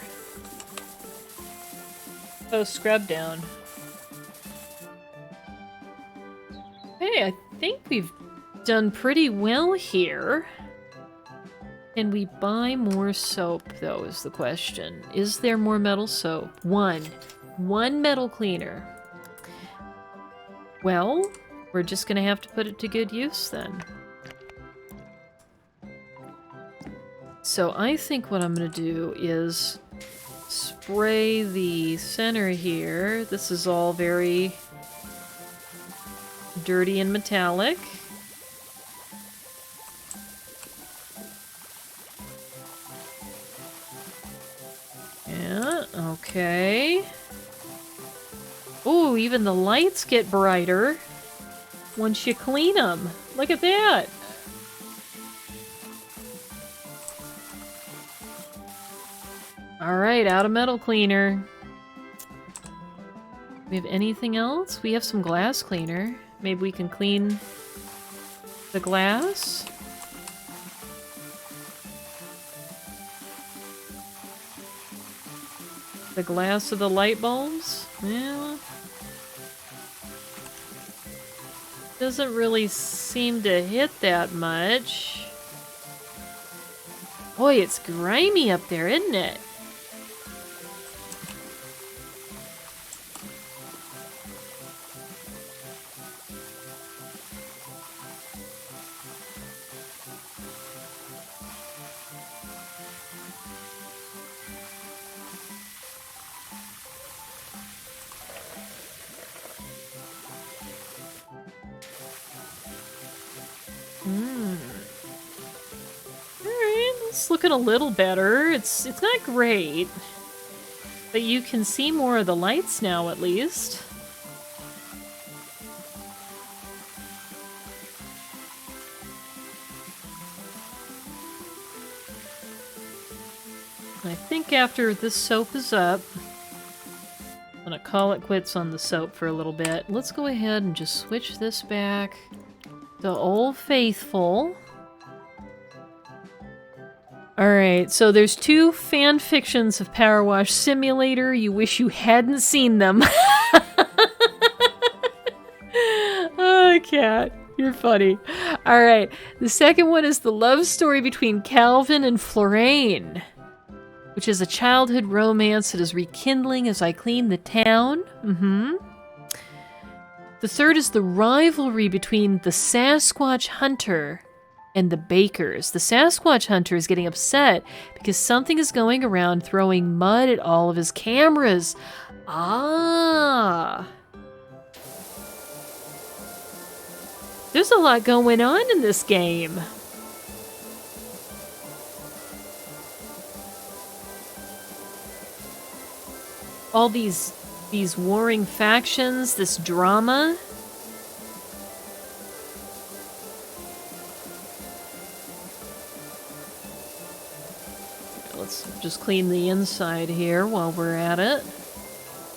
Post scrub down. Hey, I think we've done pretty well here. Can we buy more soap, though, is the question. Is there more metal soap? One metal cleaner. Well, we're just gonna have to put it to good use, then. So I think what I'm gonna do is spray the center here. This is all very dirty and metallic. Yeah, okay. Ooh, even the lights get brighter once you clean them. Look at that. Alright, out of metal cleaner. We have anything else? We have some glass cleaner. Maybe we can clean the glass? The glass of the light bulbs? Yeah. Doesn't really seem to hit that much. Boy, it's grimy up there, isn't it? Alright, it's looking a little better. It's not great. But you can see more of the lights now, at least. I think after this soap is up, I'm gonna call it quits on the soap for a little bit. Let's go ahead and just switch this back to Old Faithful. Alright, so there's 2 fan fictions of PowerWash Simulator. You wish you hadn't seen them. Oh, Cat, you're funny. Alright, the second one is the love story between Calvin and Florane, which is a childhood romance that is rekindling as I clean the town. The third is the rivalry between the Sasquatch Hunter and the Bakers. The Sasquatch Hunter is getting upset because something is going around throwing mud at all of his cameras. Ah. There's a lot going on in this game. All these warring factions, this drama. Let's just clean the inside here while we're at it.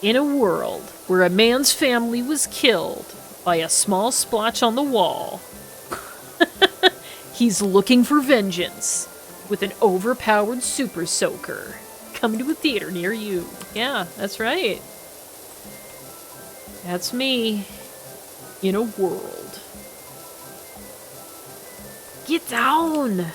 In a world where a man's family was killed by a small splotch on the wall, he's looking for vengeance with an overpowered super soaker. Coming to a theater near you. Yeah, that's right. That's me. In a world. Get down!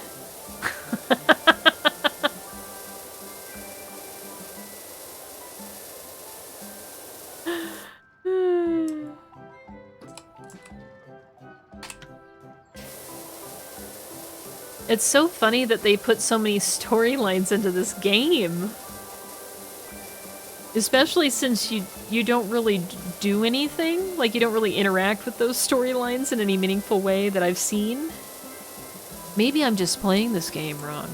It's so funny that they put so many storylines into this game. Especially since you don't really do anything. Like, you don't really interact with those storylines in any meaningful way that I've seen. Maybe I'm just playing this game wrong.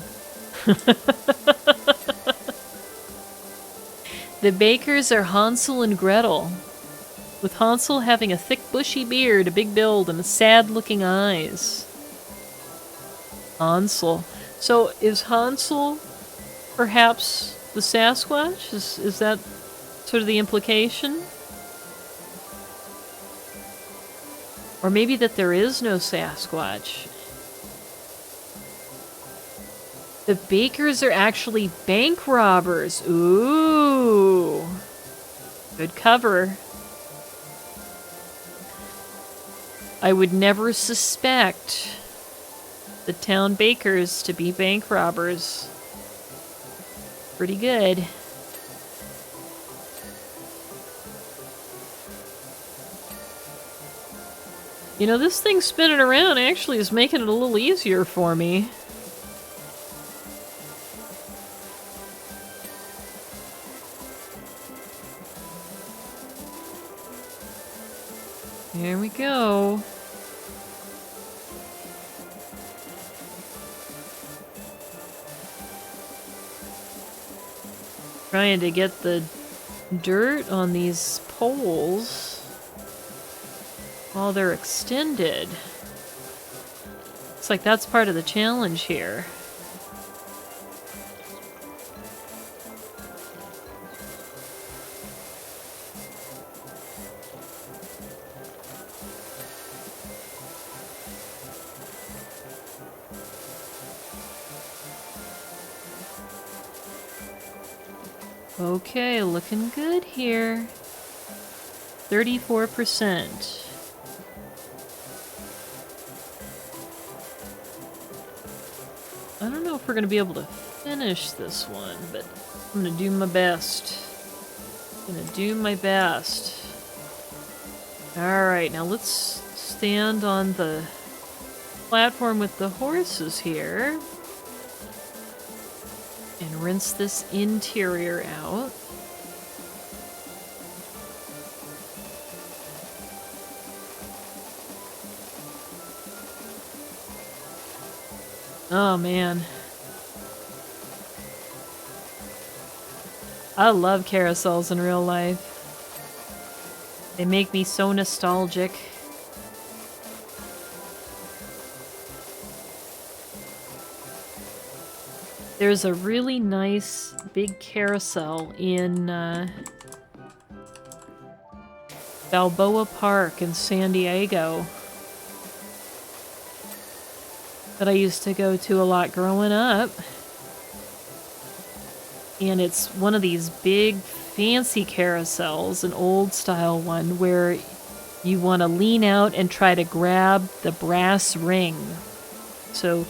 The Bakers are Hansel and Gretel, with Hansel having a thick bushy beard, a big build, and sad-looking eyes. Hansel. So, is Hansel perhaps the Sasquatch? Is that sort of the implication? Or maybe that there is no Sasquatch. The Bakers are actually bank robbers. Ooh. Good cover. I would never suspect the town bakers to be bank robbers. Pretty good. You know, this thing spinning around actually is making it a little easier for me. Here we go. Trying to get the dirt on these poles while they're extended. Looks like that's part of the challenge here. Okay, looking good here. 34%. I don't know if we're going to be able to finish this one, but I'm going to do my best. Alright, now let's stand on the platform with the horses here. And rinse this interior out. Oh man. I love carousels in real life. They make me so nostalgic. There's a really nice big carousel in Balboa Park in San Diego that I used to go to a lot growing up. And it's one of these big fancy carousels, an old style one, where you want to lean out and try to grab the brass ring. So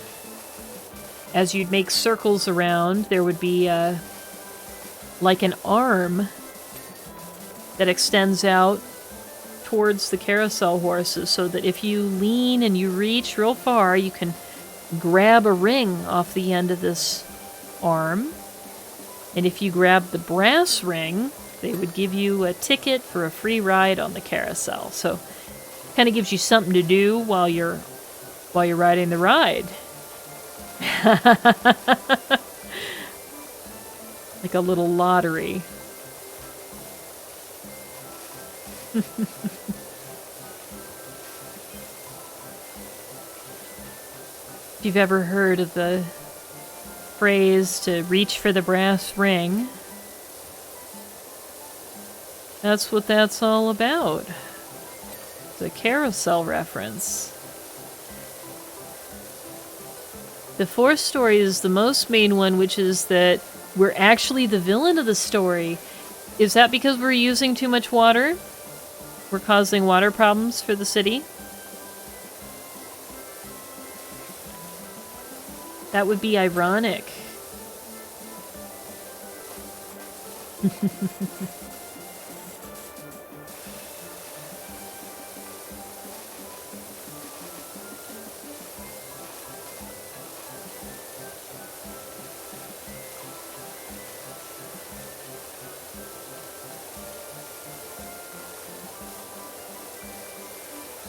as you'd make circles around, there would be like an arm that extends out towards the carousel horses, so that if you lean and you reach real far, you can grab a ring off the end of this arm. And if you grab the brass ring, they would give you a ticket for a free ride on the carousel. So kind of gives you something to do while you're riding the ride. Like a little lottery. If you've ever heard of the phrase to reach for the brass ring, that's what that's all about. It's a carousel reference. The fourth story is the most main one, which is that we're actually the villain of the story. Is that because we're using too much water? We're causing water problems for the city? That would be ironic.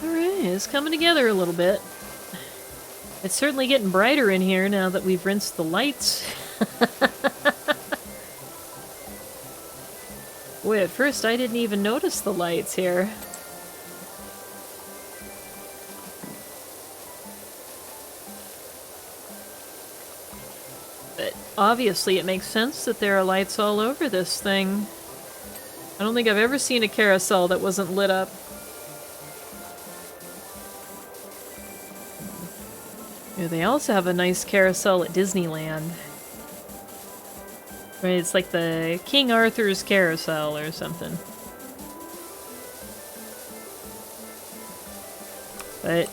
Alright, it's coming together a little bit. It's certainly getting brighter in here now that we've rinsed the lights. Boy, at first I didn't even notice the lights here. But obviously it makes sense that there are lights all over this thing. I don't think I've ever seen a carousel that wasn't lit up. Yeah, they also have a nice carousel at Disneyland. Right, it's like the King Arthur's Carousel or something. But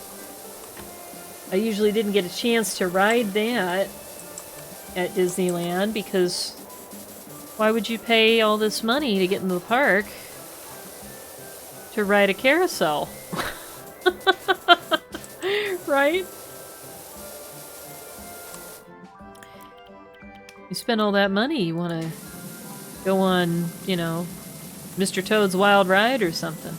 I usually didn't get a chance to ride that at Disneyland because why would you pay all this money to get in the park to ride a carousel? Right? You spend all that money, you want to go on, you know, Mr. Toad's Wild Ride or something.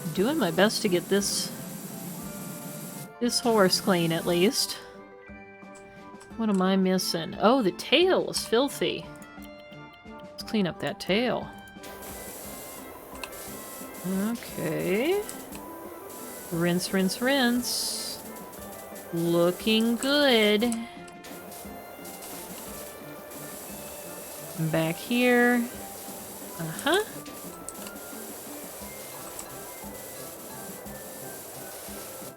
I'm doing my best to get this horse clean, at least. What am I missing? Oh, the tail is filthy. Let's clean up that tail. Okay. Rinse, rinse, rinse. Looking good. Back here. Uh-huh.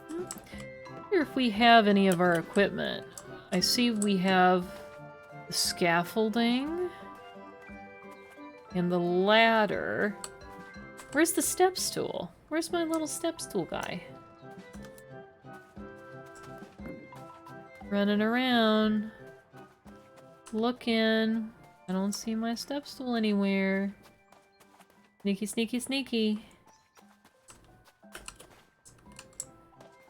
I wonder if we have any of our equipment. I see we have the scaffolding and the ladder. Where's the step stool? Where's my little step stool guy? Running around. Looking. I don't see my step stool anywhere. Sneaky, sneaky, sneaky.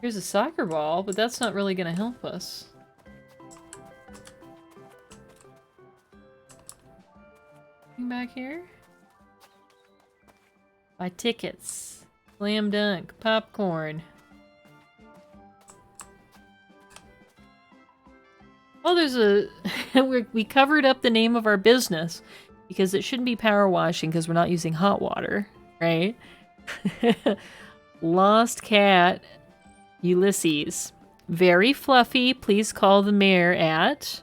Here's a soccer ball, but that's not really gonna help us. Back here? Buy tickets. Slam dunk. Popcorn. Oh, there's a... we covered up the name of our business because it shouldn't be power washing because we're not using hot water, right? Lost Cat Ulysses. Very fluffy. Please call the mayor at...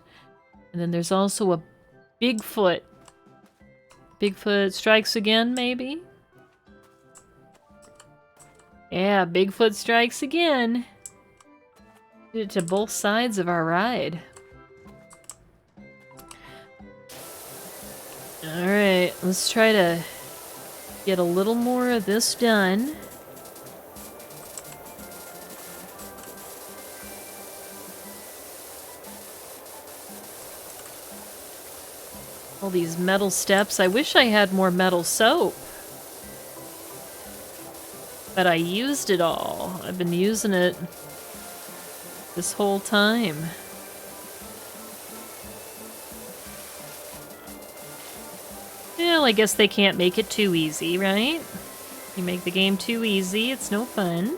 And then there's also a Bigfoot. Bigfoot strikes again, maybe? Yeah, Bigfoot strikes again. Did it to both sides of our ride. Alright, let's try to get a little more of this done. All these metal steps. I wish I had more metal soap. But I used it all. I've been using it this whole time. Well, I guess they can't make it too easy, right? You make the game too easy, it's no fun.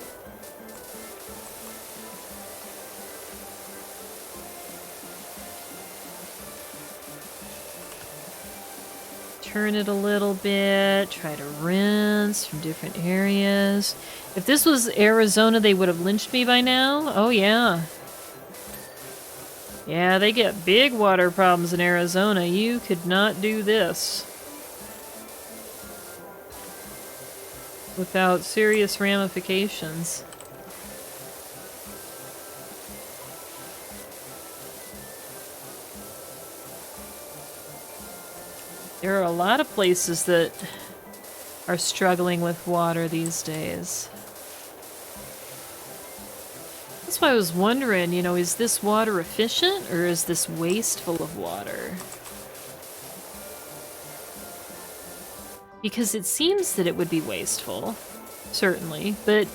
Turn it a little bit, try to rinse from different areas. If this was Arizona, they would have lynched me by now. Oh, yeah. Yeah, they get big water problems in Arizona. You could not do this without serious ramifications. There are a lot of places that are struggling with water these days. That's why I was wondering, you know, is this water efficient or is this wasteful of water? Because it seems that it would be wasteful, certainly, but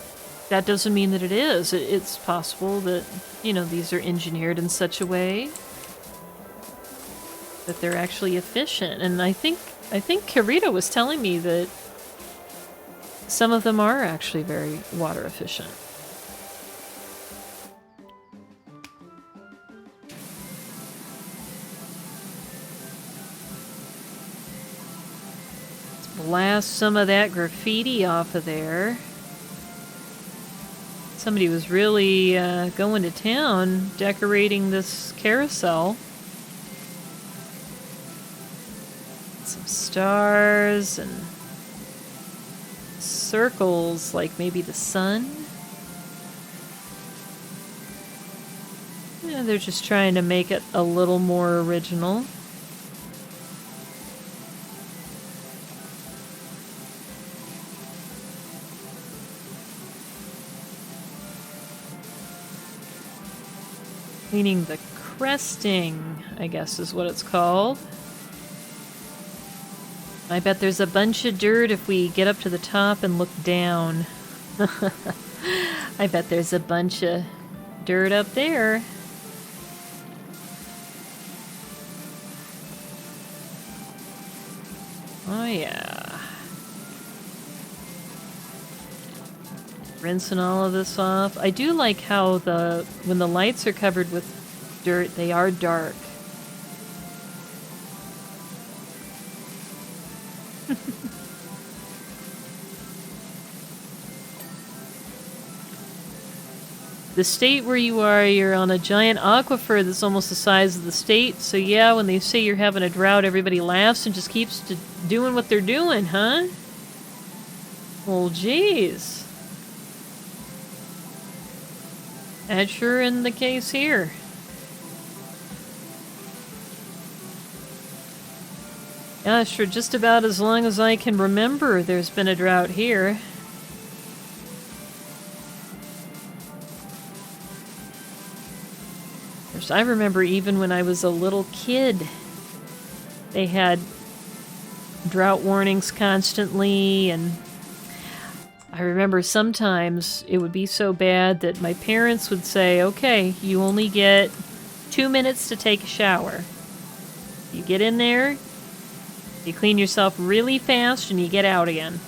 that doesn't mean that it is. It's possible that, you know, these are engineered in such a way that they're actually efficient. And I think Kirito was telling me that some of them are actually very water efficient. Let's blast some of that graffiti off of there. Somebody was really going to town decorating this carousel. Some stars and circles, like maybe the sun. Yeah, they're just trying to make it a little more original. Cleaning the cresting, I guess is what it's called. I bet there's a bunch of dirt if we get up to the top and look down. I bet there's a bunch of dirt up there. Oh yeah. Rinsing all of this off. I do like how when the lights are covered with dirt, they are dark. The state where you are, you're on a giant aquifer that's almost the size of the state. So yeah, when they say you're having a drought, everybody laughs and just keeps doing what they're doing, huh? Well, geez. That's sure in the case here. Gosh, for just about as long as I can remember, there's been a drought here. I remember even when I was a little kid, they had drought warnings constantly, and I remember sometimes it would be so bad that my parents would say, okay, you only get 2 minutes to take a shower. You get in there, you clean yourself really fast, and you get out again.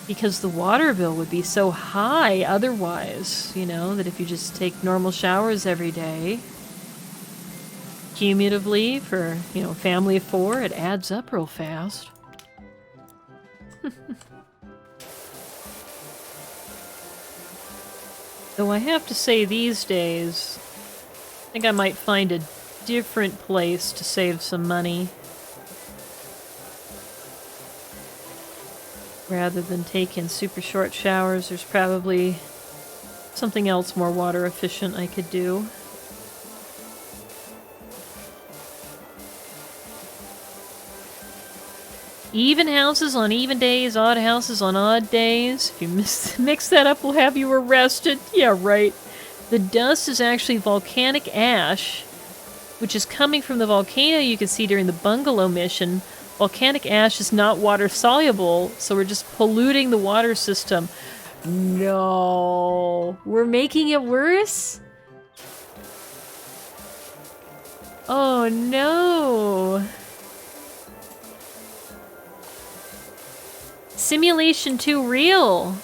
Because the water bill would be so high otherwise, you know, that if you just take normal showers every day, cumulatively for, you know, a family of 4, it adds up real fast. Though I have to say these days, I think I might find a different place to save some money. Rather than taking super short showers, there's probably something else more water efficient I could do. Even houses on even days, odd houses on odd days. If you mix that up, we'll have you arrested. Yeah, right. The dust is actually volcanic ash, which is coming from the volcano you could see during the bungalow mission. Volcanic ash is not water soluble, so we're just polluting the water system. No, we're making it worse? Oh no. Simulation 2 real.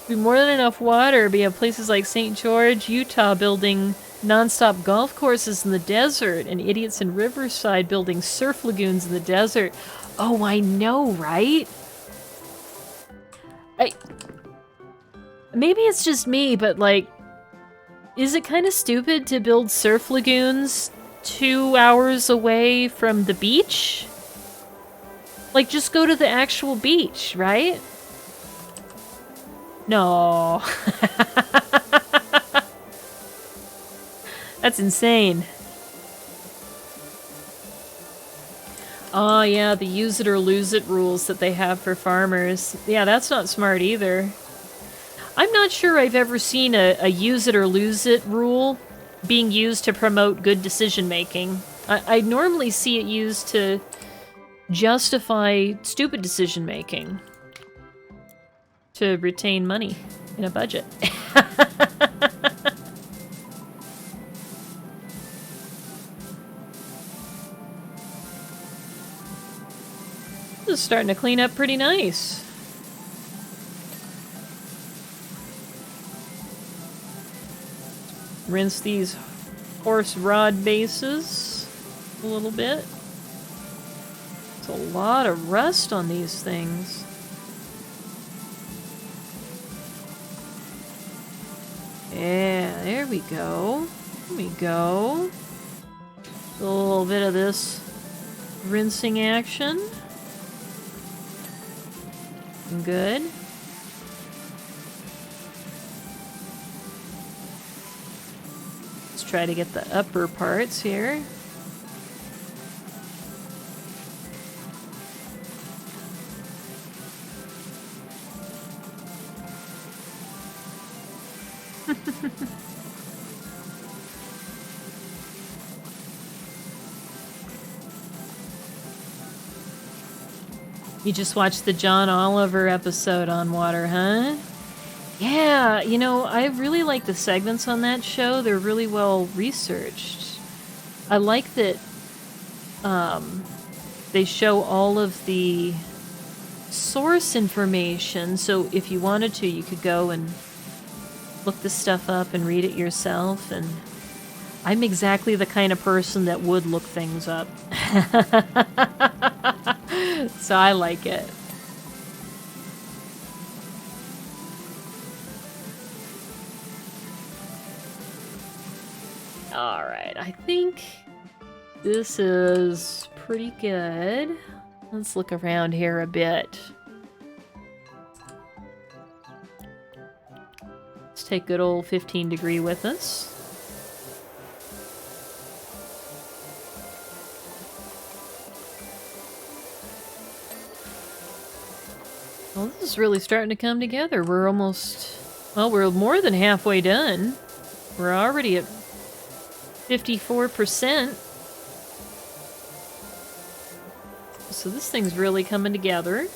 Be more than enough water. We have places like St. George, Utah building non-stop golf courses in the desert, and idiots in Riverside building surf lagoons in the desert. Oh, I know, right? Maybe it's just me, but like, is it kind of stupid to build surf lagoons 2 hours away from the beach? Like, just go to the actual beach, right? No. That's insane. Oh yeah, the use it or lose it rules that they have for farmers. Yeah, that's not smart either. I'm not sure I've ever seen a use it or lose it rule being used to promote good decision making. I normally see it used to justify stupid decision making. To retain money in a budget. This is starting to clean up pretty nice. Rinse these horse rod bases a little bit. There's a lot of rust on these things. Yeah, there we go. There we go. A little bit of this rinsing action. Good. Let's try to get the upper parts here. You just watched the John Oliver episode on water, huh? Yeah, you know, I really like the segments on that show. They're really well researched. I like that they show all of the source information, so if you wanted to, you could go and look this stuff up and read it yourself, and I'm exactly the kind of person that would look things up. So I like it. Alright, I think this is pretty good. Let's look around here a bit. Let's take good old 15 degree with us. Well, this is really starting to come together. We're almost... Well, we're more than halfway done. We're already at 54%. So this thing's really coming together.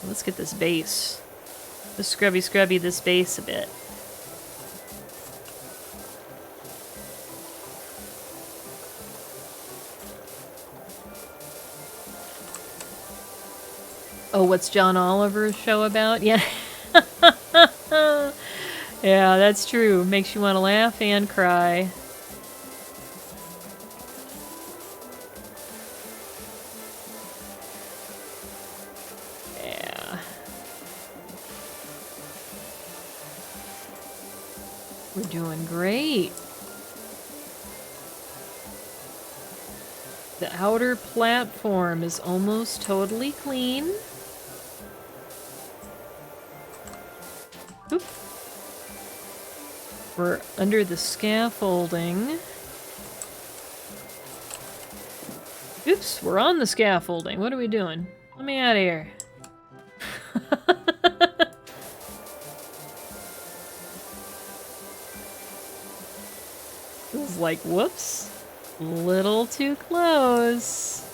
Let's get this base. Let's scrubby this base a bit. Oh, what's John Oliver's show about? Yeah. Yeah, that's true. Makes you want to laugh and cry. Yeah. We're doing great. The outer platform is almost totally clean. Oop. We're under the scaffolding. Oops, we're on the scaffolding. What are we doing? Let me out of here. This is like, whoops. Little too close.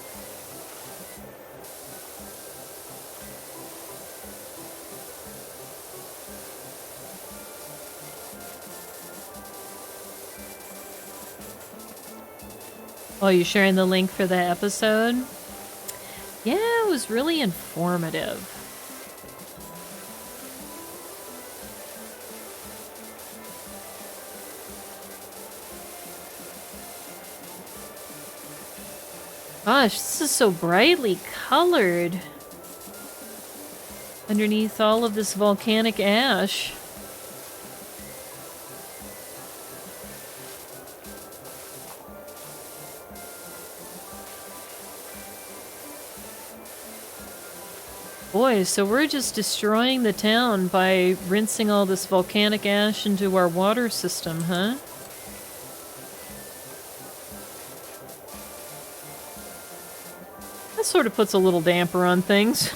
Oh, you sharing the link for the episode? Yeah, it was really informative. Gosh, this is so brightly colored. Underneath all of this volcanic ash. Boy, so we're just destroying the town by rinsing all this volcanic ash into our water system, huh? That sort of puts a little damper on things.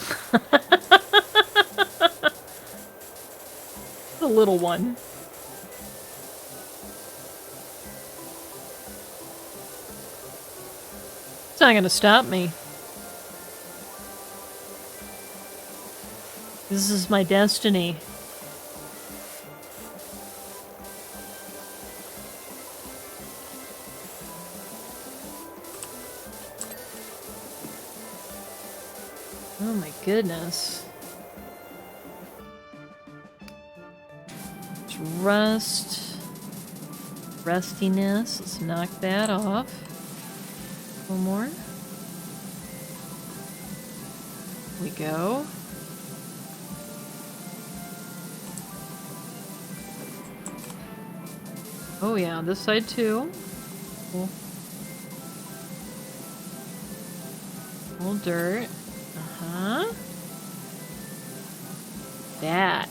A little one. It's not gonna stop me. This is my destiny. Oh my goodness. It's rust. Rustiness. Let's knock that off. One more. Here we go. Oh yeah, this side too. Cool. Little dirt. Uh-huh. That.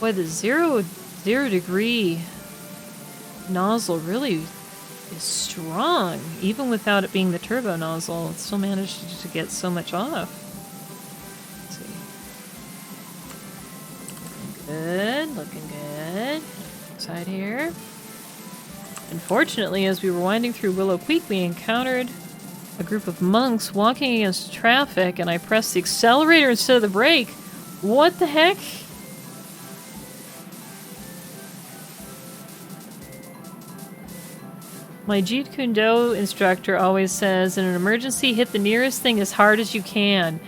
Boy, the zero degree nozzle really is strong. Even without it being the turbo nozzle, it still managed to get so much off. Let's see. Looking good. Side here. Unfortunately, as we were winding through Willow Creek, we encountered a group of monks walking against traffic, and I pressed the accelerator instead of the brake. What the heck? My Jeet Kune Do instructor always says, in an emergency, hit the nearest thing as hard as you can.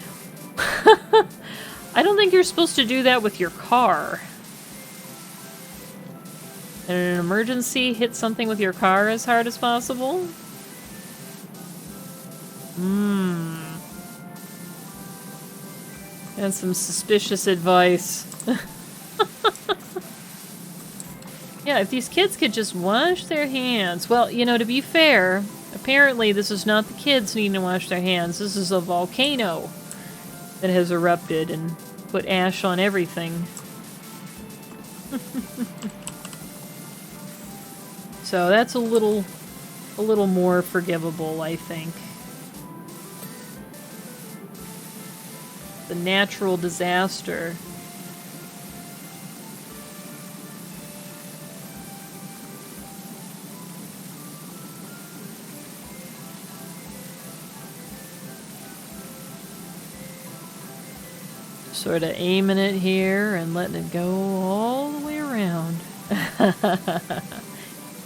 I don't think you're supposed to do that with your car. In an emergency, hit something with your car as hard as possible? That's some suspicious advice. Yeah, if these kids could just wash their hands. Well, you know, to be fair, apparently this is not the kids needing to wash their hands. This is a volcano that has erupted and put ash on everything. So that's a little more forgivable, I think. The natural disaster. Sort of aiming it here and letting it go all the way around.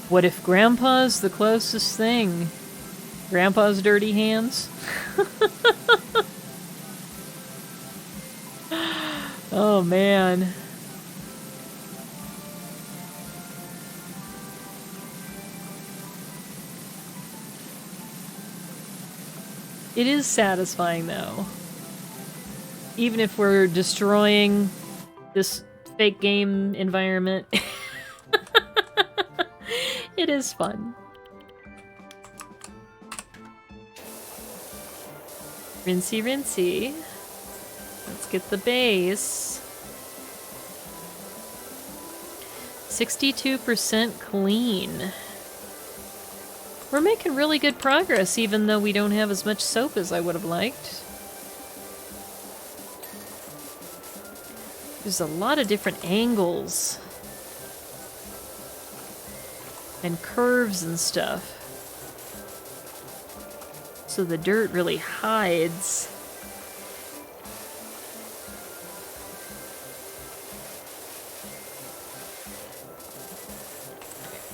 What if Grandpa's the closest thing? Grandpa's dirty hands? Oh, man. It is satisfying, though. Even if we're destroying this fake game environment, it is fun. Rinsey, rinsey. Let's get the base. 62% clean. We're making really good progress, even though we don't have as much soap as I would have liked. There's a lot of different angles and curves and stuff. So the dirt really hides.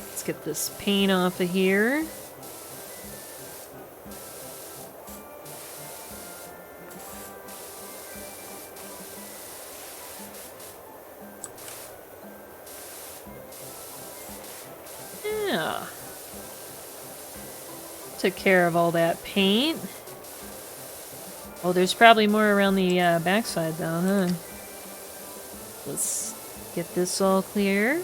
Let's get this paint off of here. Yeah. Took care of all that paint. Oh, there's probably more around the backside though, huh? Let's get this all clear.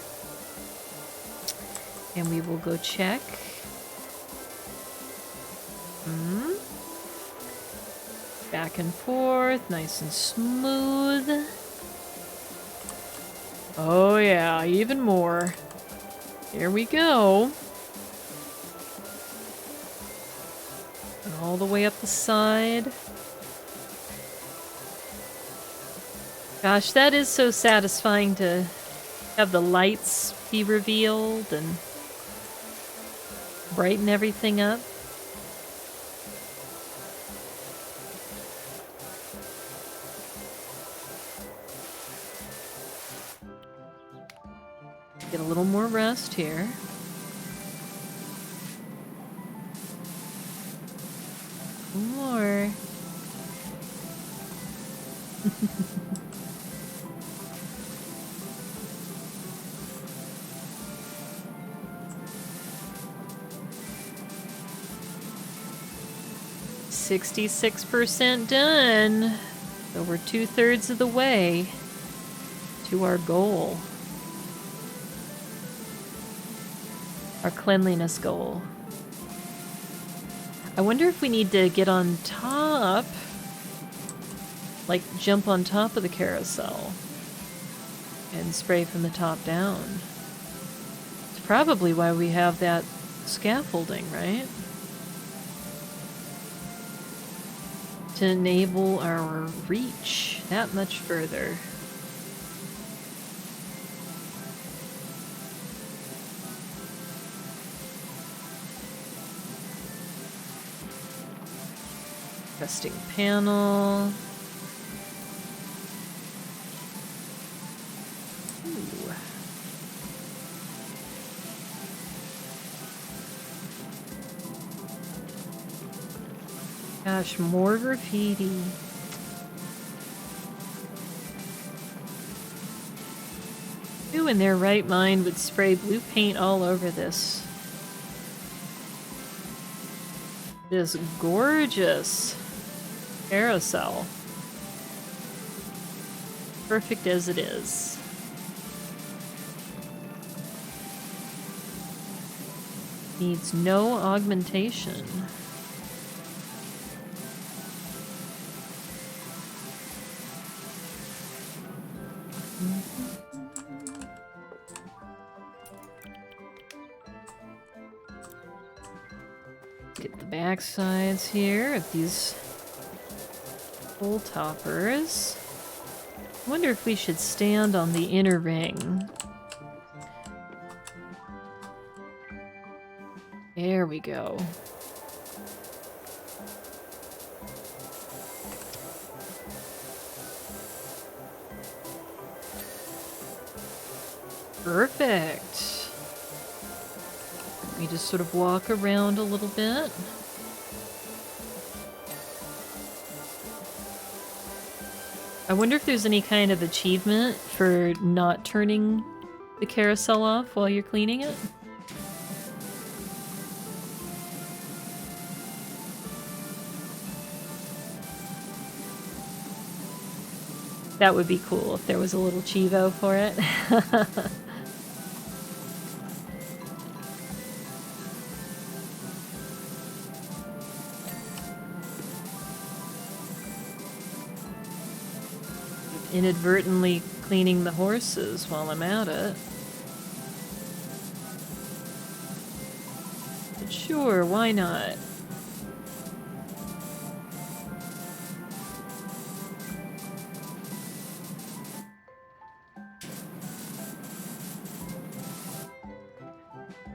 And we will go check. Back and forth, nice and smooth. Oh yeah, even more. Here we go. And all the way up the side. Gosh, that is so satisfying to have the lights be revealed and brighten everything up. Get a little more rust here. More. 66% done. So we're 2/3 of the way to our goal. Our cleanliness goal. I wonder if we need to get on top, like jump on top of the carousel and spray from the top down. It's probably why we have that scaffolding, right? To enable our reach that much further. Resting panel. Ooh. Gosh, more graffiti. Who in their right mind would spray blue paint all over this? This gorgeous carousel. Perfect as it is. Needs no augmentation. Get the back sides here of these hole toppers. I wonder if we should stand on the inner ring. There we go. Perfect. Let me just sort of walk around a little bit. I wonder if there's any kind of achievement for not turning the carousel off while you're cleaning it. That would be cool if there was a little Chivo for it. Inadvertently cleaning the horses while I'm at it. But sure, why not?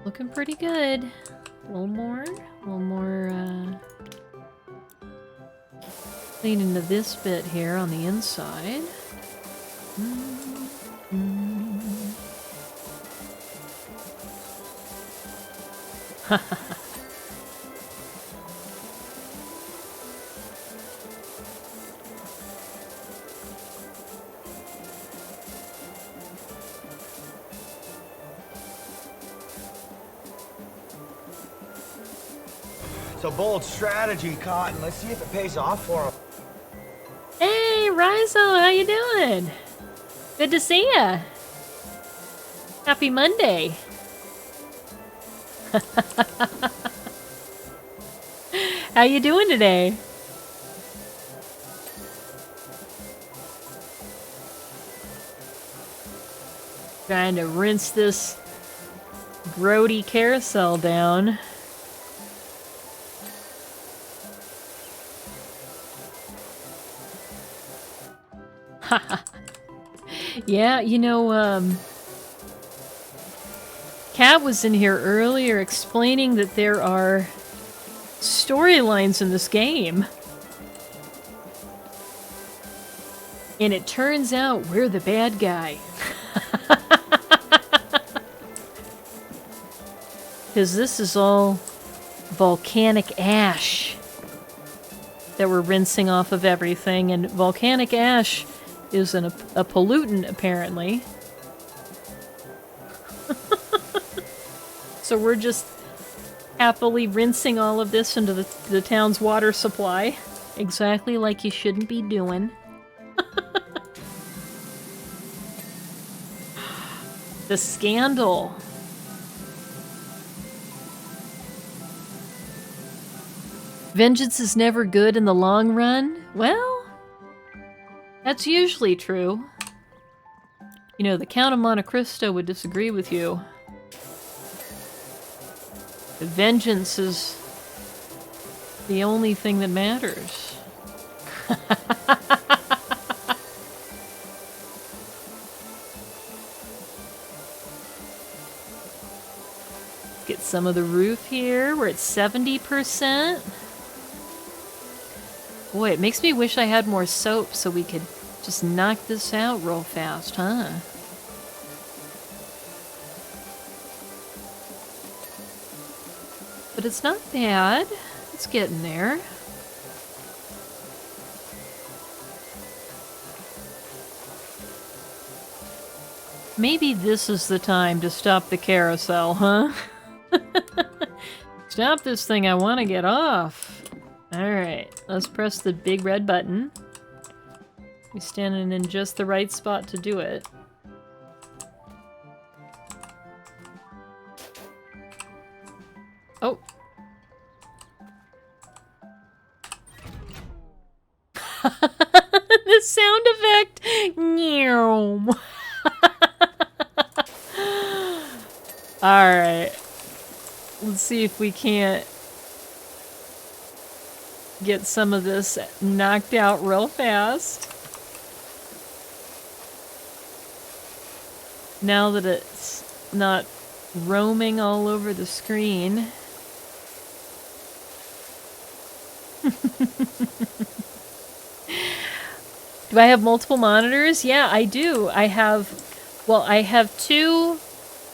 Looking pretty good. A little more clean into this bit here on the inside. It's a bold strategy, Cotton. Let's see if it pays off for him. Hey, Rizzo, how you doing? Good to see ya. Happy Monday. How you doing today? Trying to rinse this grody carousel down. Yeah, you know, Kat was in here earlier explaining that there are storylines in this game. And it turns out we're the bad guy. Because this is all volcanic ash that we're rinsing off of everything, and volcanic ash is a pollutant, apparently. So we're just happily rinsing all of this into the town's water supply. Exactly like you shouldn't be doing. The scandal. Vengeance is never good in the long run? Well, that's usually true. You know, the Count of Monte Cristo would disagree with you. The vengeance is the only thing that matters. Get some of the roof here. We're at 70%. Boy, it makes me wish I had more soap so we could just knock this out real fast, huh? But it's not bad. It's getting there. Maybe this is the time to stop the carousel, huh? Stop this thing, I want to get off. Alright, let's press the big red button. We're standing in just the right spot to do it. Oh. The sound effect! Meow. Alright. Let's see if we can't get some of this knocked out real fast. Now that it's not roaming all over the screen. Do I have multiple monitors? Yeah, I do. I have two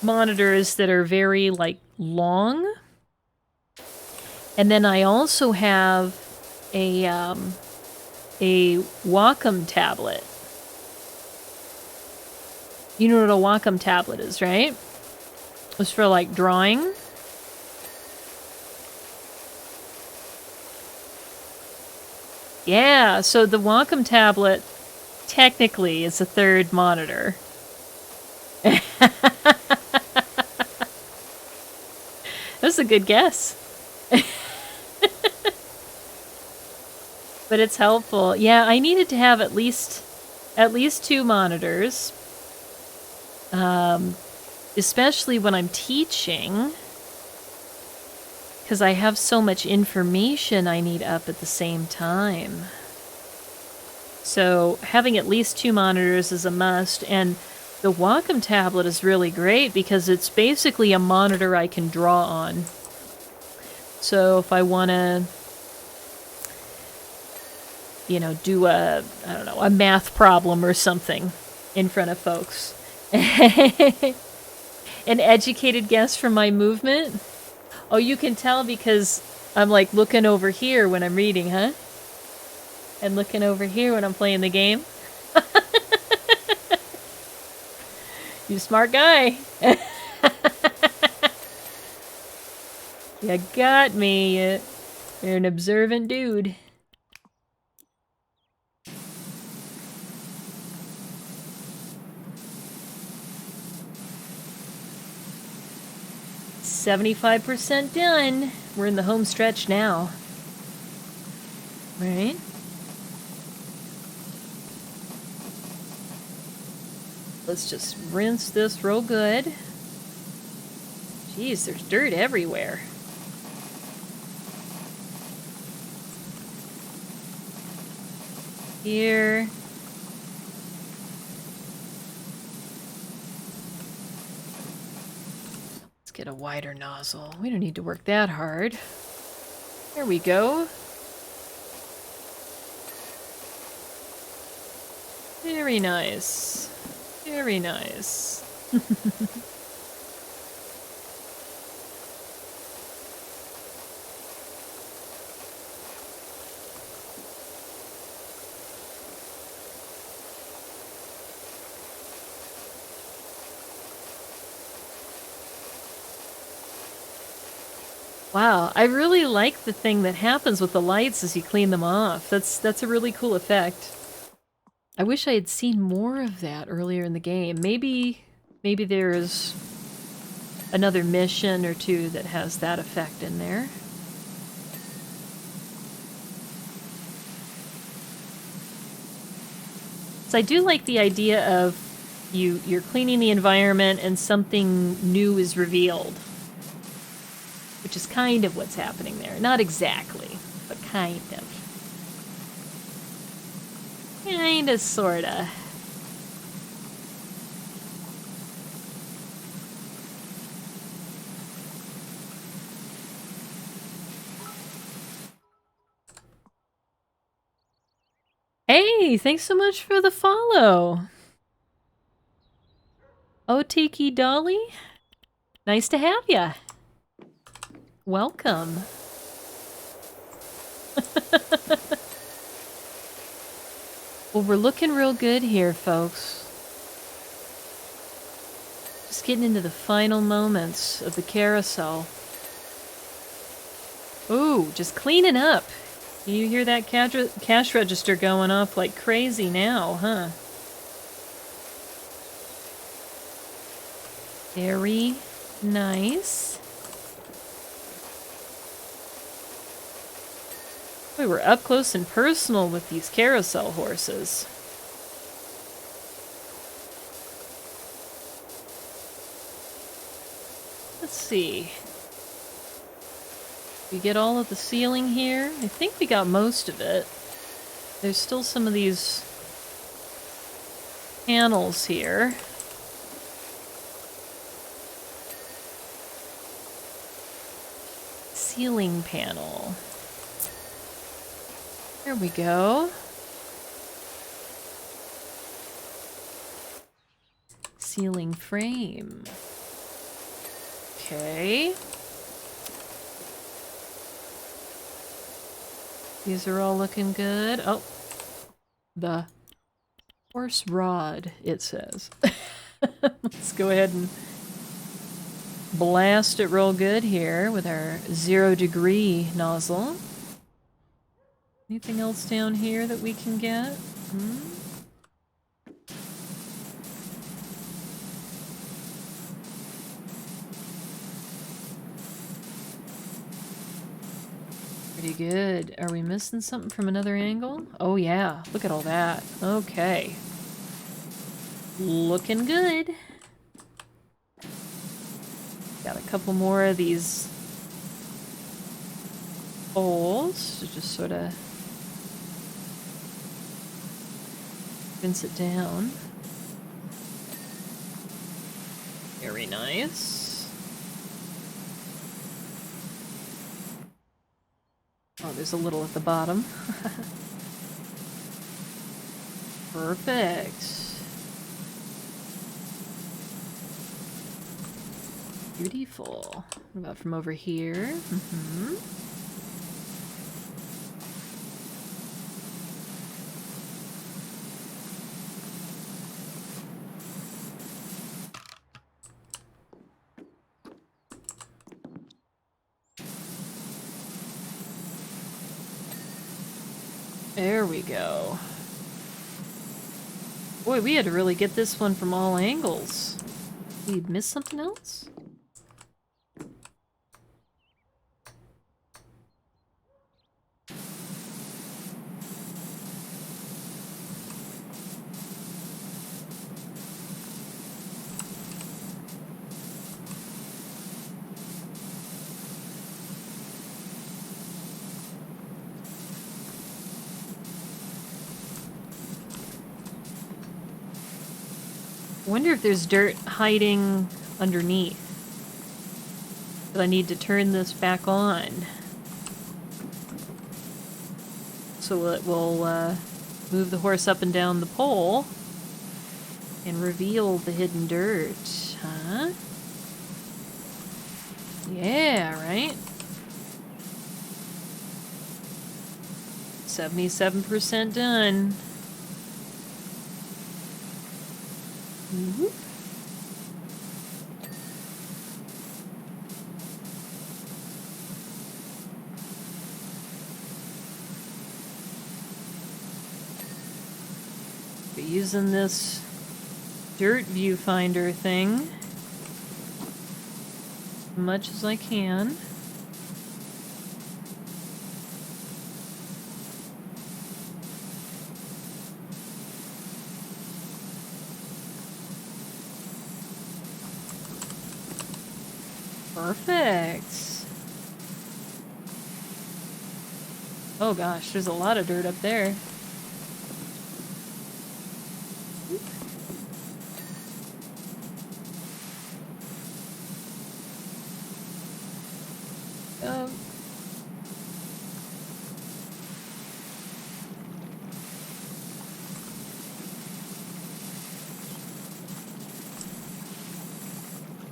monitors that are very, like, long. And then I also have a Wacom tablet. You know what a Wacom tablet is, right? It's for, like, drawing. Yeah, so the Wacom tablet technically is a third monitor. That's a good guess. But it's helpful. Yeah, I needed to have at least two monitors. Especially when I'm teaching. Because I have so much information I need up at the same time. So having at least two monitors is a must, and the Wacom tablet is really great because it's basically a monitor I can draw on. So if I want to, you know, do a math problem or something in front of folks. An educated guess from my movement? Oh, you can tell because I'm, like, looking over here when I'm reading, huh? And looking over here when I'm playing the game. You smart guy. You got me. You're an observant dude. %75 done. We're in the home stretch now. Right? Let's just rinse this real good. Jeez, there's dirt everywhere. Here. Get a wider nozzle. We don't need to work that hard. There we go. Very nice. Very nice. Wow, I really like the thing that happens with the lights as you clean them off. That's a really cool effect. I wish I had seen more of that earlier in the game. Maybe there's another mission or two that has that effect in there. So I do like the idea of you're cleaning the environment and something new is revealed. Which is kind of what's happening there. Not exactly, but kind of. Kinda, sorta. Hey, thanks so much for the follow. Otiki Dolly? Nice to have ya. Welcome. Well, we're looking real good here, folks. getting into the final moments of the carousel. Ooh, just cleaning up. You hear that cash register going off like crazy now, huh? Very nice. We were up close and personal with these carousel horses. Let's see. We get all of the ceiling here. I think we got most of it. There's still some of these panels here. Ceiling panel. There we go. Ceiling frame. Okay. These are all looking good. Oh. The horse rod, it says. Let's go ahead and blast it real good here with our 0 degree nozzle. Anything else down here that we can get? Pretty good. Are we missing something from another angle? Oh yeah, look at all that. Okay. Looking good. Got a couple more of these holes to just sort of rinse it down. Very nice. Oh, there's a little at the bottom. Perfect. Beautiful. What about from over here? There we go. Boy, we had to really get this one from all angles. Did we miss something else? I wonder if there's dirt hiding underneath. But I need to turn this back on. So it will move the horse up and down the pole and reveal the hidden dirt. Huh? Yeah, right? 77% done. Be using this dirt viewfinder thing as much as I can. Perfect. Oh gosh, there's a lot of dirt up there.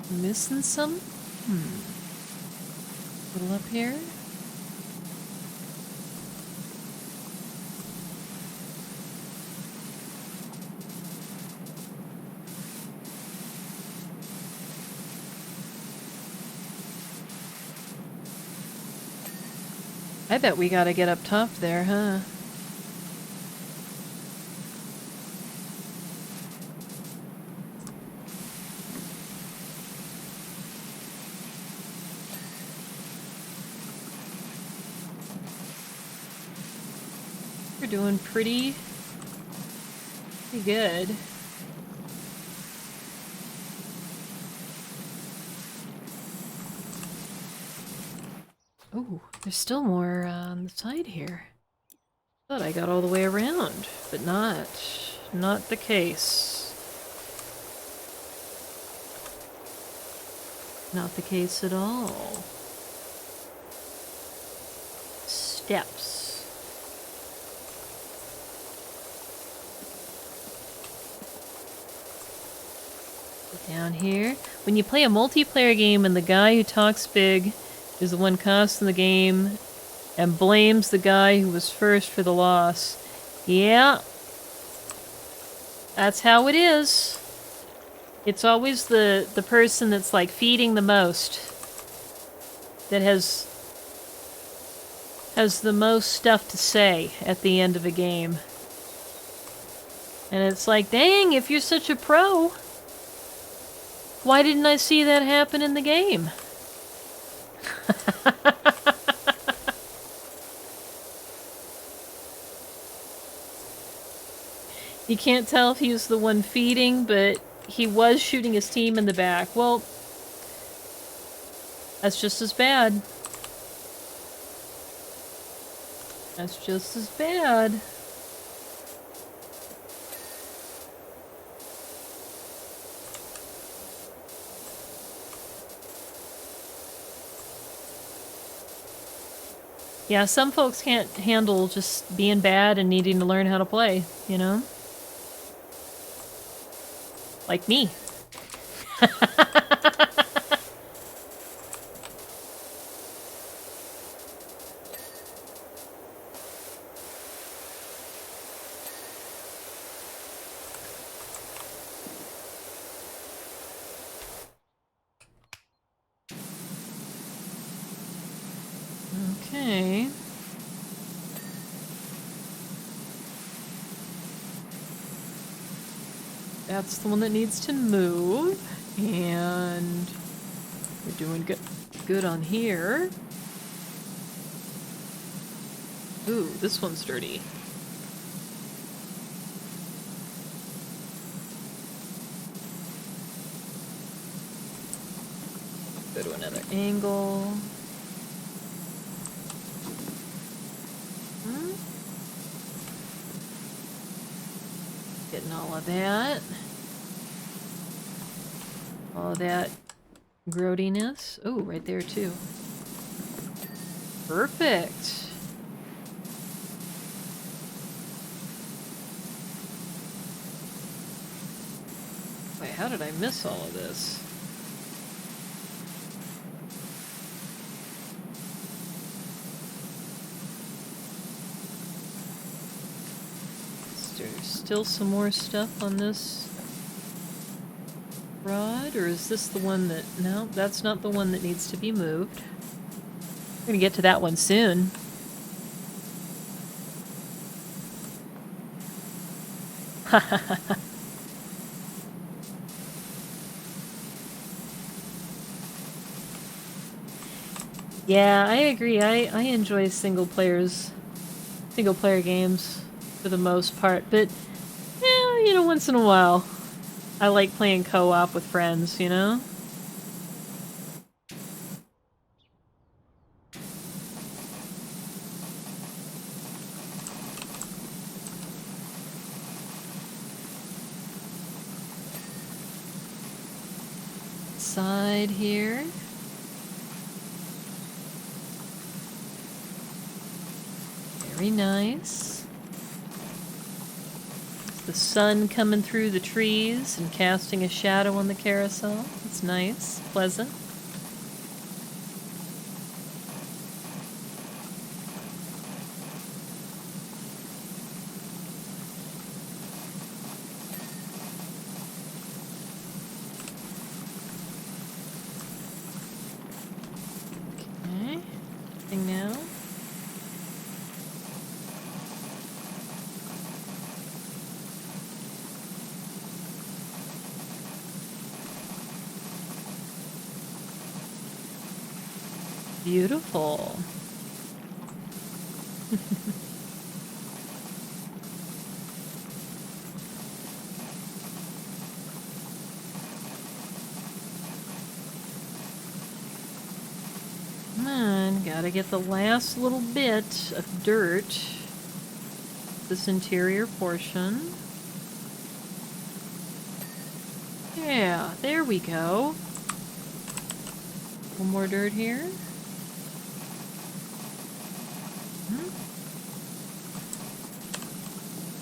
Missing some? A little up here. I bet we gotta get up top there, huh? We're doing pretty good. Oh, there's still more on the side here. Thought I got all the way around, but not the case. Not the case at all. Steps. Down here. When you play a multiplayer game and the guy who talks big is the one costing the game and blames the guy who was first for the loss. Yeah. That's how it is. It's always the person that's like feeding the most that has the most stuff to say at the end of a game. And it's like, dang, if you're such a pro, why didn't I see that happen in the game? You can't tell if he was the one feeding, but he was shooting his team in the back. Well, that's just as bad. That's just as bad. Yeah, some folks can't handle just being bad and needing to learn how to play, you know? Like me. Okay. That's the one that needs to move. And we're doing good on here. Ooh, this one's dirty. Go to another angle. Getting all of that. All of that grody-ness. Oh, right there too. Perfect. Wait, how did I miss all of this? There's still some more stuff on this rod, or is this the one that... No, that's not the one that needs to be moved. We're gonna get to that one soon. Yeah, I agree. I enjoy single player games for the most part, but yeah, you know, once in a while I like playing co-op with friends, you know? Side here. Very nice. The sun coming through the trees and casting a shadow on the carousel. It's nice, pleasant. Okay, thing now. Beautiful. Come on, gotta get the last little bit of dirt. This interior portion. Yeah, there we go. One more dirt here.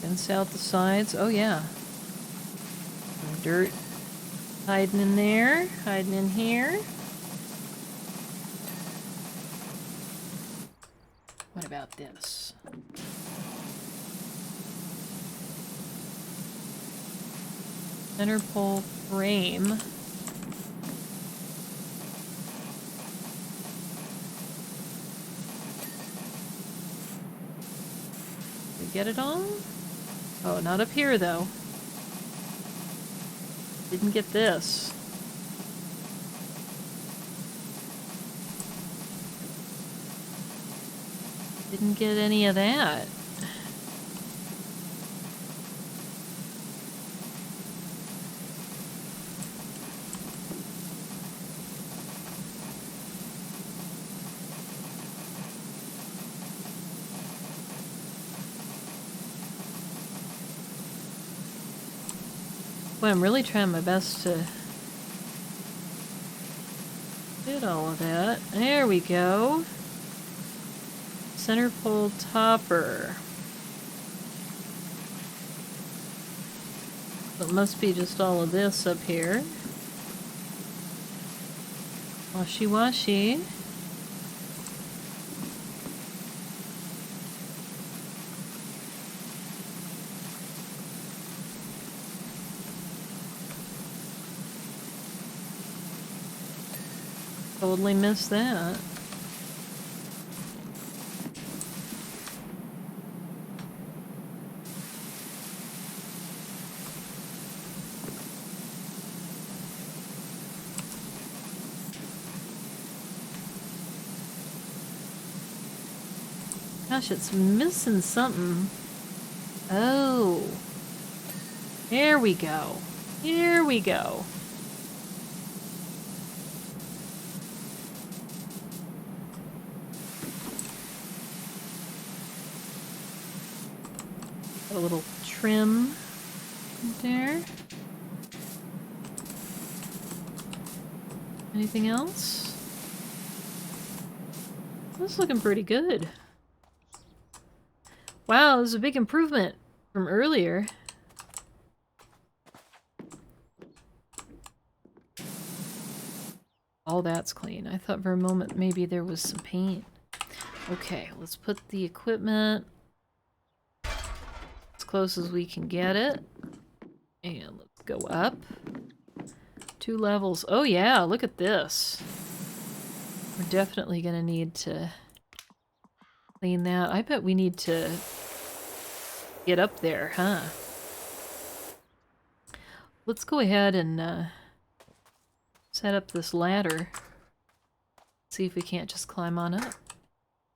Fence out the sides. Oh yeah. Some dirt hiding in there, hiding in here. What about this? Center pole frame. Did we get it all? Oh, not up here though. Didn't get this. Didn't get any of that. Boy, I'm really trying my best to get all of that. There we go. Center pole topper. So it must be just all of this up here. Washy washy. Totally missed that. Gosh, it's missing something. Oh. Here we go. Here we go. A little trim there. Anything else? That's looking pretty good. Wow, this is a big improvement from earlier. All that's clean. I thought for a moment maybe there was some paint. Okay, let's put the equipment as close as we can get it. And let's go up. 2 levels. Oh yeah, look at this. We're definitely gonna need to clean that. I bet we need to get up there, huh? Let's go ahead and set up this ladder. See if we can't just climb on up.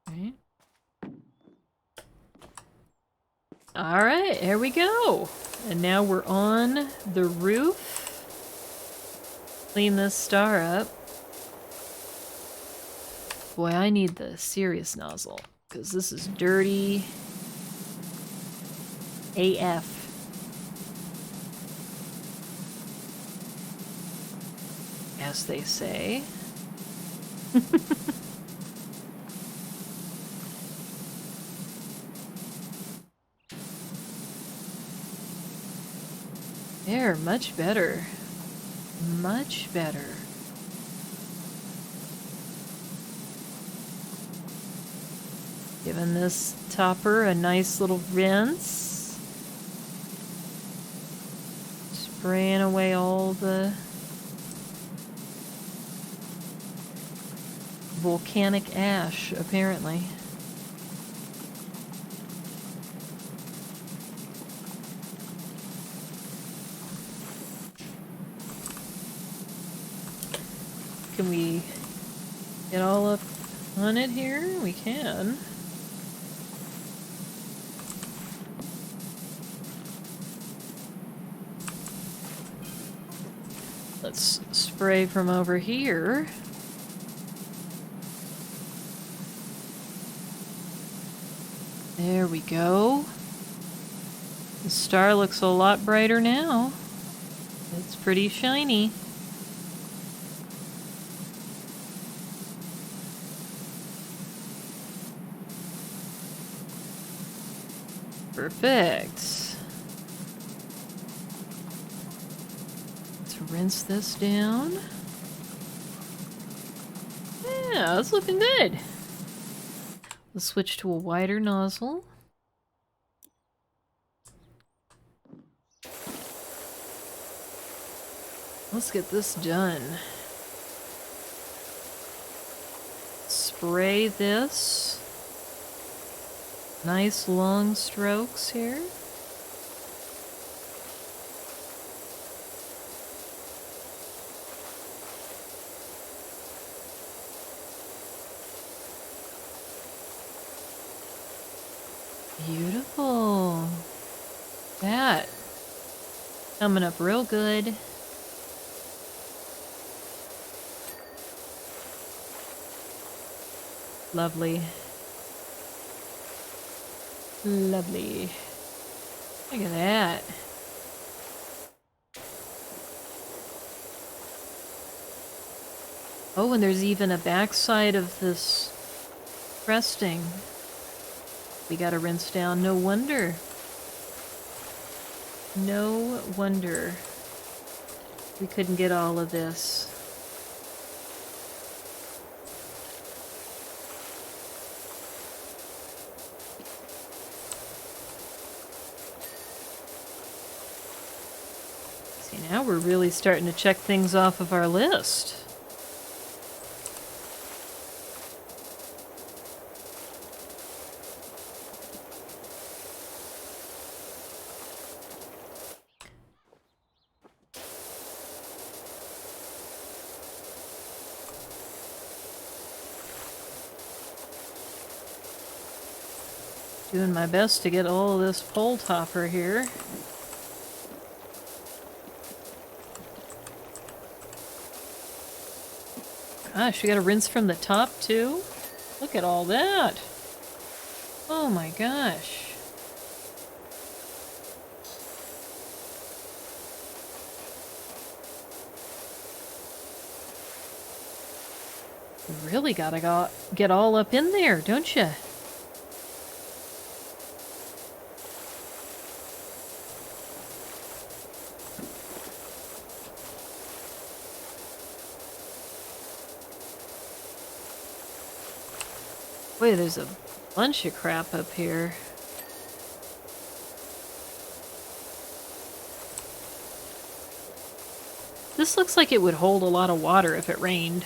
Right. Alright, here we go. And now we're on the roof. Clean this star up. Boy, I need the serious nozzle, because this is dirty AF. As they say. There, much better. Much better. Giving this topper a nice little rinse. Spraying away all the volcanic ash, apparently. Can we get all up on it here? We can. Let's spray from over here. There we go. The star looks a lot brighter now. It's pretty shiny. Perfect. Let's rinse this down. Yeah, that's looking good. Let's switch to a wider nozzle. Let's get this done. Spray this. Nice long strokes here. Beautiful. That coming up real good. Lovely. Lovely. Look at that. Oh, and there's even a backside of this cresting. We gotta rinse down. No wonder. No wonder we couldn't get all of this. See, now we're really starting to check things off of our list. Doing my best to get all of this pole topper here. Gosh, we gotta rinse from the top too? Look at all that! Oh my gosh. You really gotta get all up in there, don't you? Boy, there's a bunch of crap up here. This looks like it would hold a lot of water if it rained.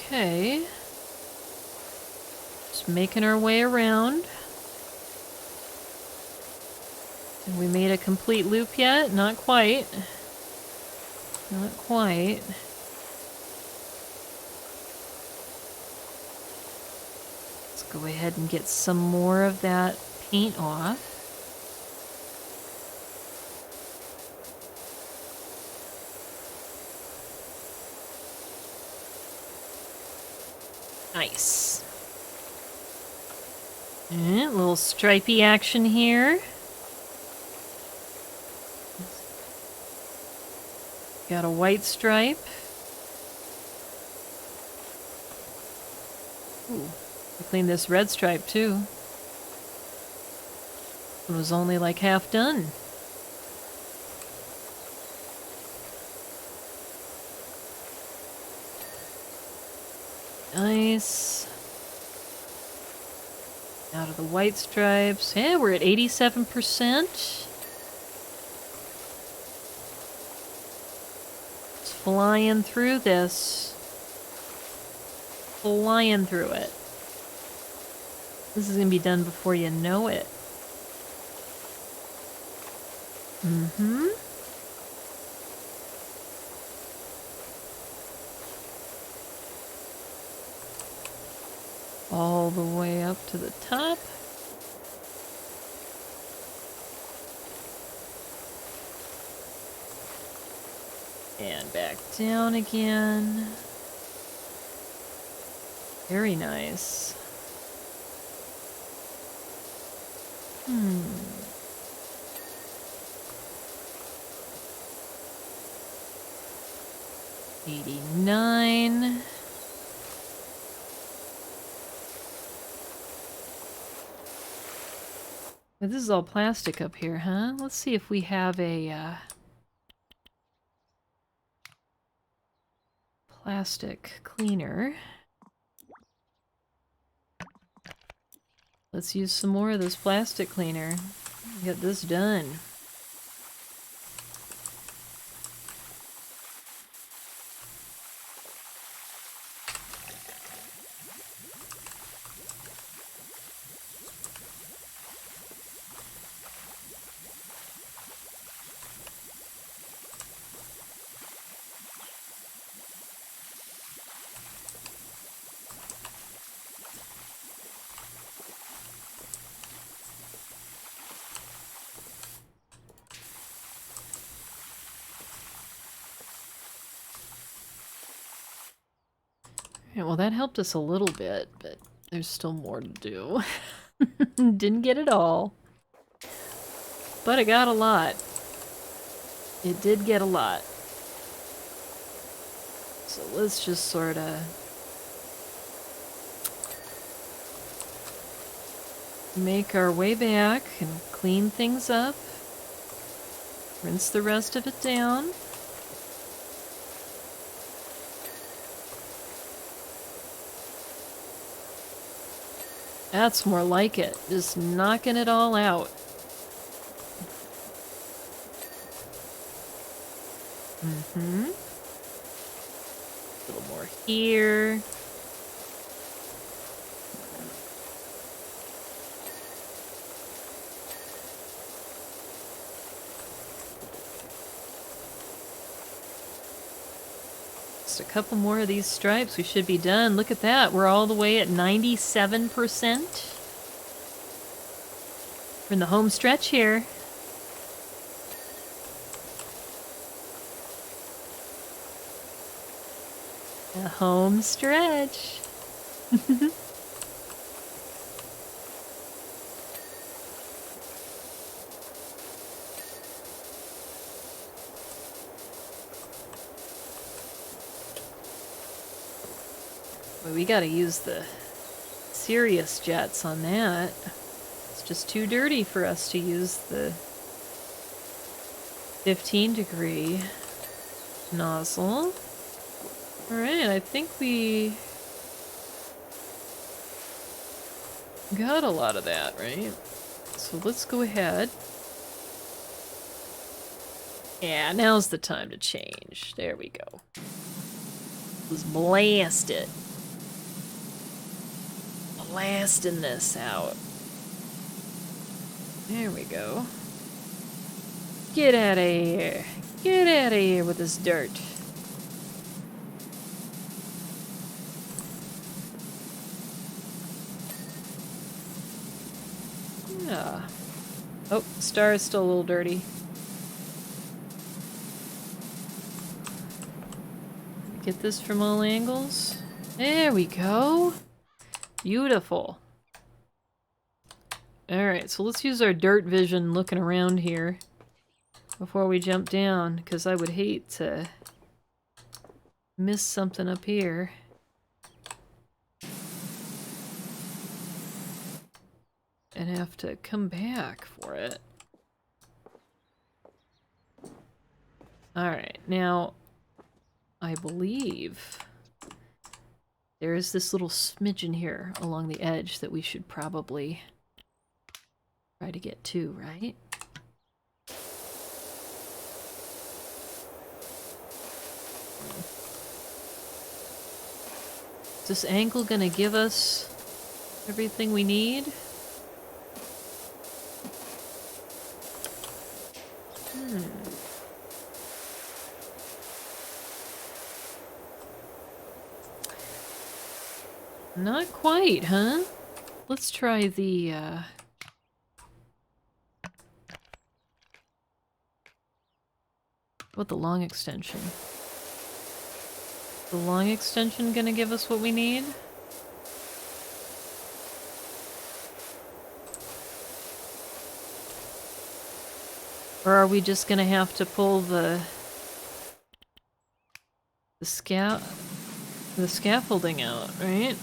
Okay. Just making our way around. Have we made a complete loop yet? Not quite. Not quite. Let's go ahead and get some more of that paint off. Nice. And a little stripey action here. Got a white stripe. Ooh, I cleaned this red stripe too. It was only like half done. Nice. Out of the white stripes. Yeah, we're at 87%. Flying through this. Flying through it. This is gonna be done before you know it. Mm-hmm. All the way up to the top. And back down again. Very nice. 89. But this is all plastic up here, huh? Let's see if we have a plastic cleaner. Let's use some more of this plastic cleaner. Get this done. Yeah, well, that helped us a little bit, but there's still more to do. Didn't get it all. But I got a lot. It did get a lot. So let's just sort of make our way back and clean things up. Rinse the rest of it down. That's more like it. Just knocking it all out. Mm-hmm. A little more here. Just a couple more of these stripes. We should be done. Look at that. We're all the way at 97%. We're in the home stretch here. The home stretch. Well, we gotta use the serious jets on that. It's just too dirty for us to use the 15-degree nozzle. Alright, I think we got a lot of that, right? So let's go ahead. Yeah, now's the time to change. There we go. Let's blast it. Blasting this out. There we go. Get out of here. Get out of here with this dirt. Yeah. Oh, the star is still a little dirty. Get this from all angles. There we go. Beautiful. Alright, so let's use our dirt vision looking around here before we jump down, because I would hate to miss something up here. And have to come back for it. Alright, now I believe there is this little smidgen here along the edge that we should probably try to get to, right? Is this angle gonna give us Everything we need. Not quite, huh? Let's try the, what, the long extension? The long extension gonna give us what we need? Or are we just gonna have to pull the scaffolding out, right?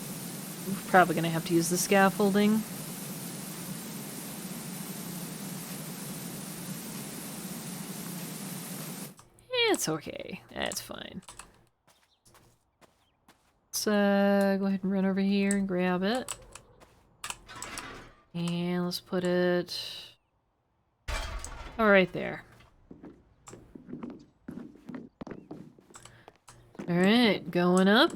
We're probably gonna have to use the scaffolding. It's okay. That's fine. Let's go ahead and run over here and grab it. And let's put it... oh, right there. Alright, going up.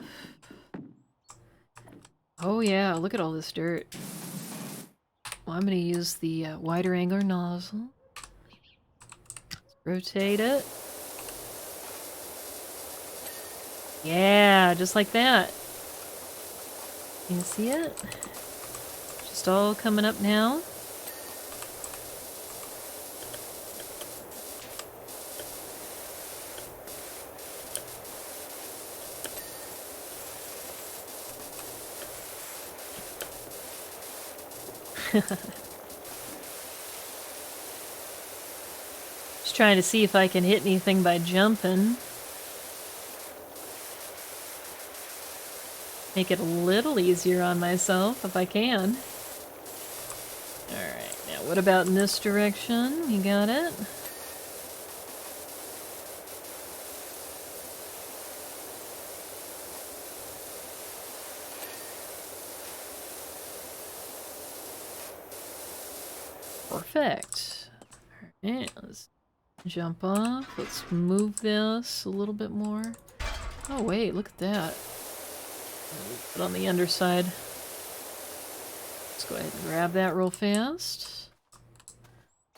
Oh yeah, look at all this dirt. Well, I'm gonna use the wider angle nozzle. Rotate it. Yeah, just like that. You can see it? Just all coming up now. Just trying to see if I can hit anything by jumping. Make it a little easier on myself if I can. Alright, now what about in this direction? You got it? Perfect. Alright, let's jump off. Let's move this a little bit more. Oh wait, look at that. Put on the underside. Let's go ahead and grab that real fast.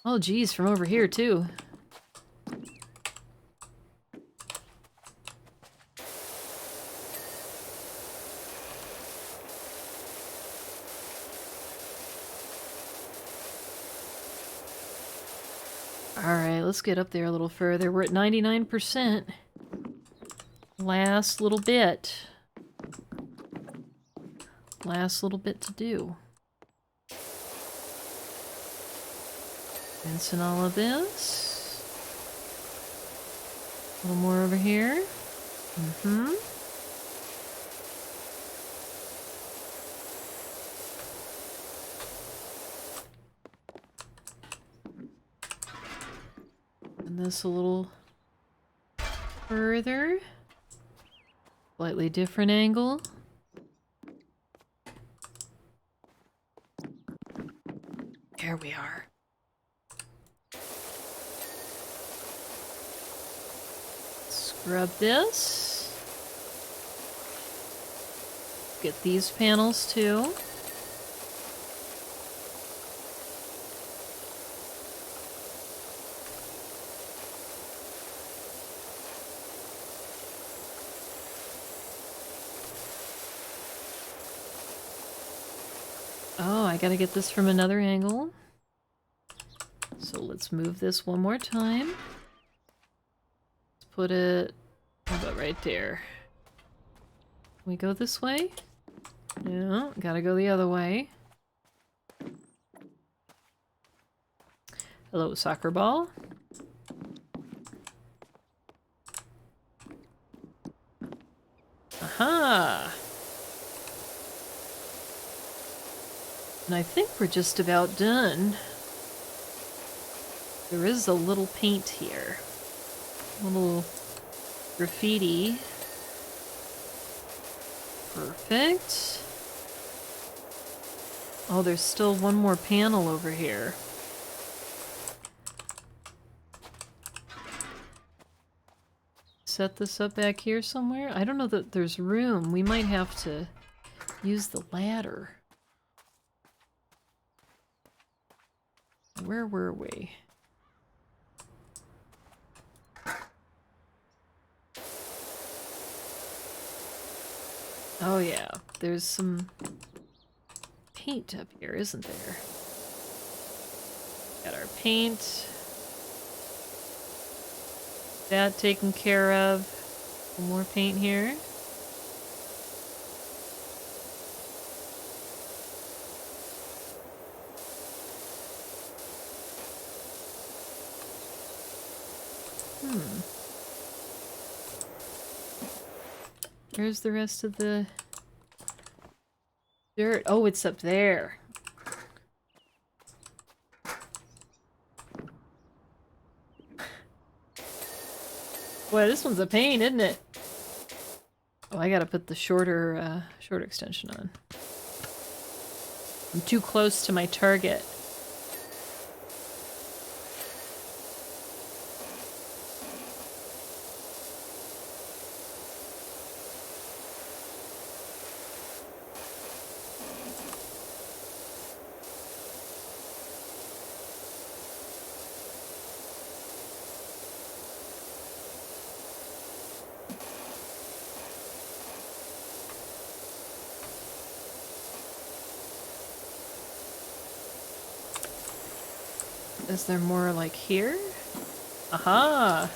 Oh geez, from over here too. Alright, let's get up there a little further. We're at 99%. Last little bit. Last little bit to do. Rinsing all of this. A little more over here. And this a little further. Slightly different angle. There we are. Scrub this. Get these panels too. Oh, I gotta get this from another angle. So let's move this one more time. Let's put it, how about right there? Can we go this way? No, gotta go the other way. Hello, soccer ball. Aha! And I think we're just about done. There is a little paint here. A little graffiti. Perfect. Oh, there's still one more panel over here. Set this up back here somewhere? I don't know that there's room. We might have to use the ladder. where were we? Oh yeah, there's some paint up here, isn't there? Got our paint. That taken care of. Some more paint here. Where's the rest of the dirt? Oh, it's up there. Boy, this one's a pain, isn't it? Oh, I gotta put the shorter extension on. I'm too close to my target. Is there more like here? Aha!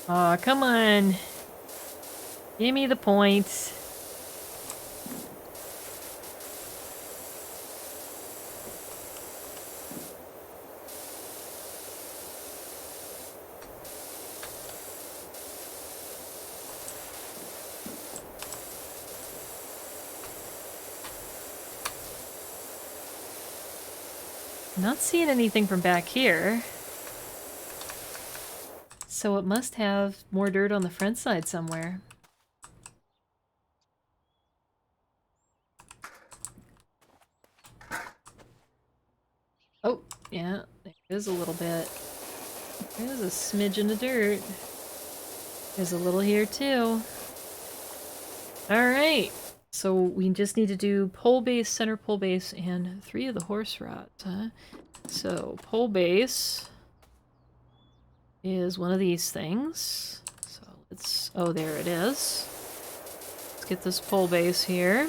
Aw, come on. Give me the points. Not seeing anything from back here. So it must have more dirt on the front side somewhere. Oh, yeah, there is a little bit. There's a smidgen of dirt. There's a little here too. Alright, so we just need to do pole base, center pole base, and 3 of the horse rods, huh? So, pole base is one of these things. So let's, oh, there it is. Let's get this pole base here.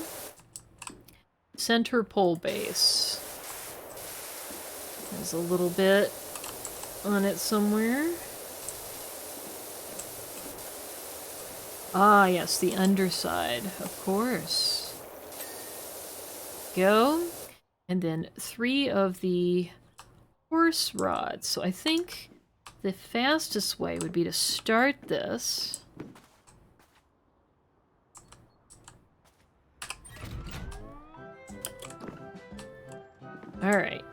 Center pole base. There's a little bit on it somewhere. Ah, yes, the underside, of course. Go. And then 3 of the horse rods. So I think the fastest way would be to start this. Alright.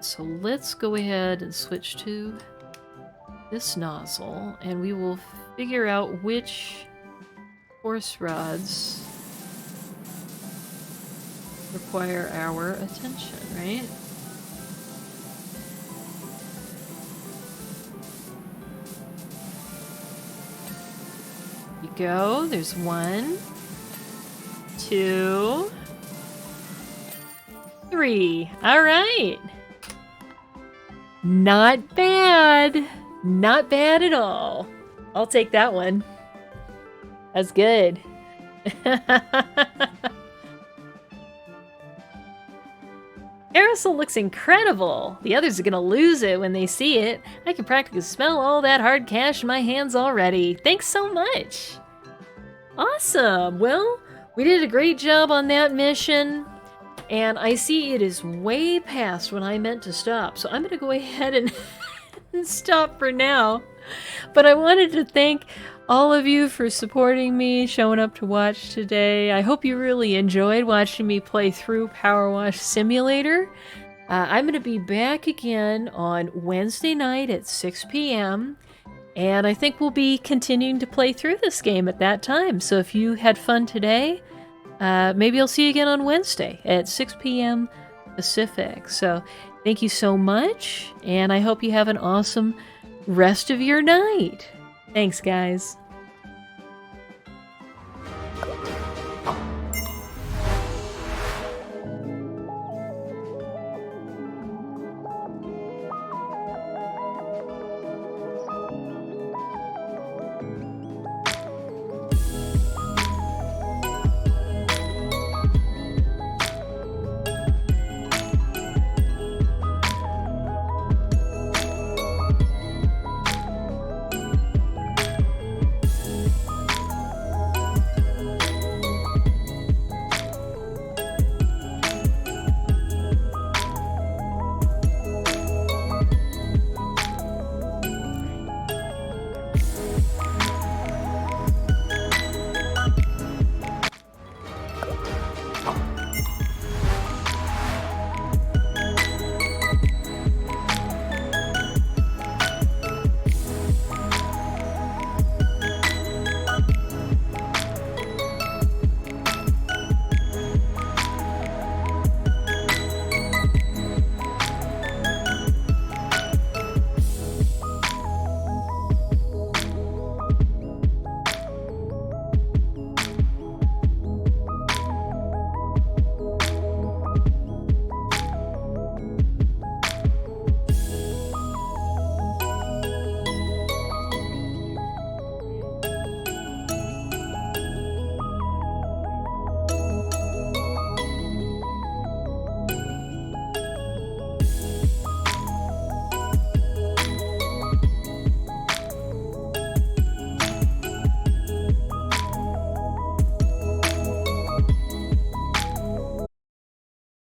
So let's go ahead and switch to this nozzle, and we will figure out which horse rods require our attention, right? You go. There's 1, 2, 3. All right. Not bad. Not bad at all. I'll take that one. That's good. Carousel looks incredible. The others are gonna lose it when they see it. I can practically smell all that hard cash in my hands already. Thanks so much. Awesome. Well, we did a great job on that mission. And I see it is way past when I meant to stop. So I'm gonna go ahead and stop for now. But I wanted to thank all of you for supporting me, showing up to watch today. I hope you really enjoyed watching me play through PowerWash Simulator. I'm going to be back again on Wednesday night at 6 p.m. And I think we'll be continuing to play through this game at that time. So if you had fun today, maybe I'll see you again on Wednesday at 6 p.m. Pacific. So thank you so much, and I hope you have an awesome rest of your night. Thanks, guys.